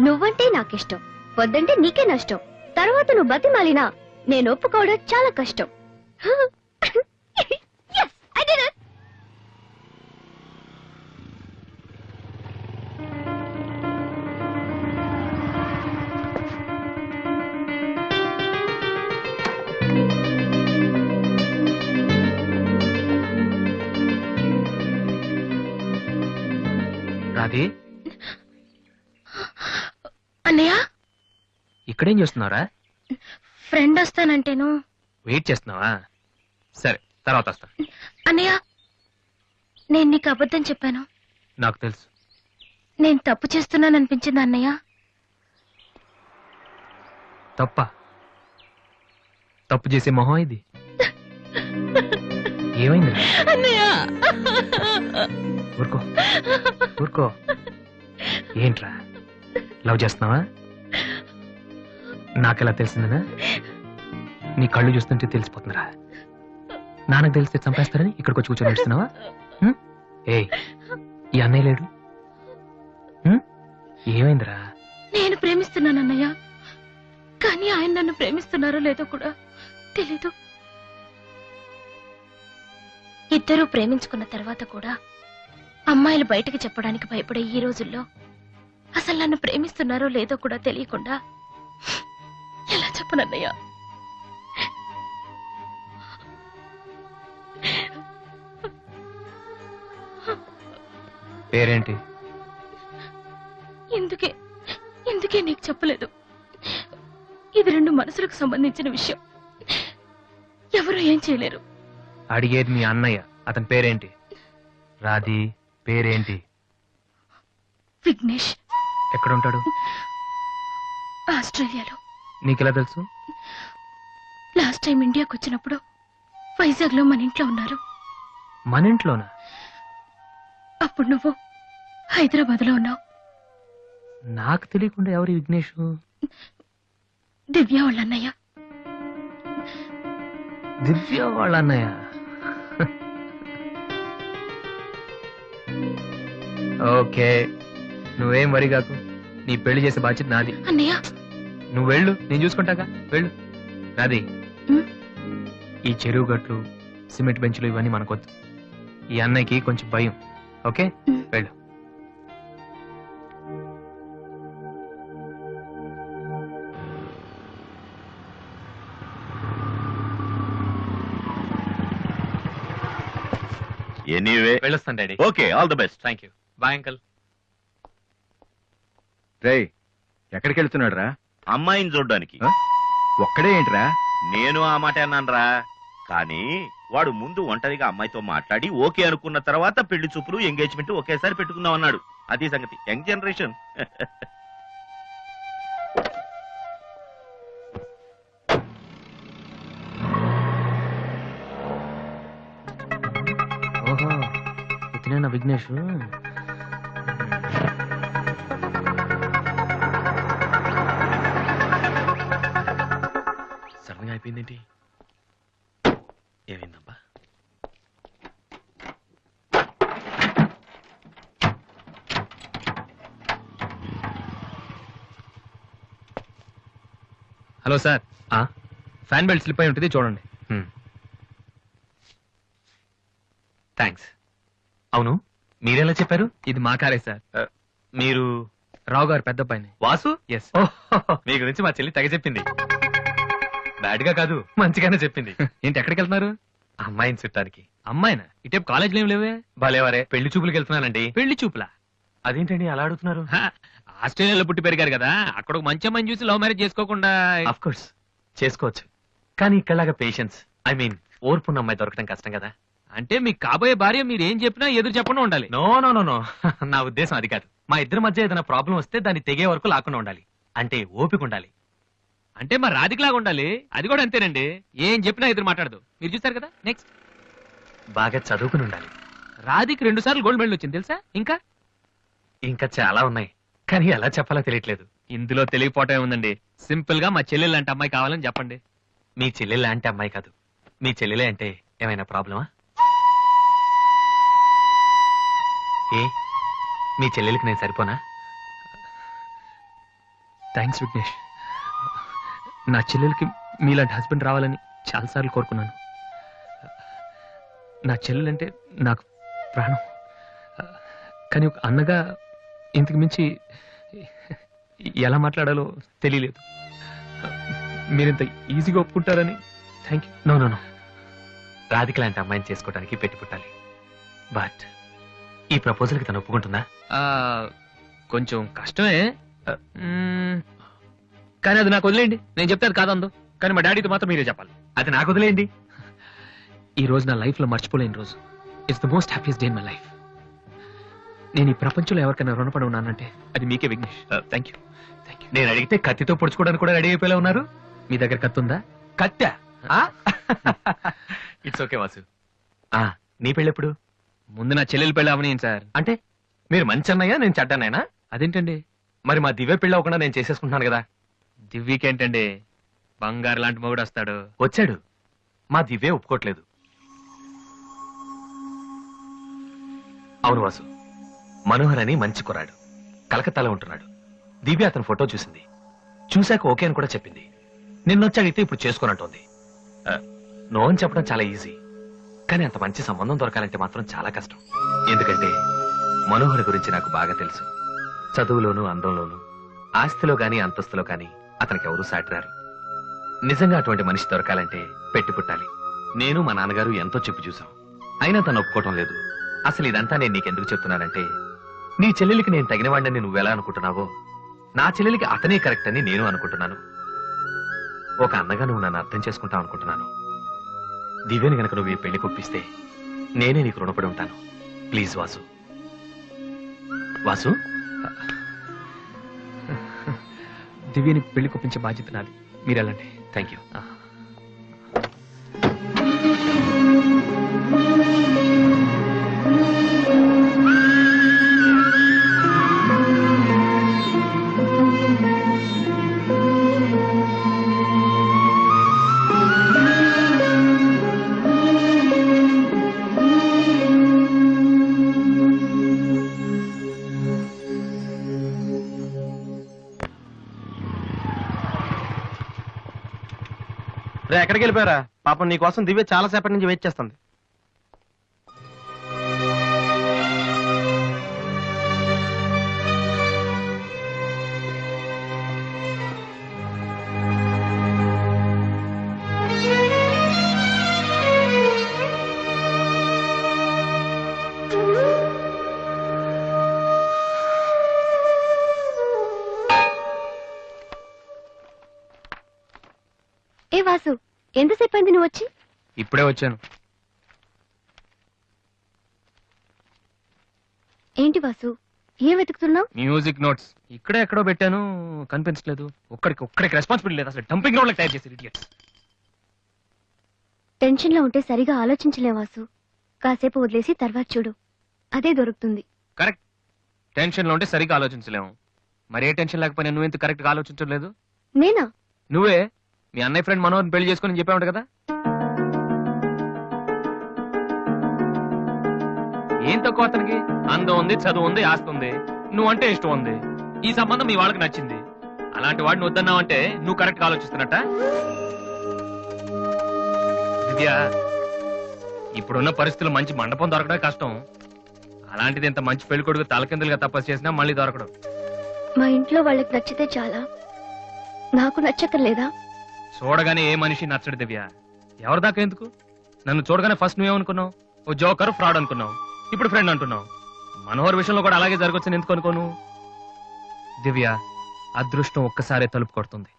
నువ్వంటే నాకిష్టం, వద్దంటే నీకే నష్టం. తర్వాత నువ్వు బతిమాలినా నేను ఒప్పుకోవడం చాలా కష్టం. Yes, I did it. ఇక్కడేం చేస్తున్నావురా? ఫ్రెండ్ వస్తానంటేను. వెయిట్ చేస్తున్నావా? సరే, తర్వాత వస్తా. అన్నయ్య, నేను నీకు అబద్ధం చెప్పాను. నాకు తెలుసు. నేను తప్పు చేస్తున్నాను అనిపించింది అన్నయ్య. తప్ప? తప్పు చేసే మొహం ఇది. ఏమైంది? అన్నయ్య, ఊరుకో ఊరుకో. ఏంట్రా, లవ్ చేస్తున్నావా? నాకెలా తెలిసిందనా? నీ కళ్ళు చూస్తుంటే తెలిసిపోతుందిరా. నాన్నకు తెలిస్తే చంపేస్తారని ఇక్కడికి వచ్చి కూర్చొని నడుస్తున్నావా? ఏ, ఈ అన్నయ్య లేడు? ఏమైందిరా? నేను ప్రేమిస్తున్నాను అన్నయ్య, కానీ ఆయన నన్ను ప్రేమిస్తున్నారో లేదో కూడా తెలీదు. ఇద్దరూ ప్రేమించుకున్న తర్వాత కూడా అమ్మాయిలు బయటకు చెప్పడానికి భయపడే ఈ రోజుల్లో అసలు నన్ను ప్రేమిస్తున్నారో లేదో కూడా తెలియకుండా ఎలా చెప్పనన్నయ్య? పేరేంటి? ఎందుకే నీకు చెప్పలేదు. ఇది రెండు మనసులకు సంబంధించిన విషయం. ఎవరు ఏం చేయలేరు. అడిగేది మీ అన్నయ్య. అతని పేరేంటి? రాధి పేరేంటి? విఘ్నేష్. ఎక్కడుంటాడు? ఆస్ట్రేలియాలో. నీకెలా తెలుసు? లాస్ట్ టైం ఇండియాకి వచ్చినప్పుడు వైజాగ్ లో మన ఇంట్లో ఉన్నారు. మన ఇంట్లోనా? అప్పుడు నువ్వు హైదరాబాద్ లో ఉన్నావు. నాకు తెలియకుండా ఎవరు విఘ్నేష్? దివ్య వాళ్ళ అన్నయ్య. దివ్య వాళ్ళ అన్నయ్య. ఓకే, నువ్వేం వరి కాకు. నీ పెళ్లి చేసే బాధ్యత నాది. అన్నయ్య, నువ్వు వెళ్ళు, నేను చూసుకుంటాగా. వెళ్ళు. నాది. ఈ చెరువు గట్లు, సిమెంట్ బెంచ్లు ఇవన్నీ మనకొద్దు. ఈ అన్నయ్యకి కొంచెం భయం. ఓకే, వెళ్ళు. ఎనీవే వెళ్ళొస్తాను daddy. Okay, all the best. Thank you. Bye uncle. రే, ఎక్కడికి వెళ్తున్నాడు రా? అమ్మాయిని చూడ్డానికి. ఒక్కడే ఏంట్రా? నేను ఆ మాట అన్నానురా, కానీ వాడు ముందు ఒంటరిగా అమ్మాయితో మాట్లాడి ఓకే అనుకున్న తర్వాత పెళ్లి చూపులు ఎంగేజ్మెంట్ ఒకేసారి పెట్టుకుందాం అన్నాడు. అది సంగతి. Young generation. ఓహో, ఇతనేనా విఘ్నేష్? సడన్గా అయిపోయిందేంటి? ఏమైందబ్బా? Hello sir, fan belt slip అయి ఉంటుంది, చూడండి. థ్యాంక్స్. అవును, మీరెలా చెప్పారు? ఇది మా కారే సార్. మీరు రావు గారు పెద్ద పైన వాసు? ఎస్. మీ గురించి మా చెల్లి తెగ చెప్పింది. బ్యాడ్ గా కాదు, మంచిగానే చెప్పింది. ఏంటి, ఎక్కడికి వెళ్తున్నారు? అమ్మాయిని చుట్టానికి. అమ్మాయినా? ఇటేపు కాలేజీలో ఏం లేవే? భలేవారే, పెళ్లి చూపులకు వెళ్తున్నానండి. పెళ్లి చూపులా? అదేంటండి అలా అడుగుతున్నారు? ఆస్ట్రేలియాలో పుట్టి పెరిగారు కదా, అక్కడ ఒక మంచి అమ్మాయిని చూసి లవ్ మ్యారేజ్ చేసుకోకుండా? ఆఫ్ కోర్స్ చేసుకోవచ్చు, కానీ ఇక్కడలాగా పేషెన్స్, ఐ మీన్ ఓర్పున్న అమ్మాయి దొరకడం కష్టం కదా. అంటే మీకు కాబోయే భార్య మీరు ఏం చెప్పినా ఎదురు చెప్పకుండా ఉండాలి. నో నో నో నో, నా ఉద్దేశం అది కాదు. మా ఇద్దరి మధ్య ఏదైనా ప్రాబ్లం వస్తే దాన్ని తెగే వరకు లాకుండా ఉండాలి. అంటే ఓపిక ఉండాలి. అంటే మా రాధికలాగా ఉండాలి. అది కూడా అంతేనండి, ఏం చెప్పినా ఎదురు మాట్లాడదు. మీరు చూస్తారు కదా. నెక్స్ట్, బాగా చదువుకుని ఉండాలి. రాధికి 2 సార్లు గోల్డ్ మెడల్ వచ్చింది తెలుసా? ఇంకా ఇంకా చాలా ఉన్నాయి, కానీ ఎలా చెప్పాలో తెలియట్లేదు. ఇందులో తెలియపోవటం ఉందండి. సింపుల్ గా మా చెల్లెలు లాంటి అమ్మాయి కావాలని చెప్పండి. మీ చెల్లెలు లాంటి అమ్మాయి కాదు, మీ చెల్లెలే అంటే ఏమైనా ప్రాబ్లమా? ఏ, మీ చెల్లెలకి నేను సరిపోనా? థ్యాంక్స్ విఘ్నేష్. నా చెల్లెలకి మీలాంటి హస్బెండ్ రావాలని చాలాసార్లు కోరుకున్నాను. నా చెల్లెలంటే నాకు ప్రాణం. కానీ ఒక అన్నగా ఇంతకు మించి ఎలా మాట్లాడాలో తెలియలేదు. మీరింత ఈజీగా ఒప్పుకుంటారని thank you. No no no, Radhika లాంటి అమ్మాయిని చేసుకోవడానికి పెట్టి పుట్టాలి. బట్ ఈ ప్రపోజల్కి తను ఒప్పుకుంటుందా? కొంచెం కష్టమే, కానీ అది నాకు వదిలేయండి, నేను చెప్తే అది కాదందు. కానీ మా డాడీతో మాత్రం మీరే చెప్పాలి. అది నాకు వదిలేయండి. ఈ రోజు నా లైఫ్ లో మర్చిపోలేని రోజు. It's the most happiest day in my life. నేను ఈ ప్రపంచంలో ఎవరికైనా రుణపడి ఉన్నానంటే అది మీకే విఘ్నేష్. Thank you. నేను అడిగితే కత్తితో పొడుచుకోవడానికి కూడా రెడీ అయిపోయేలా ఉన్నారు. మీ దగ్గర కత్తి ఉందా? కత్తా? It's okay Vasu. నీ పెళ్ళెప్పుడు? ముందు నా చెల్లెలు పెళ్ళి అవనీయండి సార్. అంటే మీరు మంచి అన్నయ్య, నేను చెడ్డన్నయ్యనా? అదేంటండి? మరి మా దివ్య పెళ్ళి అవ్వకుండా నేను చేసేసుకుంటున్నాను కదా. దివ్యకేంటండి, బంగారు లాంటి మొగుడు వస్తాడు. వచ్చాడు, మా దివ్య ఒప్పుకోట్లేదు. అవును వాసు, మనోహర్ అని మంచి కుర్రాడు, కలకత్తాలో ఉంటున్నాడు. దివ్య అతని ఫోటో చూసింది, చూశాక ఓకే అని కూడా చెప్పింది. నిన్నొచ్చి అడిగితే ఇప్పుడు చేసుకోనంటోంది. నో అని చెప్పడం చాలా ఈజీ, కానీ అంత మంచి సంబంధం దొరకాలంటే మాత్రం చాలా కష్టం. ఎందుకంటే మనోహర్ గురించి నాకు బాగా తెలుసు. చదువులోను, అందంలోను, ఆస్తిలో గాని అంతస్తులో గాని అతనికి ఎవరూ సాటిరారు. నిజంగా అటువంటి మనిషి దొరకాలంటే పెట్టి పుట్టాలి. నేను మా నాన్నగారు ఎంతో చెప్పి చూసాం, అయినా తను ఒప్పుకోవటం లేదు. అసలు ఇదంతా నేను నీకెందుకు చెప్తున్నానంటే, నీ చెల్లెలికి నేను తగినవాడిని నువ్వెలా అనుకుంటున్నావో, నా చెల్లెలికి అతనే కరెక్ట్ అని నేను అనుకుంటున్నాను. ఒక అన్నగా నువ్వు నన్ను అర్థం చేసుకుంటావు అనుకుంటున్నాను. దివ్యని గనక నువ్వు ఈ పెళ్లి కొప్పిస్తే నేనే నీకు రుణపడి ఉంటాను. ప్లీజ్ వాసు. వాసు, దివ్యని పెళ్లి కొప్పించే బాధ్యత నాది, మీరు వెళ్ళండి. Thank you. రే, ఎక్కడికి వెళ్ళిపోయారా? పాపం నీ కోసం దివ్య చాలా సేపటి నుంచి వెయిట్ చేస్తుంది. ఏ వాసు, ఎంతసేపు అయింది నువ్వు వచ్చి? ఇప్పుడే వచ్చాను. ఏంటి వాసు, ఏం వెతుకుతున్నావు? మ్యూజిక్ నోట్స్ ఇక్కడే ఎక్కడో పెట్టాను, కనిపించలేదు. ఒక్కడికి రెస్పాన్సిబిలిటీ లేదు. అసలు డంపింగ్ గ్రౌండ్ తయారు చేసి ఇడియట్స్. టెన్షన్ లో ఉంటే సరిగా ఆలోచించలే వాసు. కాసేపు వదిలేసి తర్వాత చూడు, అదే దొరుకుతుంది. కరెక్ట్. టెన్షన్ లో ఉంటే సరిగ్గా ఆలోచించలేము. మరి ఏ టెన్షన్ లేకపోయినా నువ్వెందుకు కరెక్ట్ గా ఆలోచించలేదు? నేనా? నువ్వే మీ అన్నయ్య ఫ్రెండ్ మనోహర్ని పెళ్లి చేసుకుని చెప్పావు కదా. ఏం తక్కువ అతనికి? అందం ఉంది, చదువు ఉంది, ఆస్తి ఉంది, నువ్వంటే ఇష్టం ఉంది. ఈ సంబంధం మీ వాళ్ళకి నచ్చింది. అలాంటి వాడిని వద్దన్నావంటే నువ్వు కరెక్ట్ గా ఆలోచిస్తున్నట్ట. దివ్య, ఇప్పుడున్న పరిస్థితులు మంచి మండపం దొరకడం కష్టం. అలాంటిది ఇంత మంచి పెళ్లి కొడుకు తలకిందులుగా తపస్సు చేసినా మళ్ళీ దొరకడం. మా ఇంట్లో వాళ్ళకి నచ్చితే చాలా, నాకు నచ్చక్కర్లేదా? చూడగానే ఏ మనిషి నచ్చడు దివ్య. ఎవరి దాకా ఎందుకు? నన్ను చూడగానే ఫస్ట్ నువ్వేమనుకున్నావు? ఓ జోకర్, ఫ్రాడ్ అనుకున్నావు. ఇప్పుడు ఫ్రెండ్ అంటున్నావు. మనోహర్ విషయంలో కూడా అలాగే జరగొచ్చని ఎందుకు అనుకోను? దివ్య, అదృష్టం ఒక్కసారే తలుపు కొడుతుంది,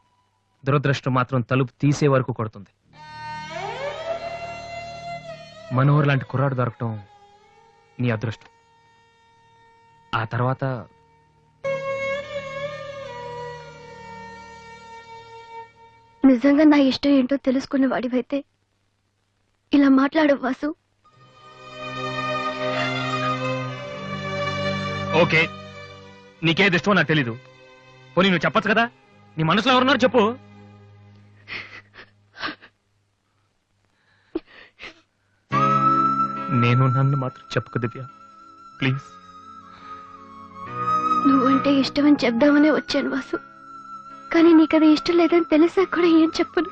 దురదృష్టం మాత్రం తలుపు తీసే వరకు కొడుతుంది. మనోహర్ లాంటి కుర్రాడు దొరకటం నీ అదృష్టం. ఆ తర్వాత నిజంగా నా ఇష్టం ఏంటో తెలుసుకునే వాడివైతే ఇలా మాట్లాడవు వాసు. ఓకే, నీకేది ఇష్టమో నాకు తెలీదు. పోనీ నువ్వు చెప్పచ్చు కదా, నీ మనసులో ఎవరున్నారు చెప్పు. నేను నన్ను మాత్రం చెప్పుకో దివ్య, ప్లీజ్. నువ్వంటే ఇష్టమని చెప్దామనే వచ్చాను వాసు, కానీ నీకది ఇష్టం లేదని తెలిసా కూడా ఏం చెప్పను.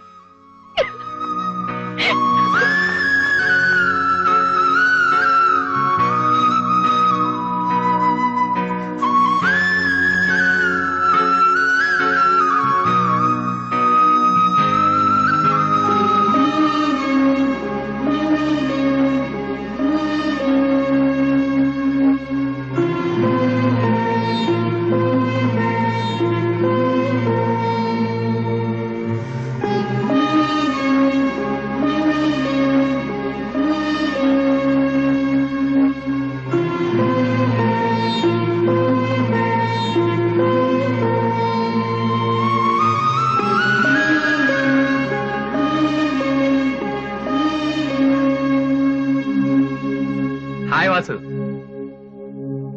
వాసు.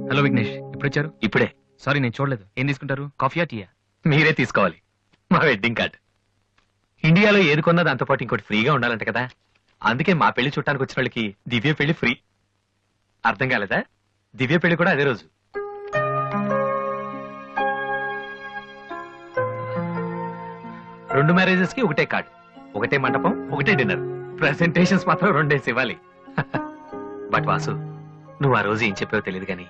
హలో విఘ్నేష్, ఇప్పుడు వచ్చారు? ఇప్పుడే. సారీ నేను చూడలేదు. ఏం తీసుకుంటారు, కాఫీయా టీయా? మీరే తీసుకోవాలి. మా వెడ్డింగ్ కార్డ్. ఇండియాలో ఏది కొన్నా దాంతో పాటు ఇంకోటి ఫ్రీగా ఉండాలంట కదా, అందుకే మా పెళ్లి చుట్టానికి వచ్చిన వాళ్ళకి దివ్య పెళ్లి ఫ్రీ. అర్థం కాలేదా? దివ్య పెళ్లి కూడా అదే రోజు. రెండు మ్యారేజెస్ కి ఒకటే కార్డ్, ఒకటే మండపం, ఒకటే డిన్నర్. ప్రెసెంటేషన్స్ మాత్రం రెండేసి ఇవ్వాలి. బట్ వాసు, నువ్వు ఆ రోజు ఏం చెప్పావో తెలియదు కానీ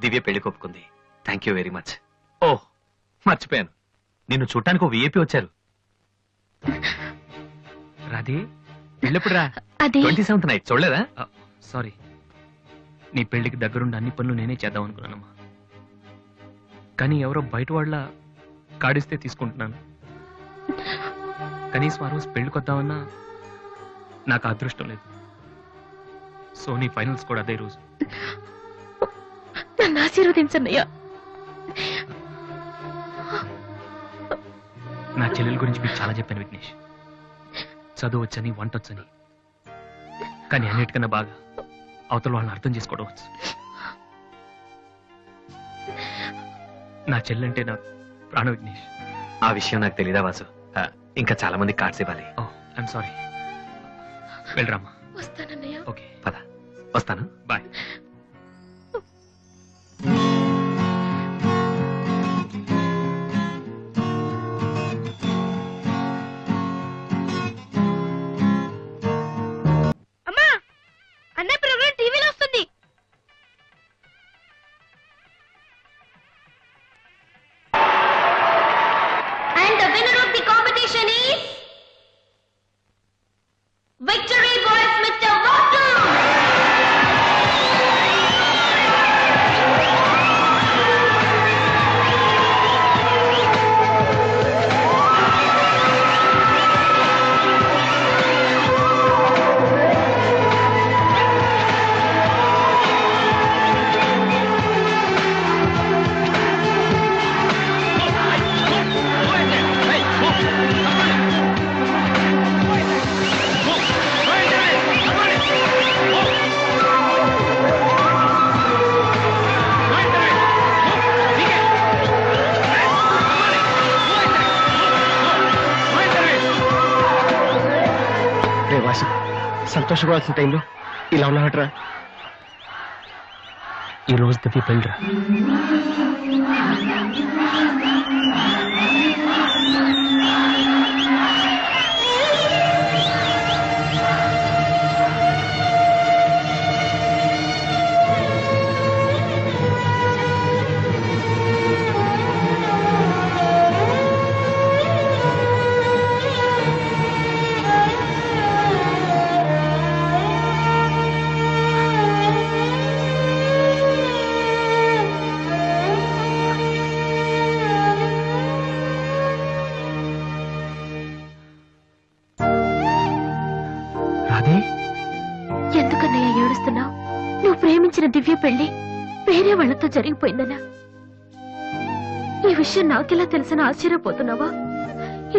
దివ్య పెళ్లి కొప్పుకుంది. Thank you very much. ఓహ్ మర్చిపోయాను, నిన్ను చూడటానికి ఓ విఐపి వచ్చారు. రాధే, పెళ్ళెప్పుడు రా? 27th నైట్ చూడలేదా? సారీ, నీ పెళ్లికి దగ్గరుండి అన్ని పనులు నేనే చేద్దాం అనుకున్నానమ్మా. కానీ ఎవరో బయట వాళ్ళ కాడిస్తే తీసుకుంటున్నాను. కనీసం ఆ రోజు పెళ్లికి వద్దామన్నా నాకు అదృష్టం లేదు. సో నీ ఫైనల్స్ కూడా అదే రోజు. నన్ను ఆశీర్వదించన్నయ్యా. నా చెల్లెల గురించి మీకు చాలా చెప్పాను విఘ్నేష్. చదువు వచ్చని, వంట వచ్చని, కానీ అన్నిటికన్నా బాగా అవతల వాళ్ళని అర్థం చేసుకోవడం వచ్చు. నా చెల్లెంటే నాకు ప్రాణ విఘ్నేష్. ఆ విషయం నాకు తెలీదా వాసు? ఇంకా చాలా మంది కార్డ్స్ ఇవ్వాలి. ఓ ఐఎమ్ సారీ. వెళ్ళరామా. వస్తానన్నయ్య. ఓకే పద, వస్తాను. బాయ్. అమ్మా, అన్నయ్య ప్రోగ్రామ్ టీవీలో వస్తుంది. And the winner of the competition is Victory Boys Mr. Vasu. Vasu, సంతోషపడాల్సిన టైంలో ఇలా ఉన్నాడరా. ఈ రోజు దివ్య పెళ్ళిరా. ఎందుకన్నయ్య ఏడుస్తున్నావు? నువ్వు ప్రేమించిన దివ్య పెళ్లి వేరే వాళ్లతో జరిగిపోయిందనా? ఈ విషయం నాకెలా తెలిసిన ఆశ్చర్యపోతున్నావా?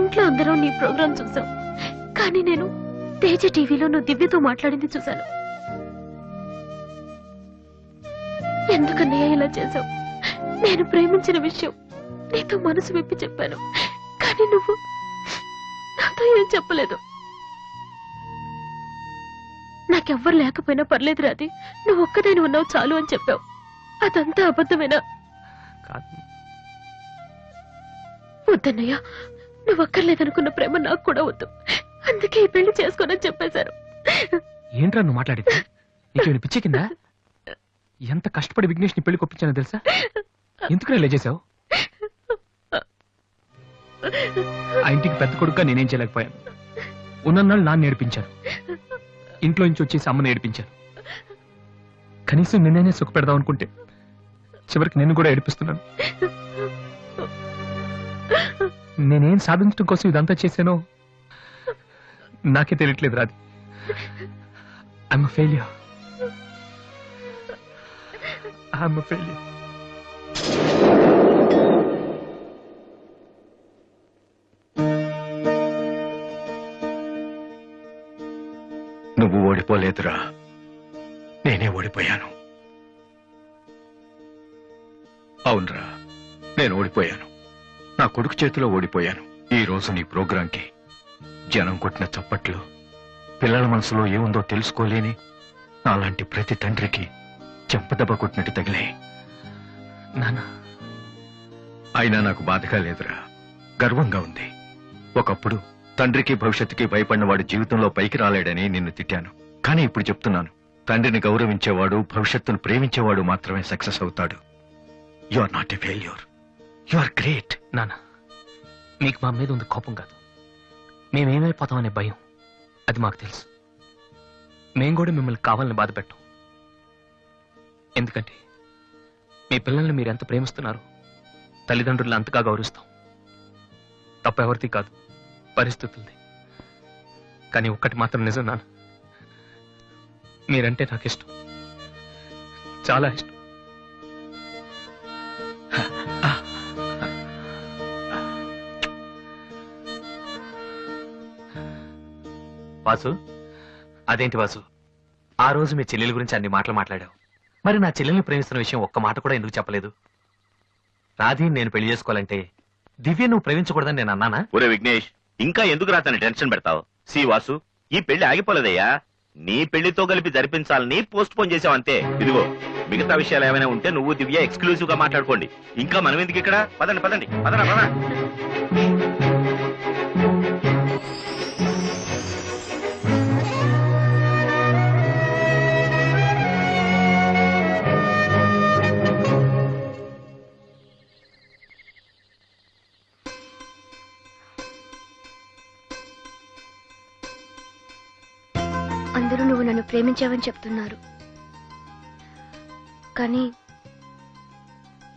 ఇంట్లో అందరూ నీ ప్రోగ్రాం చూసాం, కానీ నేను తేజ టీవీలో నువ్వు దివ్యతో మాట్లాడింది చూశాను. ఎందుకన్నయ్య ఇలా చేశావు? నేను ప్రేమించిన విషయం నీతో మనసు విప్పి చెప్పాను, కానీ నువ్వు నాతో ఏం చెప్పలేదు. నాకెవ్వరు లేకపోయినా పర్లేదు రాది, నువ్వు ఒక్కదాని ఉన్నావు చాలు అని చెప్పావు. అదంతా అబద్ధమేనా? వద్దన్నయ్య, నువ్వు అక్కర్లేదనుకున్న ప్రేమ నాకు కూడా వద్దు. అందుకే ఈ పెళ్లి చేసుకోనని చెప్పేశారు. ఏంట్రా నువ్వు మాట్లాడేది? నీకేమైనా పిచ్చి కిందా? ఎంత కష్టపడి విఘ్నేష్ ని పెళ్లి కొప్పించానో తెలుసా? ఎందుకు ఇలా చేశావు? ఆ ఇంటికి పెద్ద కొడుకుగా నేనేం చేయలేకపోయాను. ఉన్నన్నాళ్ళు నాన్న నేర్పించాను, ఇంట్లో నుంచి వచ్చేసి అమ్మని ఏడిపించాను. కనీసం నిన్నే సుఖ పెడదాం అనుకుంటే చివరికి నిన్ను కూడా ఏడిపిస్తున్నాను. నేనేం సాధించడం కోసం ఇదంతా చేశానో నాకే తెలియట్లేదు రాది. I'm failure. I'm failure. నువ్వు ఓడిపోలేదురా, నేనే ఓడిపోయాను. అవునరా, నేను ఓడిపోయాను. నా కొడుకు చేతిలో ఓడిపోయాను. ఈ రోజు నీ ప్రోగ్రాంకి జనం కొట్టిన చప్పట్లు, పిల్లల మనసులో ఏముందో తెలుసుకోలేని నాలాంటి ప్రతి తండ్రికి చెంపదెబ్బ కొట్టినట్టు తగిలే. నాన్న, అయినా నాకు బాధగా లేదురా, గర్వంగా ఉంది. ఒకప్పుడు తండ్రికి భవిష్యత్తుకి భయపడిన వాడు జీవితంలో పైకి రాలేడని నిన్ను తిట్టాను. కానీ ఇప్పుడు చెప్తున్నాను, తండ్రిని గౌరవించేవాడు, భవిష్యత్తును ప్రేమించేవాడు మాత్రమే సక్సెస్ అవుతాడు. You are not a failure, you are great. నాన్న, మీకు మా మీద ఉంది కోపం కాదు, మేమేమైపోతామనే భయం. అది మాకు తెలుసు. మేం కూడా మిమ్మల్ని కావాలని బాధ పెట్టాం. ఎందుకంటే మీ పిల్లల్ని మీరు ఎంత ప్రేమిస్తున్నారు, తల్లిదండ్రులను అంతగా గౌరవిస్తాం. తప్ప ఎవరిది కాదు, పరిస్థితులది. కానీ ఒక్కటి మాత్రం నిజం నాన్న, మీరంటే నాకు ఇష్టం, చాలా ఇష్టం. వాసు, అదేంటి వాసు, ఆ రోజు మీ చెల్లెల గురించి అన్ని మాటలు మాట్లాడావు. మరి నా చెల్లెల్ని ప్రేమిస్తున్న విషయం ఒక్క మాట కూడా ఎందుకు చెప్పలేదు? రాధి నేను పెళ్లి చేసుకోవాలంటే దివ్య నువ్వు ప్రేమించకూడదని నేను అన్నానా? ఒరే విఘ్నేష్, ఇంకా ఎందుకు రాతని టెన్షన్ పెడతావు? సి వాసు, ఈ పెళ్లి ఆగిపోలేదయ్యా. నీ పెళ్లితో కలిపి జరిపించాలని పోస్ట్ పోన్ చేసావంతే. ఇదిగో మిగతా విషయాలు ఏమైనా ఉంటే నువ్వు దివ్య ఎక్స్క్లూజివ్ గా మాట్లాడుకోండి. ఇంకా మనం ఎందుకు ఇక్కడ? పదండి పదండి, పదరా పద. అందరూ నువ్వు నన్ను ప్రేమించావని చెప్తున్నారు, కానీ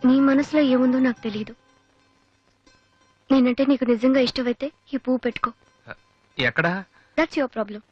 నీ మనసులో ఏముందో నాకు తెలీదు. నేనంటే నీకు నిజంగా ఇష్టమైతే ఈ పువ్వు పెట్టుకో. ఎక్కడా? That's your problem.